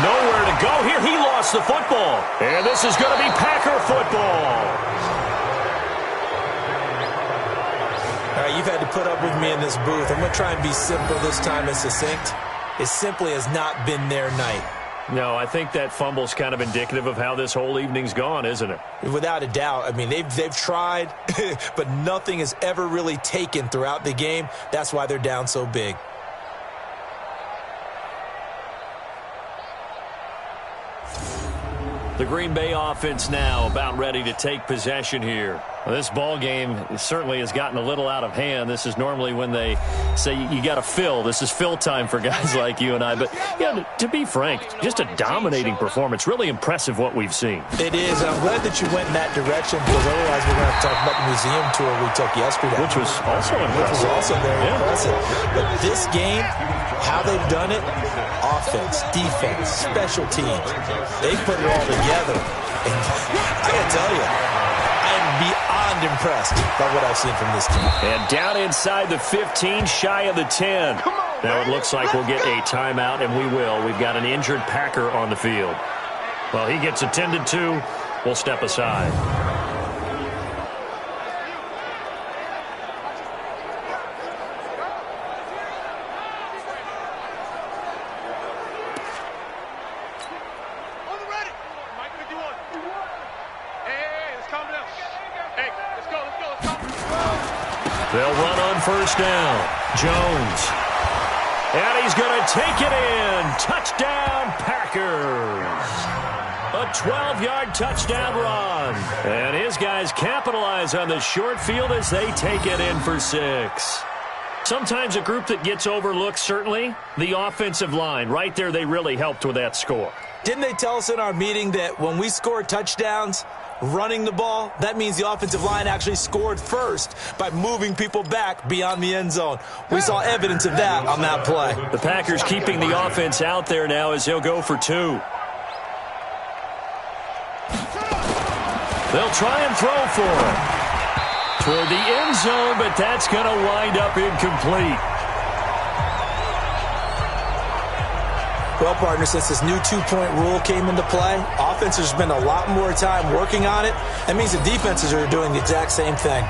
[SPEAKER 6] Nowhere to go here. He lost the football. And this is going to be Packer football.
[SPEAKER 7] All right, you've had to put up with me in this booth. I'm going to try and be simple this time and succinct. It simply has not been their night.
[SPEAKER 6] No, I think that fumble's kind of indicative of how this whole evening's gone, isn't it?
[SPEAKER 7] Without a doubt. I mean, they've tried, but nothing has ever really taken throughout the game. That's why they're down so big.
[SPEAKER 6] The Green Bay offense now about ready to take possession here. Well, this ball game certainly has gotten a little out of hand. This is normally when they say you got to fill. This is fill time for guys like you and I. But, yeah, to be frank, just a dominating performance. Really impressive what we've seen.
[SPEAKER 7] It is. I'm glad that you went in that direction because otherwise we're going to have to talk about the museum tour we took yesterday.
[SPEAKER 6] Which was also impressive.
[SPEAKER 7] Which was also very impressive. But this game, how they've done it, offense, defense, special teams, they put it all together. And I got to tell you, I am beyond impressed by what I've seen from this team.
[SPEAKER 6] And down inside the 15, shy of the 10. Now it looks like we'll get a timeout, and we will. We've got an injured Packer on the field. Well, he gets attended to. We'll step aside. They'll run on 1st down. Jones. And he's going to take it in. Touchdown, Packers. A 12-yard touchdown run. And his guys capitalize on the short field as they take it in for 6. Sometimes a group that gets overlooked, certainly, the offensive line. Right there, they really helped with that score.
[SPEAKER 7] Didn't they tell us in our meeting that when we score touchdowns, running the ball, that means the offensive line actually scored first by moving people back beyond the end zone. We saw evidence of that on that play.
[SPEAKER 6] The Packers keeping the offense out there now as he'll go for 2. They'll try and throw for it. Toward the end zone, but that's going to wind up incomplete.
[SPEAKER 7] Well, partner, since this new 2-point rule came into play, offenses spend a lot more time working on it. That means the defenses are doing the exact same thing.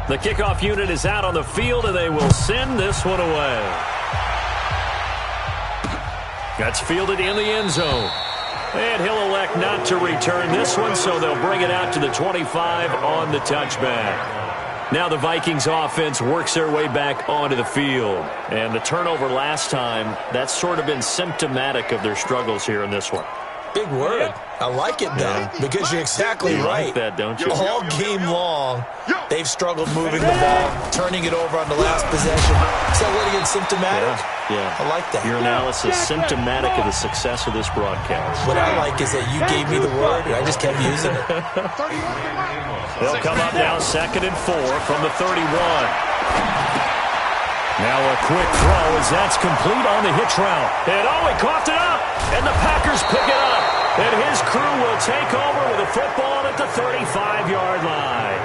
[SPEAKER 6] The kickoff unit is out on the field, and they will send this one away. That's fielded in the end zone. And he'll elect not to return this one, so they'll bring it out to the 25 on the touchback. Now the Vikings offense works their way back onto the field. And the turnover last time, that's sort of been symptomatic of their struggles here in this one.
[SPEAKER 7] Big word. I like it, though, because you're exactly right.
[SPEAKER 6] Like that, don't you?
[SPEAKER 7] All game long, they've struggled moving the ball, turning it over on the last possession. Is that what against symptomatic?
[SPEAKER 6] Yeah.
[SPEAKER 7] I like that.
[SPEAKER 6] Your analysis symptomatic of the success of this broadcast.
[SPEAKER 7] What I like is that you gave me the word, and I just kept using it.
[SPEAKER 6] They'll come up now 2nd and 4 from the 31. Now a quick throw as that's complete on the hitch route. And he coughed it up, and the Packers pick it up. And his crew will take over with a football at the 35-yard line.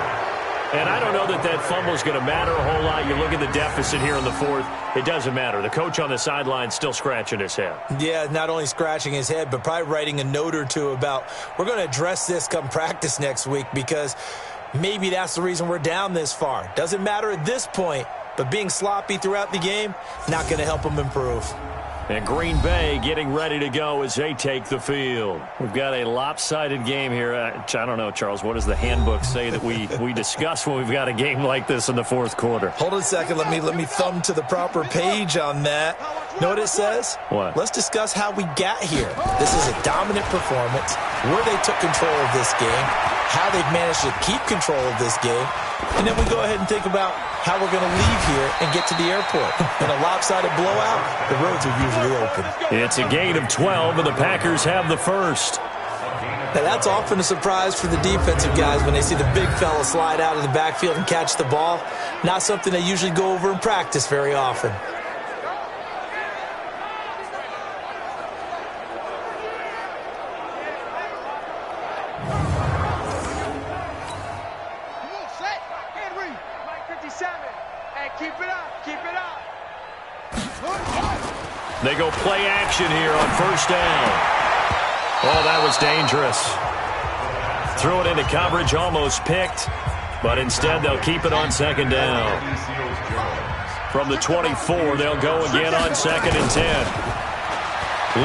[SPEAKER 6] And I don't know that that fumble is going to matter a whole lot. You look at the deficit here in the 4th. It doesn't matter. The coach on the sideline still scratching his head.
[SPEAKER 7] Yeah, not only scratching his head, but probably writing a note or two about we're going to address this come practice next week because maybe that's the reason we're down this far. Doesn't matter at this point, but being sloppy throughout the game, not going to help them improve.
[SPEAKER 6] And Green Bay getting ready to go as they take the field. We've got a lopsided game here. I don't know, Charles, what does the handbook say that we discuss when we've got a game like this in the 4th quarter?
[SPEAKER 7] Hold on a second. Let me thumb to the proper page on that. Know what it says?
[SPEAKER 6] What?
[SPEAKER 7] Let's discuss how we got here. This is a dominant performance, where they took control of this game, how they've managed to keep control of this game, and then we go ahead and think about how we're going to leave here and get to the airport. In a lopsided blowout, the roads are usually open.
[SPEAKER 6] It's a gain of 12, and the Packers have the first.
[SPEAKER 7] Now, that's often a surprise for the defensive guys when they see the big fella slide out of the backfield and catch the ball. Not something they usually go over in practice very often.
[SPEAKER 6] They go play action here on 1st down. Oh, that was dangerous. Threw it into coverage, almost picked, but instead they'll keep it on 2nd down. From the 24, they'll go again on 2nd and 10.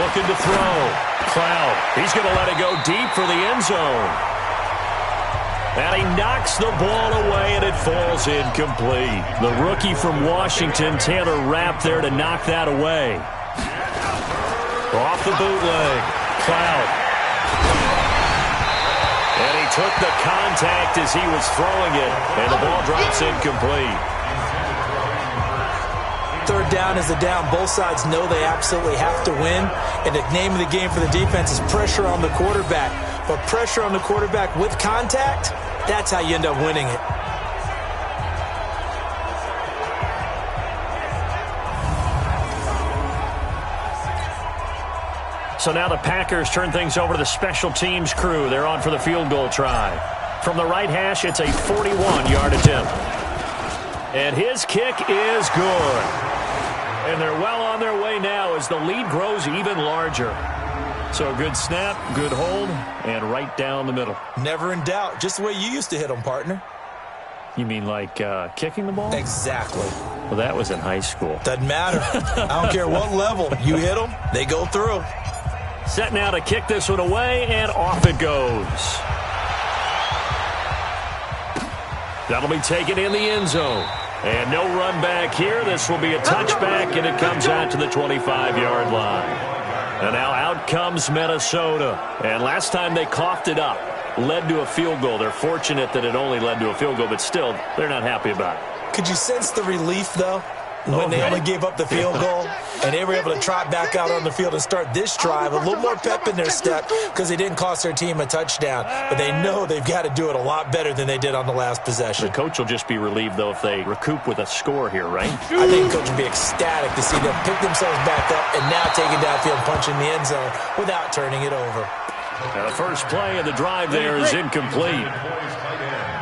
[SPEAKER 6] Looking to throw. Cloud, he's going to let it go deep for the end zone. And he knocks the ball away, and it falls incomplete. The rookie from Washington, Taylor Rapp, there to knock that away. Off the bootleg. Cloud. And he took the contact as he was throwing it, and the ball drops incomplete.
[SPEAKER 7] 3rd down is a down. Both sides know they absolutely have to win, and the name of the game for the defense is pressure on the quarterback. But pressure on the quarterback with contact, that's how you end up winning it.
[SPEAKER 6] So now the Packers turn things over to the special teams crew. They're on for the field goal try. From the right hash, it's a 41-yard attempt. And his kick is good. And they're well on their way now as the lead grows even larger. So a good snap, good hold, and right down the middle.
[SPEAKER 7] Never in doubt. Just the way you used to hit them, partner.
[SPEAKER 6] You mean like kicking the ball?
[SPEAKER 7] Exactly.
[SPEAKER 6] Well, that was in high school.
[SPEAKER 7] Doesn't matter. I don't care what level. You hit them, they go through.
[SPEAKER 6] Set now to kick this one away, and off it goes. That'll be taken in the end zone. And no run back here. This will be a touchback, and it comes out to the 25-yard line. And now out comes Minnesota. And last time they coughed it up, led to a field goal. They're fortunate that it only led to a field goal, but still, they're not happy about it.
[SPEAKER 7] Could you sense the relief, though, when they only gave up the field goal and they were able to trot back out on the field and start this drive, a little more pep in their step because they didn't cost their team a touchdown, but they know they've got to do it a lot better than they did on the last possession.
[SPEAKER 6] The coach will just be relieved, though, if they recoup with a score here, right?
[SPEAKER 7] I think the coach will be ecstatic to see them pick themselves back up and now take it downfield and punch in the end zone without turning it over.
[SPEAKER 6] Now the first play of the drive there is incomplete.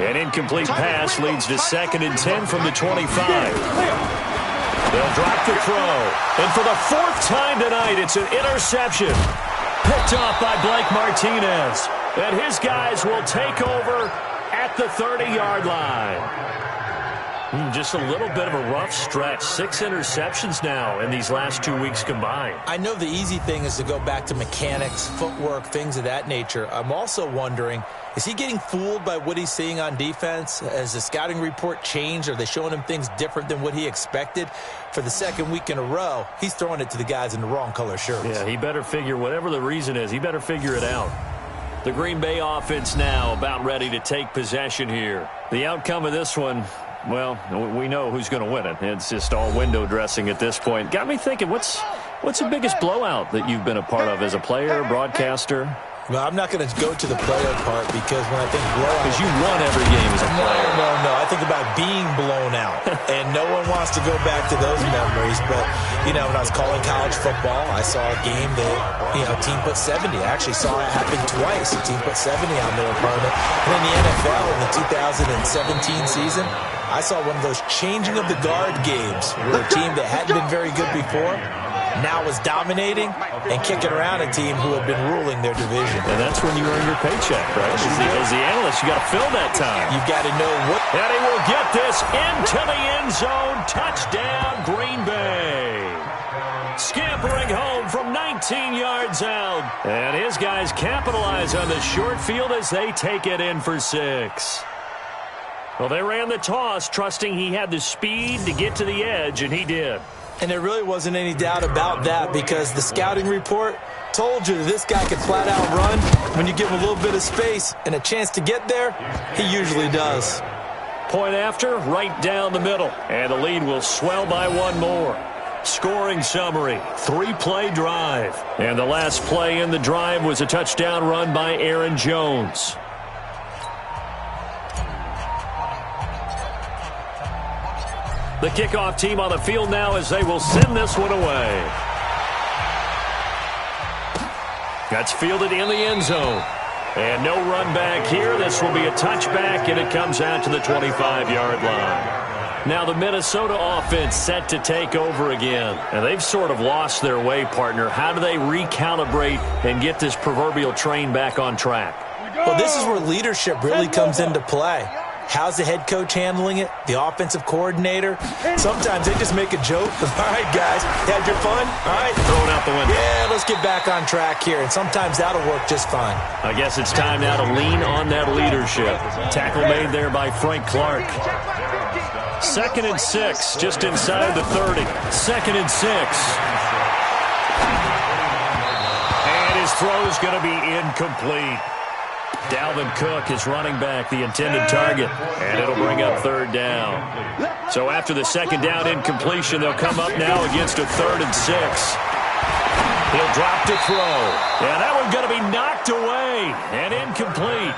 [SPEAKER 6] An incomplete pass leads to 2nd and 10 from the 25. They'll drop the throw. And for the 4th time tonight, it's an interception. Picked off by Blake Martinez. And his guys will take over at the 30-yard line. Just a little bit of a rough stretch. 6 interceptions now in these last 2 weeks combined.
[SPEAKER 7] I know the easy thing is to go back to mechanics, footwork, things of that nature. I'm also wondering, is he getting fooled by what he's seeing on defense? Has the scouting report changed? Are they showing him things different than what he expected? For the 2nd week in a row, he's throwing it to the guys in the wrong color shirts.
[SPEAKER 6] Yeah, he better figure, whatever the reason is, he better figure it out. The Green Bay offense now about ready to take possession here. The outcome of this one, well, we know who's going to win it. It's just all window dressing at this point. Got me thinking, what's the biggest blowout that you've been a part of as a player, broadcaster?
[SPEAKER 7] Well, I'm not going to go to the player part because when I think blowout...
[SPEAKER 6] Because you won every game as a player.
[SPEAKER 7] No. I think about being blown out. And no one wants to go back to those memories. But, when I was calling college football, I saw a game that, a team put 70. I actually saw it happen twice. A team put 70 on their opponent. And in the NFL in the 2017 season, I saw one of those changing of the guard games where a team that hadn't been very good before now was dominating and kicking around a team who had been ruling their division.
[SPEAKER 6] And that's when you earn your paycheck, right? As the analyst, you got to fill that time.
[SPEAKER 7] You've got to know what...
[SPEAKER 6] And he will get this into the end zone. Touchdown, Green Bay. Scampering home from 19 yards out. And his guys capitalize on the short field as they take it in for 6. Well, they ran the toss, trusting he had the speed to get to the edge, and he did.
[SPEAKER 7] And there really wasn't any doubt about that because the scouting report told you that this guy could flat out run. When you give him a little bit of space and a chance to get there, he usually does.
[SPEAKER 6] Point after, right down the middle. And the lead will swell by 1 more. Scoring summary, 3-play drive. And the last play in the drive was a touchdown run by Aaron Jones. The kickoff team on the field now as they will send this one away. That's fielded in the end zone. And no run back here. This will be a touchback, and it comes out to the 25-yard line. Now the Minnesota offense set to take over again. And they've sort of lost their way, partner. How do they recalibrate and get this proverbial train back on track?
[SPEAKER 7] Well, this is where leadership really comes into play. How's the head coach handling it? The offensive coordinator? Sometimes they just make a joke. All right, guys, you had your fun? All right.
[SPEAKER 6] Throw it out the window.
[SPEAKER 7] Yeah, let's get back on track here. And sometimes that'll work just fine.
[SPEAKER 6] I guess it's time now to lean on that leadership. Tackle made there by Frank Clark. 2nd and 6, just inside the 30. 2nd and 6. And his throw is going to be incomplete. Dalvin Cook is running back, the intended target, and it'll bring up 3rd down. So after the 2nd down incompletion, they'll come up now against a 3rd and 6. He'll drop to throw. And that one's going to be knocked away and incomplete.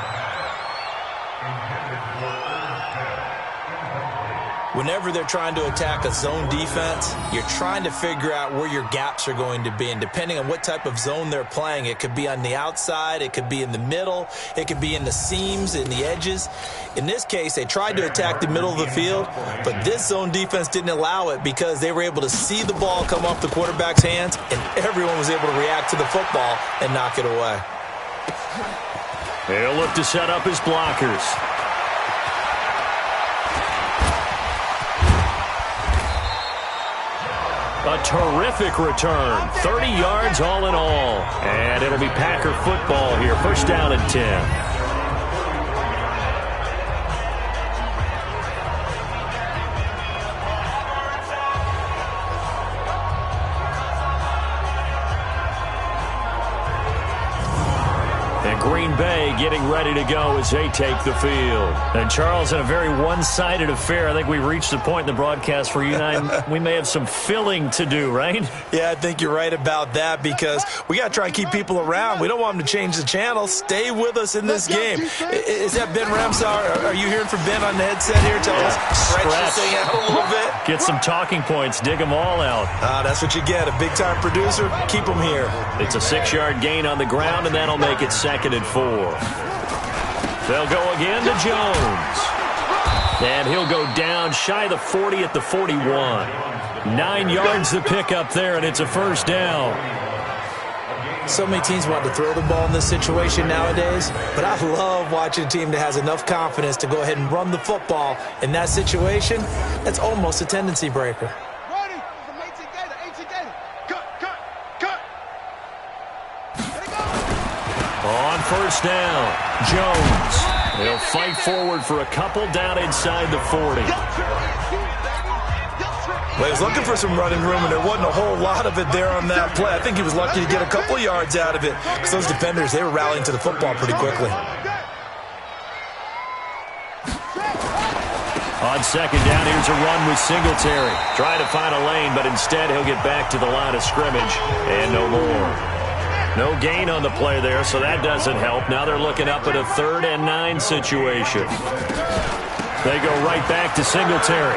[SPEAKER 7] Whenever they're trying to attack a zone defense, you're trying to figure out where your gaps are going to be. And depending on what type of zone they're playing, it could be on the outside, it could be in the middle, it could be in the seams, in the edges. In this case, they tried to attack the middle of the field, but this zone defense didn't allow it because they were able to see the ball come off the quarterback's hands, and everyone was able to react to the football and knock it away.
[SPEAKER 6] He'll look to set up his blockers. A terrific return. 30 yards all in all. And it'll be Packer football here. 1st down and 10. Green Bay getting ready to go as they take the field. And, Charles, in a very one-sided affair, I think we reached the point in the broadcast where you and I, we may have some filling to do, right?
[SPEAKER 7] Yeah, I think you're right about that because we got to try and keep people around. We don't want them to change the channel. Stay with us in this game. Is that Ben Ramsar? Are you hearing from Ben on the headset here? Tell us, stretch this thing out a little bit.
[SPEAKER 6] Get some talking points. Dig them all out.
[SPEAKER 7] That's what you get. A big-time producer. Keep them here.
[SPEAKER 6] It's a 6-yard gain on the ground, and that'll make it 2nd and 4. They'll go again to Jones. And he'll go down shy of the 40 at the 41. 9 yards to pick up there, and it's a first down.
[SPEAKER 7] So many teams want to throw the ball in this situation nowadays, but I love watching a team that has enough confidence to go ahead and run the football. In that situation, that's almost a tendency breaker.
[SPEAKER 6] On first down, Jones. He'll fight forward for a couple down inside the 40.
[SPEAKER 7] Well, he was looking for some running room, and there wasn't a whole lot of it there on that play. I think he was lucky to get a couple yards out of it because those defenders, they were rallying to the football pretty quickly.
[SPEAKER 6] On second down, here's a run with Singletary. Trying to find a lane, but instead he'll get back to the line of scrimmage and no more. No gain on the play there, so that doesn't help. Now they're looking up at a 3rd and 9 situation. They go right back to Singletary.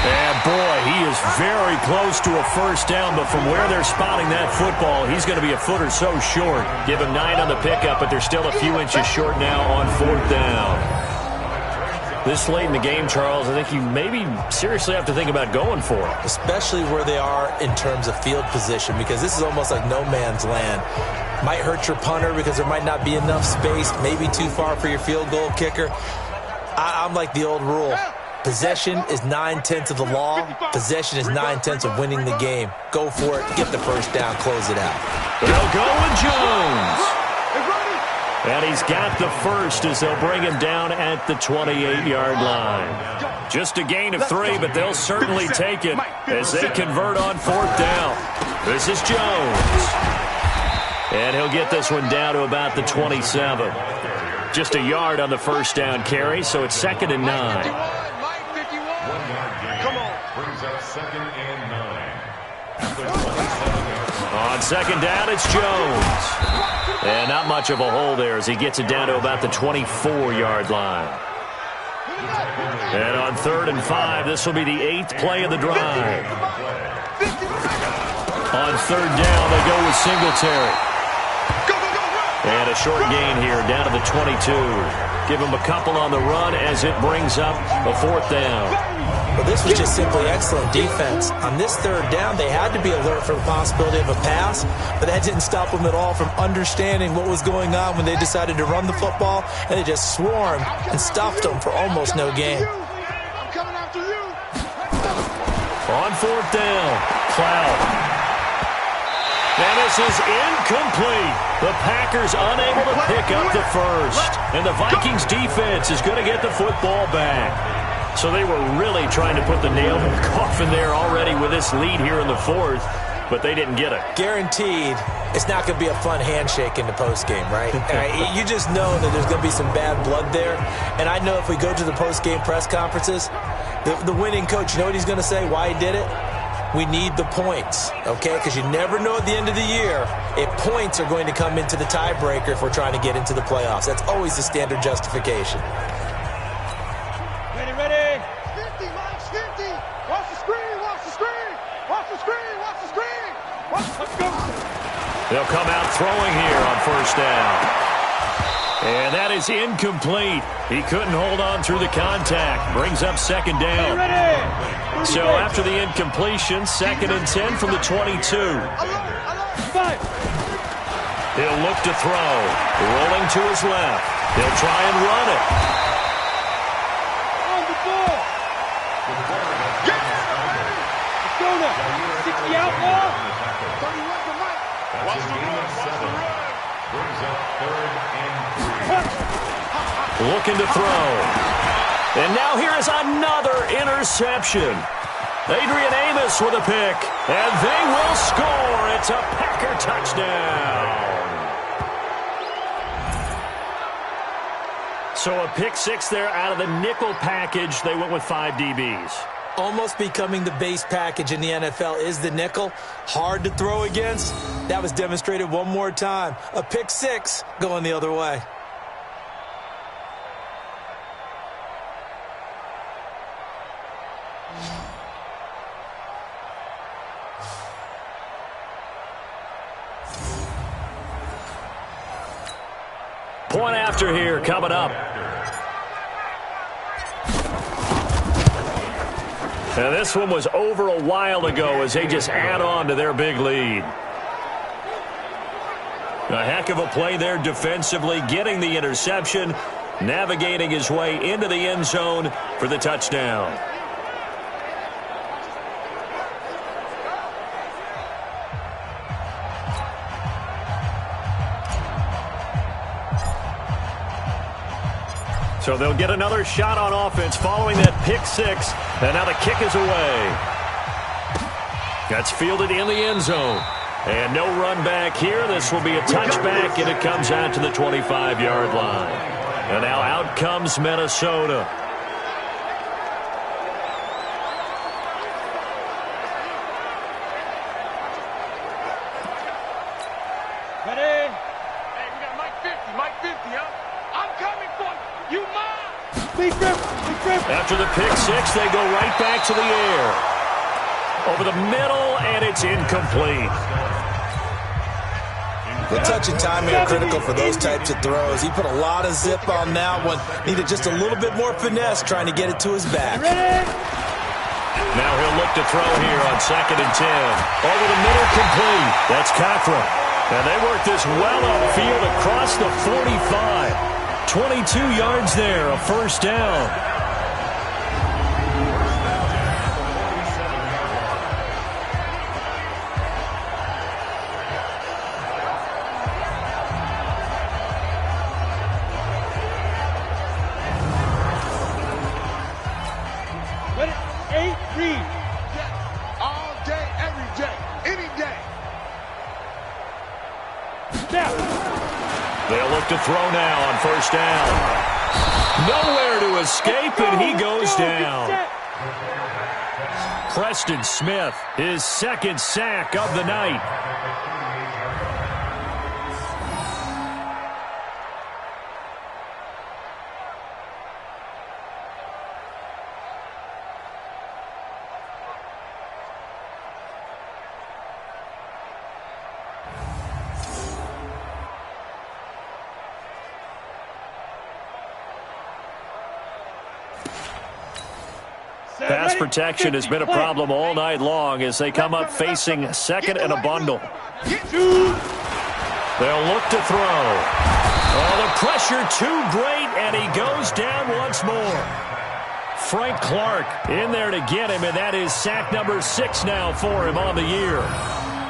[SPEAKER 6] And, boy, he is very close to a first down, but from where they're spotting that football, he's going to be a foot or so short. Give him 9 on the pickup, but they're still a few inches short now on 4th down. This late in the game, Charles, I think you maybe seriously have to think about going for it.
[SPEAKER 7] Especially where they are in terms of field position, because this is almost like no man's land. Might hurt your punter because there might not be enough space, maybe too far for your field goal kicker. I'm like the old rule. Possession is 9/10 of the law. Possession is 9/10 of winning the game. Go for it. Get the first down. Close it out.
[SPEAKER 6] They'll go with Jones. And he's got the first as they'll bring him down at the 28-yard line. Just a gain of 3, but they'll certainly take it as they convert on 4th down. This is Jones. And he'll get this one down to about the 27. Just a yard on the first down carry, so it's 2nd and 9.
[SPEAKER 9] Brings up 2nd and 9.
[SPEAKER 6] On second down, it's Jones. And not much of a hole there as he gets it down to about the 24-yard line. And on 3rd and 5, this will be the 8th play of the drive. On 3rd down, they go with Singletary. And a short gain here down to the 22. Give him a couple on the run as it brings up a 4th down.
[SPEAKER 7] Well, this was just simply excellent defense. On this 3rd down, they had to be alert for the possibility of a pass, but that didn't stop them at all from understanding what was going on when they decided to run the football, and they just swarmed and stuffed them for almost no gain.
[SPEAKER 6] On 4th down, Cloud. And this is incomplete. The Packers unable to pick up the first. And the Vikings defense is going to get the football back. So they were really trying to put the nail in the coffin there already with this lead here in the 4th, but they didn't get it.
[SPEAKER 7] Guaranteed, it's not going to be a fun handshake in the postgame, right? You just know that there's going to be some bad blood there. And I know if we go to the postgame press conferences, the winning coach, you know what he's going to say, why he did it? We need the points, okay? Because you never know at the end of the year if points are going to come into the tiebreaker if we're trying to get into the playoffs. That's always the standard justification.
[SPEAKER 8] Ready. 50, Mike, 50. Watch the screen, watch the screen. Watch the screen, watch the screen. Let's go.
[SPEAKER 6] They'll come out throwing here on 1st down. And that is incomplete. He couldn't hold on through the contact. Brings up 2nd down. So after the incompletion, 2nd and 10 from the 22. He'll look to throw. Rolling to his left. He'll try and run it.
[SPEAKER 8] On the ball. Let's go now. 60 out ball. 31 to Mike. Watch the run. Watch the run.
[SPEAKER 9] Brings up 3rd and 3.
[SPEAKER 6] Looking to throw. And now here is another interception. Adrian Amos with a pick. And they will score. It's a Packer touchdown. So a pick six there out of the nickel package. They went with 5 DBs.
[SPEAKER 7] Almost becoming the base package in the NFL is the nickel. Hard to throw against. That was demonstrated one more time. A pick six going the other way.
[SPEAKER 6] Point after here coming up. And this one was over a while ago as they just add on to their big lead. A heck of a play there defensively, getting the interception, navigating his way into the end zone for the touchdown. So they'll get another shot on offense following that pick six. And now the kick is away. That's fielded in the end zone. And no run back here. This will be a touchback, and it comes out to the 25-yard line. And now out comes Minnesota.
[SPEAKER 8] Ready? Hey, we got Mike 50, Mike 50, huh? I'm coming for you. You mine. Big grip.
[SPEAKER 6] After the pick six, they go right back to the air. Over the middle, and it's incomplete.
[SPEAKER 7] The touch and timing are critical for those types of throws. He put a lot of zip on that one. Needed just a little bit more finesse trying to get it to his back.
[SPEAKER 6] Now he'll look to throw here on 2nd and 10. Over the middle, complete. That's Cochran. And they work this well upfield across the 45. 22 yards there, a first down.
[SPEAKER 8] All day, every day, any day.
[SPEAKER 6] They'll look to throw now on first down. Nowhere to escape, and he goes down. Preston Smith, his second sack of the night. Pass protection has been a problem all night long as they come up facing second and a bundle. They'll look to throw. Oh, the pressure too great, and he goes down once more. Frank Clark in there to get him, and that is sack number 6 now for him on the year.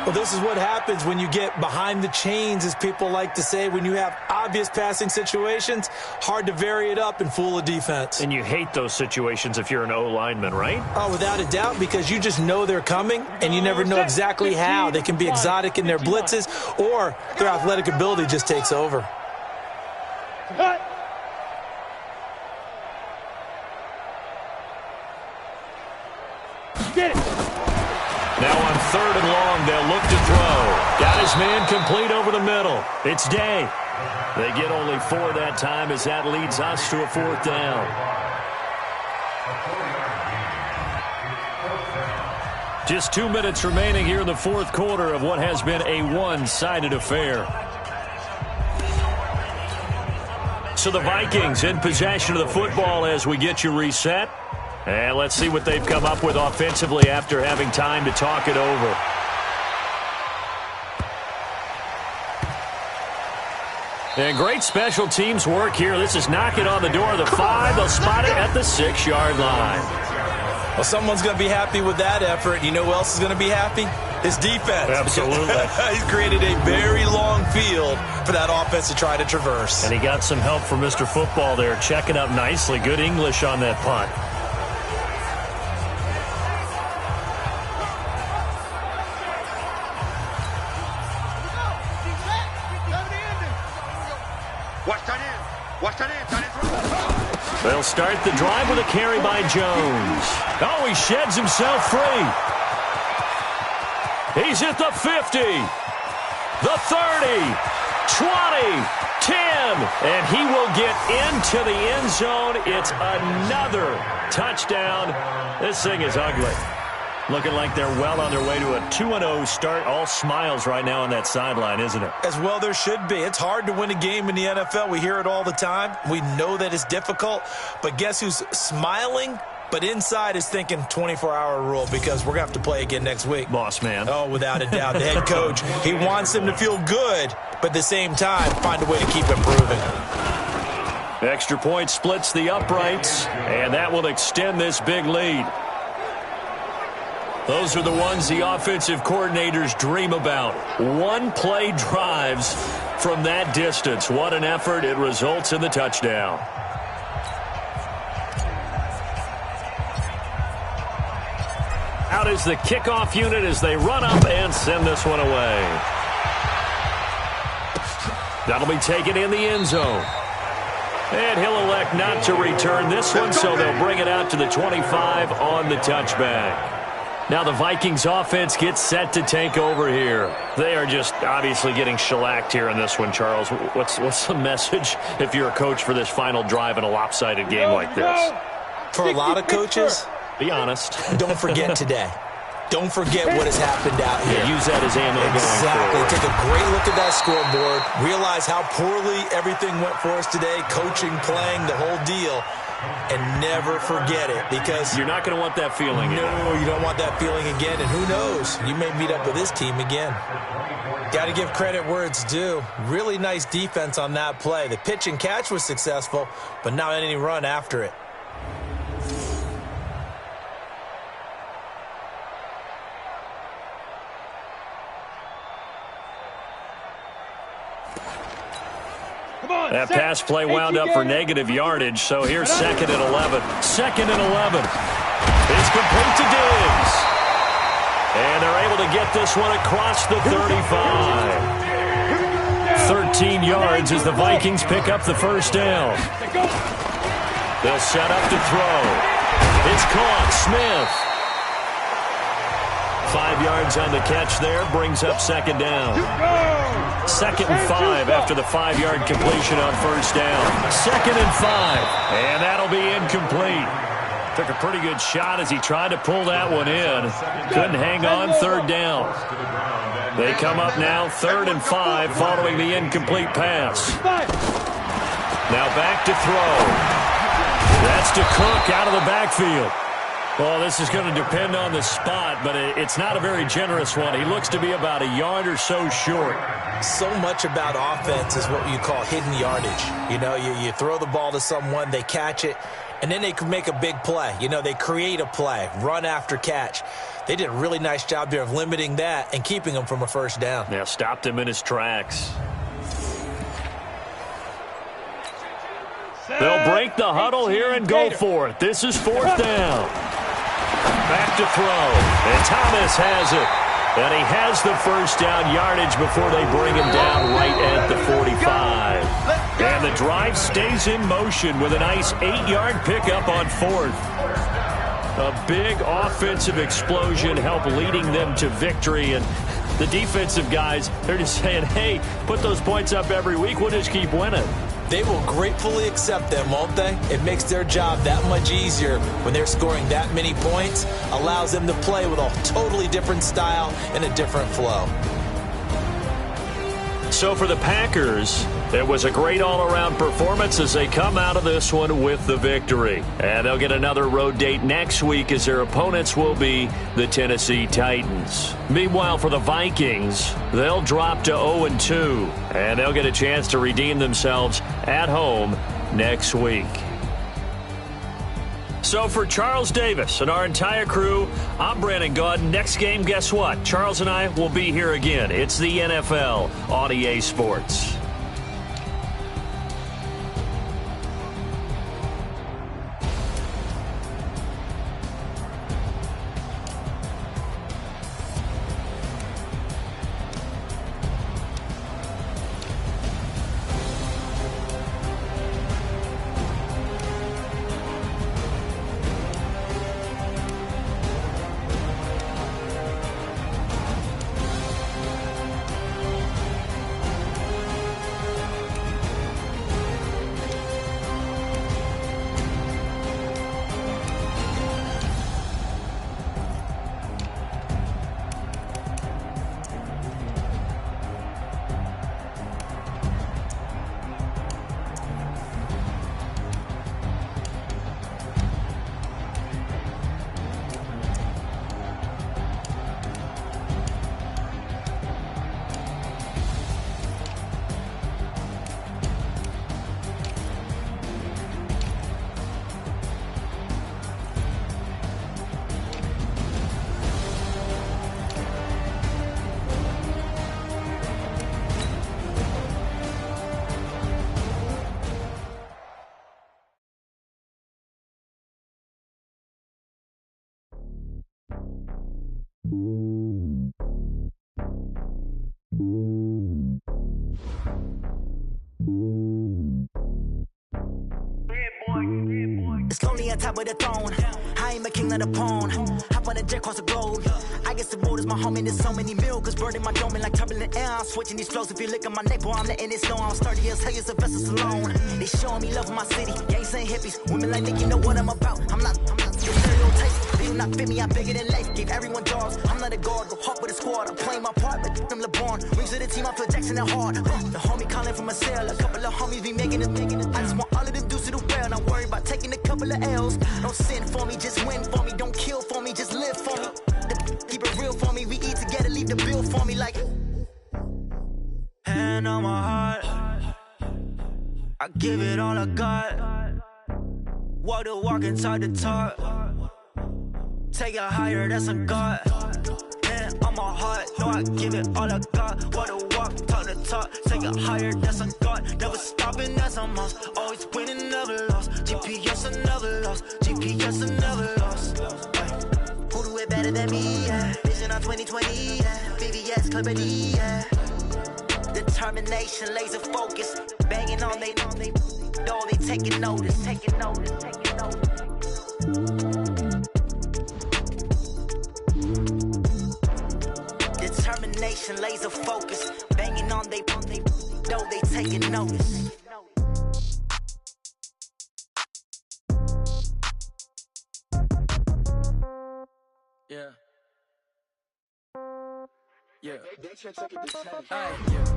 [SPEAKER 7] Well, this is what happens when you get behind the chains, as people like to say. When you have obvious passing situations, hard to vary it up and fool a defense.
[SPEAKER 6] And you hate those situations if you're an O-lineman, right?
[SPEAKER 7] Oh, without a doubt, because you just know they're coming, and you never know exactly how. They can be exotic in their blitzes, or their athletic ability just takes over.
[SPEAKER 8] Get it.
[SPEAKER 6] Now on 3rd and long, they'll look to throw. Got his man complete over the middle. It's Day. They get only 4 that time as that leads us to a 4th down. Just 2 minutes remaining here in the 4th quarter of what has been a one-sided affair. So the Vikings in possession of the football as we get you reset. And let's see what they've come up with offensively after having time to talk it over. And great special teams work here. This is knocking on the door of the 5. They'll spot it at the 6-yard line.
[SPEAKER 7] Well, someone's going to be happy with that effort. You know who else is going to be happy? His defense.
[SPEAKER 6] Absolutely.
[SPEAKER 7] He's created a very long field for that offense to try to traverse.
[SPEAKER 6] And he got some help from Mr. Football there, checking up nicely. Good English on that punt.
[SPEAKER 8] Watch that in. Watch that in.
[SPEAKER 6] They'll start the drive with a carry by Jones. Oh, he sheds himself free. He's at the 50, the 30, 20, 10, and he will get into the end zone. It's another touchdown. This thing is ugly. Looking like they're well on their way to a 2-0 start. All smiles right now on that sideline, isn't it?
[SPEAKER 7] As well there should be. It's hard to win a game in the NFL. We hear it all the time. We know that it's difficult. But guess who's smiling? But inside is thinking 24-hour rule because we're going to have to play again next week.
[SPEAKER 6] Boss man.
[SPEAKER 7] Oh, without a doubt. The head coach, he wants them to feel good, but at the same time, find a way to keep improving.
[SPEAKER 6] Extra point splits the uprights, and that will extend this big lead. Those are the ones the offensive coordinators dream about. One-play drives from that distance. What an effort. It results in the touchdown. Out is the kickoff unit as they run up and send this one away. That'll be taken in the end zone. And he'll elect not to return this one, so they'll bring it out to the 25 on the touchback. Now the Vikings offense gets set to take over here. They are just obviously getting shellacked here in this one, Charles. What's the message if you're a coach for this final drive in a lopsided game like this?
[SPEAKER 7] For a lot of coaches,
[SPEAKER 6] be honest.
[SPEAKER 7] Don't forget today. Don't forget what has happened out here.
[SPEAKER 6] Yeah, use that as ammo
[SPEAKER 7] exactly.
[SPEAKER 6] going forward.
[SPEAKER 7] Take a great look at that scoreboard. Realize how poorly everything went for us today. Coaching, playing, the whole deal. And never forget it because
[SPEAKER 6] you're not going to want that feeling.
[SPEAKER 7] No, you don't want that feeling again. And who knows? You may meet up with this team again. Got to give credit where it's due. Really nice defense on that play. The pitch and catch was successful, but not any run after it.
[SPEAKER 6] That pass play wound up for negative yardage, so here's second and 11. Second and 11. It's complete to Diggs. And they're able to get this one across the 35. 13 yards as the Vikings pick up the first down. They'll set up to throw. It's caught. Smith. 5 yards on the catch there, brings up second down. Second and 5 after the 5-yard completion on first down. Second and 5, and that'll be incomplete. Took a pretty good shot as he tried to pull that one in. Couldn't hang on, third down. They come up now, 3rd and 5 following the incomplete pass. Now back to throw. That's to Cook out of the backfield. Well, this is going to depend on the spot, but it's not a very generous one. He looks to be about a yard or so short.
[SPEAKER 7] So much about offense is what you call hidden yardage. You know, you throw the ball to someone, they catch it, and then they can make a big play. You know, they create a play, run after catch. They did a really nice job there of limiting that and keeping him from a first down.
[SPEAKER 6] Yeah, stopped him in his tracks. They'll break the huddle here and go for it. This is 4th down. Back to throw. And Thomas has it. And he has the first down yardage before they bring him down right at the 45. And the drive stays in motion with a nice 8-yard pickup on 4th. A big offensive explosion helped leading them to victory. And the defensive guys, they're just saying, hey, put those points up every week. We'll just keep winning.
[SPEAKER 7] They will gratefully accept them, won't they? It makes their job that much easier when they're scoring that many points. Allows them to play with a totally different style and a different flow.
[SPEAKER 6] So for the Packers, it was a great all-around performance as they come out of this one with the victory. And they'll get another road date next week as their opponents will be the Tennessee Titans. Meanwhile, for the Vikings, they'll drop to 0-2, and they'll get a chance to redeem themselves at home next week. So for Charles Davis and our entire crew, I'm Brandon Gaudin. Next game, guess what? Charles and I will be here again. It's the NFL on EA Sports.
[SPEAKER 2] It's lonely on top of the throne. I ain't a king of the pawn. Hop on a jet across the globe. I guess the road is my home and there's so many milkers burning my dome like turbulent air. I'm switching these flows. If you look at my neck, boy, I'm letting it snow. I'm sturdy as hell as a vessel alone. They showing me love in my city. Gangs ain't hippies. Women like Nick, you know what I'm about. I'm not the stereotypes. They do not fit me. I'm bigger than life. Gave everyone jobs. I'm not a guard. Go hard with a squad. I'm playing my part, but them LeBron. Rings to the team. I feel Jackson at heart. The homie calling from a cell. A couple of homies be making it. I just want all of them dudes to do well. Not worry about taking a couple of L's. Don't sin for me, just win for me. Don't kill for me, just live for me. Keep it real for me. We eat together, leave the bill for me like. Hand on my heart, I give it all I got. Walk the walk and talk the talk. Take it higher, that's a God. Hand on my heart, no, I give it all I got. Walk the walk, talk the talk. Take it higher, that's a God. Never stopping, that's a must. Always winning, never lost. GPS, I never lost. GPS, I never lost. Who do it better than me? Yeah. Vision on 2020. Yeah. VVS, Clippity. Yeah. Determination, laser focus. Banging on they door, they taking notice. Taking notice. Taking notice. Determination, laser focus. Banging on they door, they taking notice. Yeah. Yeah.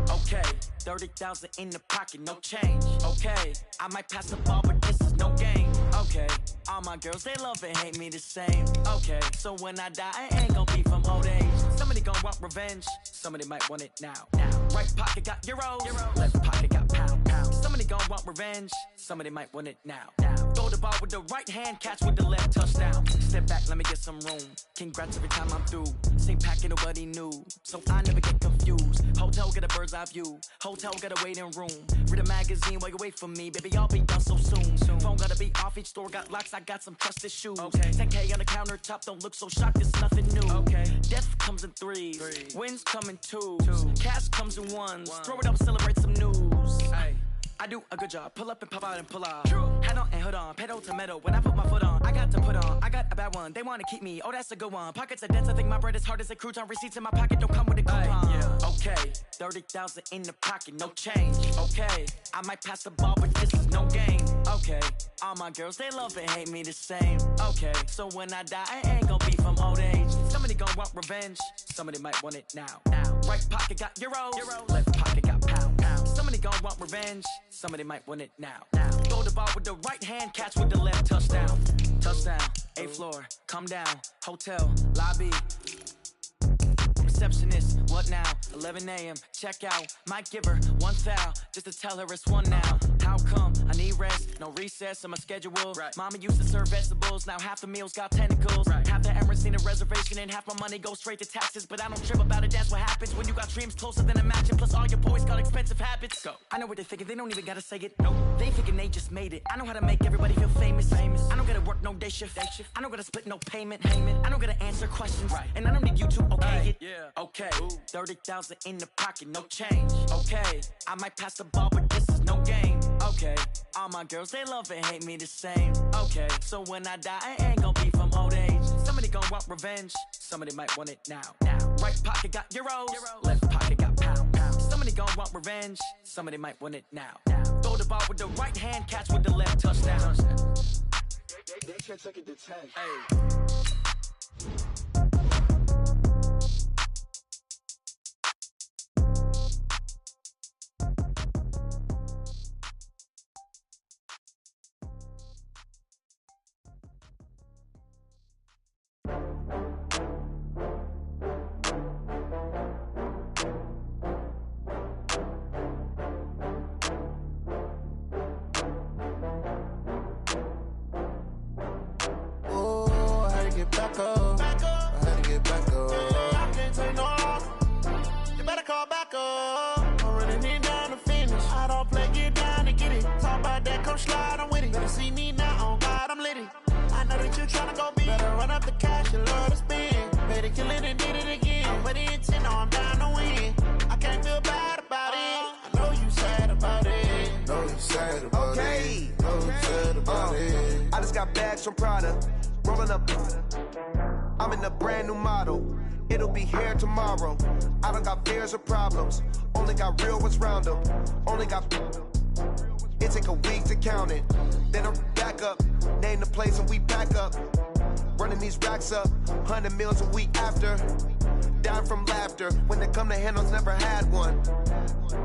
[SPEAKER 2] Okay. 30,000 in the pocket, no change. Okay. I might pass the ball, but this is no game. Okay. All my girls, they love and hate me the same. Okay. So when I die, I ain't gonna be from old age. Somebody gonna want revenge. Somebody might want it now. Right pocket got euros. Left pocket got pound. Somebody gonna want revenge. Somebody might want it now. Throw the ball with the right hand, catch with the left, touchdown. Step back, let me get some room. Congrats every time I'm through. Same packet, nobody knew. So I never get confused. Hotel got a bird's eye view. Hotel got a waiting room. Read a magazine while you wait for me. Baby, I'll be done so soon. Phone gotta be off, each store got locks. I got some trusted shoes. 10K on the countertop, don't look so shocked, it's nothing new. Death comes in threes. Wins come in twos. Cash comes in ones. Throw it up, celebrate some news. I do a good job. Pull up and pop out and pull out. Head on and hood on. Pedal to metal. When I put my foot on, I got to put on. I got a bad one. They want to keep me. Oh, that's a good one. Pockets are dense. I think my bread is hard as a crouton. Receipts in my pocket don't come with a coupon. Okay. 30,000 in the pocket. No change. Okay. I might pass the ball, but this is no game. Okay. All my girls, they love and hate me the same. Okay. So when I die, I ain't gonna be from old age. Somebody gonna want revenge. Somebody might want it now. Right pocket got euros. Left pocket got pound. Somebody gonna want revenge. Somebody might want it now. Throw the ball with the right hand, catch with the left, touchdown. Touchdown, 8th floor, come down. Hotel, lobby. Receptionist, what now? 11 a.m., check out. Might give her one foul, just to tell her it's one now. How come? I need rest, no recess in my schedule. Mama used to serve vegetables, now half the meals got tentacles. Half the Emirates need a reservation and half my money goes straight to taxes. But I don't trip about it, that's what happens when you got dreams closer than a matching. Plus all your boys got expensive habits. Go. I know what they're thinking, they don't even gotta say it. Nope. They thinking they just made it. I know how to make everybody feel famous. I don't gotta work no day shift. I don't gotta split no payment. I don't gotta answer questions. And I don't need you to okay it. Okay, 30,000 in the pocket, no change. Okay, I might pass the ball, but this is no game. Okay, all my girls, they love and hate me the same. Okay, so when I die, I ain't gonna be from old age. Somebody gonna want revenge. Somebody might want it now. Right pocket got euros. Left pocket got pound. Somebody gonna want revenge. Somebody might want it now. Throw the ball with the right hand, catch with the left, touchdown.
[SPEAKER 3] They can't take it to 10.
[SPEAKER 10] Back up. I had to get back up. I can't take no loss. You better call back up. I'm running it down to finish. I don't play, get down to get it. Talk about that, come slide, I'm with it. Better see me now, on God, I'm litty. I know that you tryna go big. Better run up the cash, you love to spend. Better kill it and did it again. But the intent, no, I'm down to win. I can't feel bad about it. I know you sad about it.
[SPEAKER 3] Know you sad about it. Know you sad about it. I just got bags from Prada. Rolling up. I'm in a brand new model. It'll be here tomorrow. I don't got fears or problems. Only got real ones round them. Only got. It take a week to count it. Then I'm back up. Name the place and we pack up. Running these racks up. 100 meals a week after. Down from laughter. When they come to handles, never had one.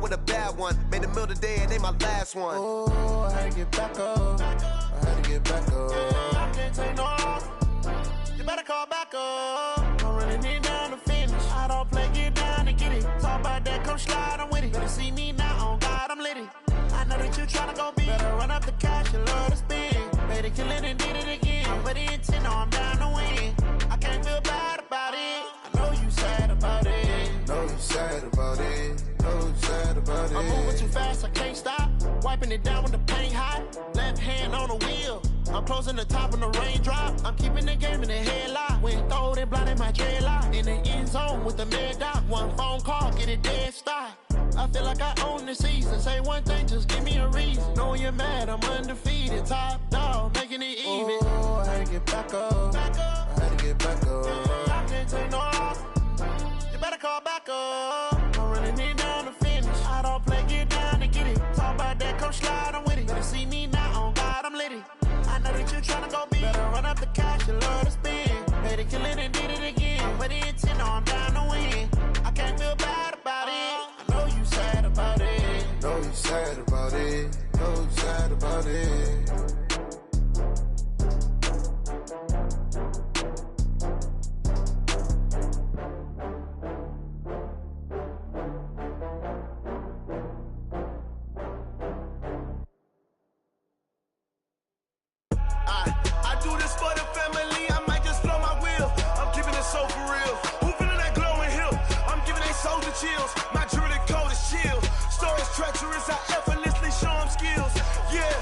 [SPEAKER 3] With a bad one. Made a meal today and ain't my last one.
[SPEAKER 10] Oh, I had to get back up. I had to get back up. I can't take no off. You better call back up. I'm running it down to finish. I don't play, get down and get it. Talk about that, come slide, I'm with it. Better see me now, on God, I'm litty. I know that you tryna go big. Better run up the cash, you love to spend. Better kill it and did it again. But the intent, no, I'm down to win. I can't feel bad about it. I know you sad about it.
[SPEAKER 3] Know you sad about it. Know you sad about it.
[SPEAKER 10] I'm moving too fast, I can't stop. Wiping it down with the paint hot. Left hand on the wheel. I'm closing the top when the raindrop. I'm keeping the game in the headlock. When throwed and blinded my dreadlock. In the end zone with the mad dot. One phone call, get it dead stop. I feel like I own the season. Say one thing, just give me a reason. Knowing you're mad, I'm undefeated. Top dog, making it even.
[SPEAKER 3] Oh, I had to get back up. I had to get back up.
[SPEAKER 10] I can't take no off. You better call back up. I'm running it down to finish. I don't play, get down to get it. Talk about that, come slide, I'm with it. Better see me now, on God, I'm litty. I know that you tryna go big. Better run up the cash, you love to spend. Better kill it and did it again. But the intent, no, I'm down to win. I can't feel bad about it. I know you sad about it.
[SPEAKER 3] Know you sad about it. Know you sad about it.
[SPEAKER 10] I do this for the family, I might just blow my wheel. I'm keeping it so for real. Who feeling that glowing hill? I'm giving they soldier chills. My jewelry code is chill. Stories treacherous, I effortlessly show them skills. Yeah.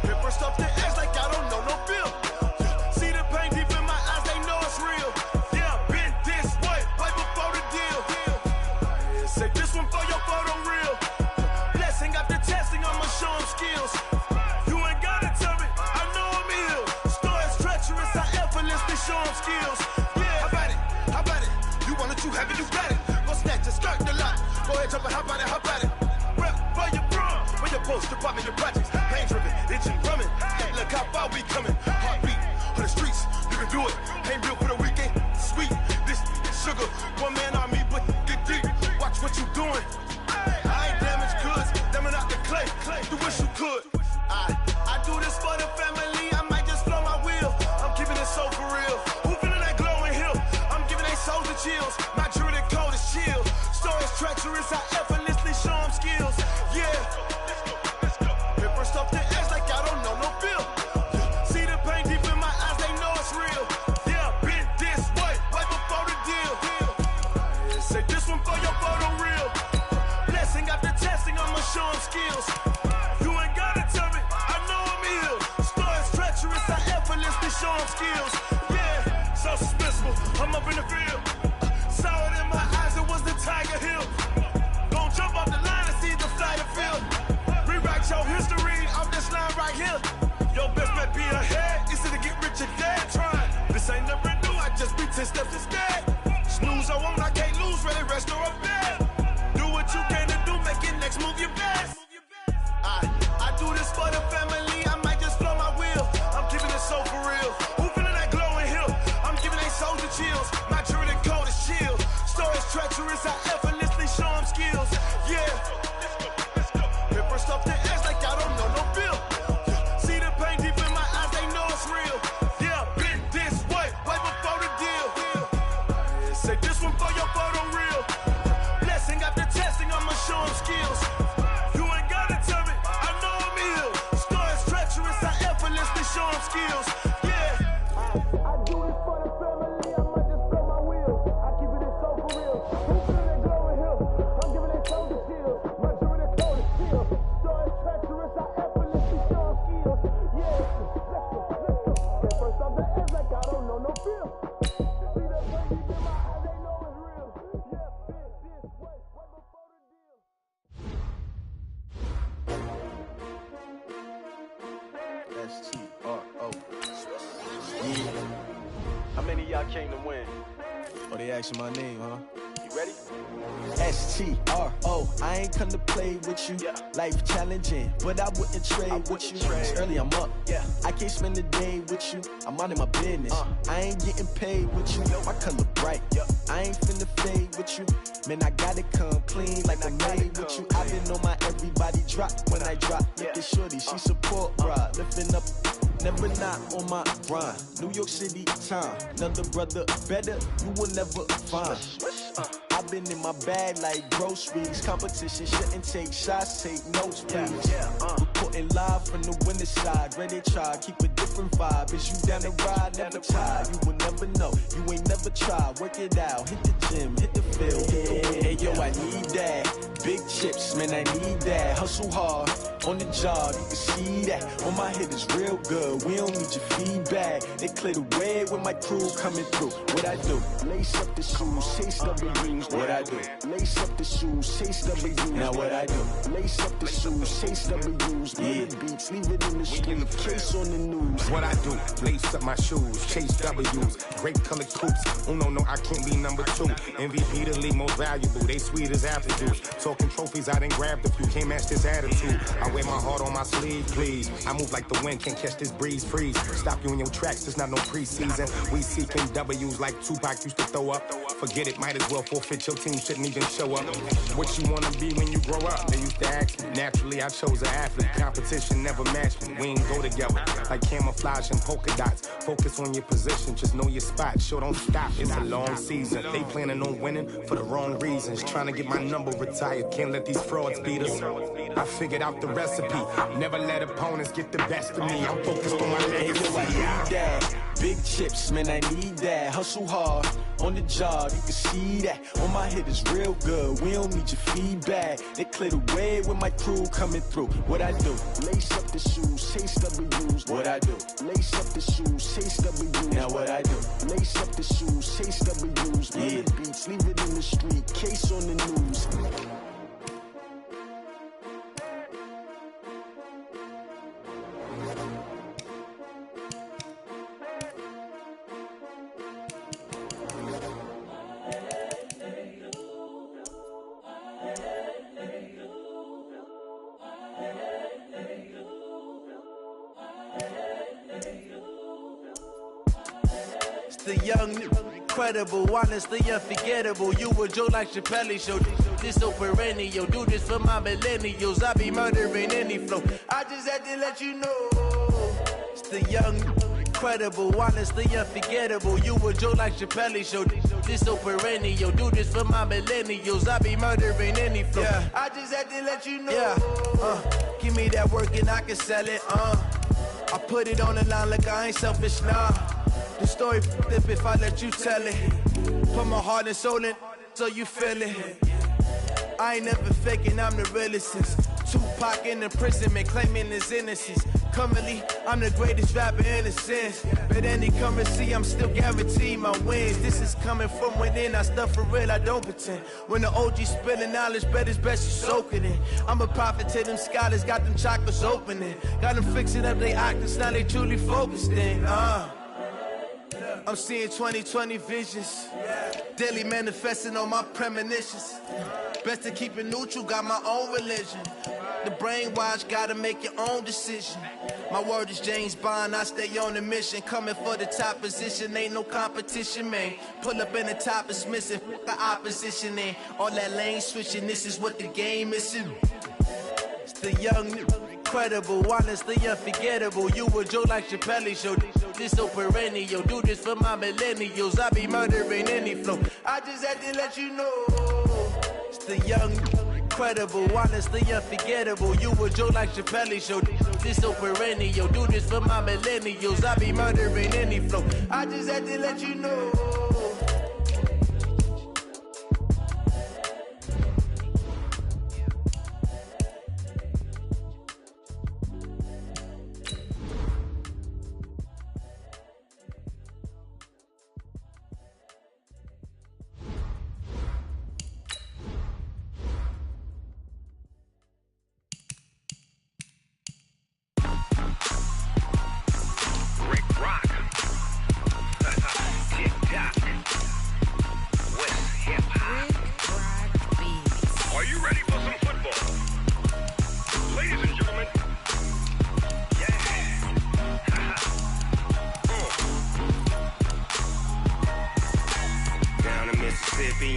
[SPEAKER 10] Paper stuff the edge like I don't know no bill. See the pain deep in my eyes, they know it's real. Yeah, been this way, way before the deal. Say this one for your photo reel. Blessing after testing, I'ma show them skills. Show them skills. Yeah. How about it? You want it, you have it, you got it. Go snatch it, skirt the lot. Go ahead, jump it, how about it? Rep where you from? Where your post, department, your projects. Pain driven, itching, drumming. Hey, look how far we coming. Heartbeat on the streets, you can do it. Ain't built for the weekend. Sweet, this sugar. One man army, but get deep. Watch what you doing. I ain't damaged goods, damn out the clay. You wish you could. I do this for the family. I might just blow my wheel. I'm keeping it so for real. Who feeling that glowing hill? I'm giving they soldier chills. My jewelry code is chill. Stories treacherous, I effortlessly show them skills. Yeah. Paper stuff the edge like I don't know no bill. See the pain deep in my eyes, they know it's real. Yeah, been this way, way before the deal. Say this one for your photo reel. Blessing after testing, I'ma show them skills. You ain't gotta tell me, I know I'm ill. Stories treacherous, I effortlessly show them skills. Yeah, so suspenseful, I'm up in the field. Saw it in my eyes, it was the Tiger Hill. Gon' jump off the line and see the flight of field. Rewrite your history off this line right here. Your best bet be ahead, easy to get rich or dead trying. This ain't never new, I just be 10 steps instead. Snooze, I won't, I can't lose, ready, rest or a bed. Do what you can to do, make it next move your best. I do this for the family, I might just blow my wheel. I'm keeping it so for real. Who feeling that glowing hill? I'm giving they soldier chills. My jewelry code is chill. Stories treacherous, I effortlessly show them skills. Yeah. Paper stuff the edge like I don't know no bill. See the pain deep in my eyes, they know it's real. Yeah, been this way, way before the deal. Say this one for your photo reel. Blessing after testing, I'ma show them skills. You ain't gotta tell me, I know I'm ill. Stories treacherous, I effortlessly show them skills. Yeah. I do this for the family, I might just blow my wheel. I keep it so for real. Who feeling that glowing hill? I'm giving they soldier chills. My jewelry code is chill. Stories treacherous, I effortlessly show them skills. Yeah, let's go. Get first off the edge like I don't know no feel. See that?
[SPEAKER 8] came to win.
[SPEAKER 2] Oh, they asking my name, huh?
[SPEAKER 8] You ready?
[SPEAKER 2] S-T-R-O, I ain't come to play with you. Life challenging, but I wouldn't trade with you. It's early, I'm up. I can't spend the day with you. I'm minding my business. I ain't getting paid with you. My color bright. I ain't finna fade with you. Man, I gotta come clean like I made with you. I been on my everybody drop when I drop. Look at shorty, she support, bruh. Lifting up, never not on my grind. New York City time, another brother better, you will never find. I've been in my bag like groceries. Competition shouldn't take shots, take notes, please. Reporting live from the winter side. Ready to try, keep a different vibe. Is you down the ride, never tired. You will never know, you ain't never tried. Work it out, hit the gym, hit the field, hit the wind. Hey yo, I need that. Big chips, man, I need that. Hustle hard, on the job, you can see that. On my hit is real good, we don't need your feedback. They clear the way with my crew coming through. What I do? Lace up the shoes, chase W's. What I do? Lace up the shoes, chase W's. Now what I do? Lace up the shoes, chase W's. Murder beats, leave it in the street, case on the news.
[SPEAKER 4] What I do? Lace up my shoes, chase W's. Great colored coops. Uno, no, I can't be number 2. MVP the league most valuable. They sweet as apple juice. Talking trophies, I done grabbed a few. Can't match this attitude. I wear my heart on my sleeve, please. I move like the wind, can't catch this breeze, freeze. Stop you in your tracks, there's not no preseason. We seeking W's like Tupac used to throw up. Forget it, might as well forfeit. Your team shouldn't even show up. What you wanna be when you grow up? They used to ask me. Naturally, I chose an athlete. Competition never matched me. We ain't go together like camouflage and polka dots. Focus on your position, just know your spot. Sure, don't stop. It's a long season. They planning on winning for the wrong reasons. Trying to get my number retired. Can't let these frauds beat us. I figured out the recipe. Never let opponents get the best of me. I'm focused on my legacy.
[SPEAKER 2] I need that. Big chips, man, I need that. Hustle hard, on the job, you can see that. On my hit is real good, we don't need your feedback. They clear the way with my crew coming through. What I do? Lace up the shoes, chase W's. What I do? Lace up the shoes, chase W's. Now what I do? Lace up the shoes, chase W's. Murder beats, leave it in the street, case on the news.
[SPEAKER 10] The young, incredible, honestly unforgettable. You a joke like Chappelle show. This so perennial. Do this for my millennials. I be murdering any flow. I just had to let you know. It's the young, incredible, honestly unforgettable. You a joke like Chappelle show. This so perennial. Do this for my millennials. I be murdering any flow. I just had to let you know. Give me that work and I can sell it. I put it on the line like I ain't selfish, nah. The story flip if I let you tell it. Put my heart and soul in so you feel it. I ain't never faking, I'm the realest since Tupac in imprisonment, claiming his innocence. Currently, I'm the greatest rapper in a sense. But any currency, I'm still guaranteed my wins. This is coming from within, I stuff for real, I don't pretend. When the OG spilling knowledge, bet it's best you soak it in. I'm a prophet to them scholars, got them chakras opening. Got them fixing up they octaves, now they truly focused in. I'm seeing 2020 visions, daily manifesting on my premonitions. Best to keep it neutral, got my own religion. The brainwash, gotta make your own decision. My word is James Bond, I stay on a mission. Coming for the top position, ain't no competition, man. Pull up in the top is missing, fuck the opposition, man. All that lane switching, this is what the game is. It's the young, incredible, honestly unforgettable. You a joke like Chappelle show. This so perennial. Do this for my millennials. I be murdering any flow. I just had to let you know. It's the young, incredible, honestly unforgettable. You a joke like Chappelle show. This so perennial. Do this for my millennials. I be murdering any flow. I just had to let you know.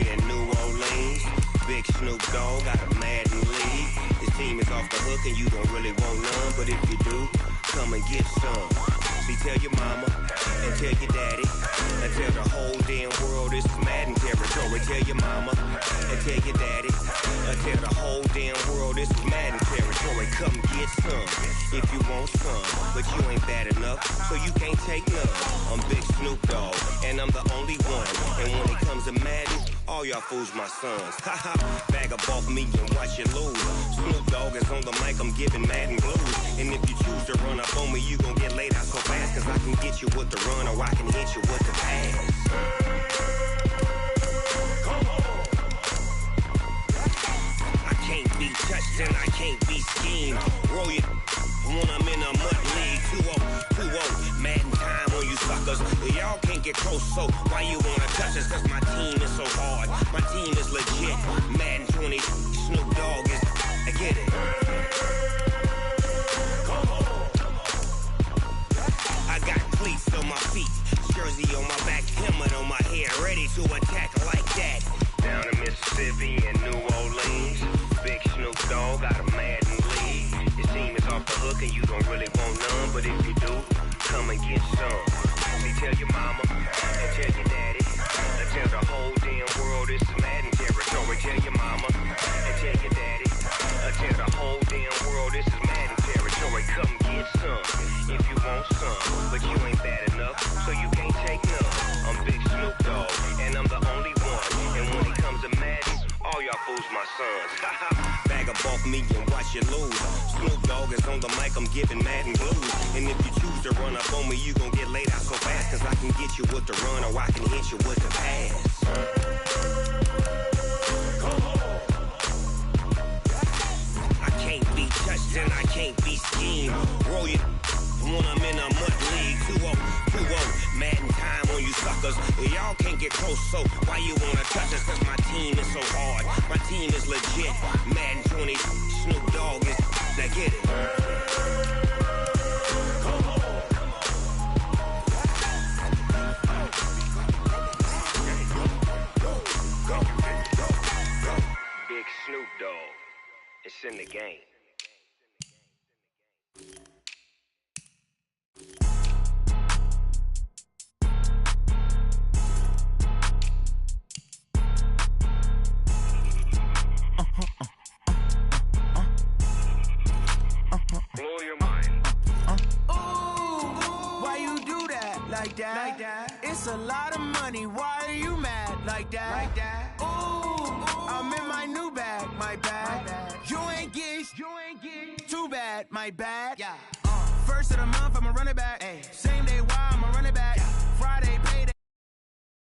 [SPEAKER 11] Mississippi and New Orleans. Big Snoop Dogg got a Madden league. His team is off the hook and you don't really want none, but if you do, come and get some. See, tell your mama and tell your daddy and tell the whole damn world this is Madden territory. Tell your mama and tell your daddy and tell the whole damn world this is Madden territory. Come get some if you want some, but you ain't bad enough, so you can't take none. I'm Big Snoop Dogg, and I'm the only one. And when it comes to Madden, all y'all fools my sons. Haha, bag up off me and watch you lose. Snoop Dogg is on the mic, I'm giving Madden blues. And if you choose to run up on me, you gon' get laid out so fast, cause I can get you with the run or I can hit you with the pass. Come on. I can't be touched and I can't be schemed. Roll it when I'm in a mud league. 2-0, Madden time on you suckers. Y'all can't get close, so why you wanna touch us? Cause my team is so hard, my team is legit. Madden 20, Snoop Dogg is, I get it. Come on. I got cleats on my feet, jersey on my back, helmet on my head, ready to attack like that. Down in Mississippi and New Orleans, Big Snoop Dogg got a Madden league. His team is off the hook and you don't really want none, but if you do, come and get some. See, tell your mama and tell your daddy and tell the whole damn world this is Madden territory. Tell your mama and tell your daddy and tell the whole damn world this is Madden territory. Come get some if you want some, but you ain't bad enough, so you can't take none. I'm Big Snoop Dogg, and I'm the only one. And when it comes to Madden, all y'all fools my sons. Bag up off me and watch you lose. Snoop Dogg is on the mic, I'm giving Madden blues. And if you choose to run up on me, you gon' get laid out so fast, cause I can get you with the run or I can hit you with the pass. Come on. I can't be touched and I can't be schemed. Roll it when I'm in a mud league. 2-0, Madden time on you suckers. Y'all can't get close, so why you wanna touch us? Cause my team is so hard, my team is legit. Madden 20, Snoop Dogg is, now get it. Come on. Go. Big Snoop Dogg, it's in the game. Blow your mind.
[SPEAKER 10] Ooh, why you do that? Like that? It's a lot of money. Why are you mad? Like that? Ooh, I'm in my new bag. My bad. You ain't get. Too bad. My bad. Yeah. First of the month, I'ma run it back. Ay. Same day, why I'ma run it back. Yeah.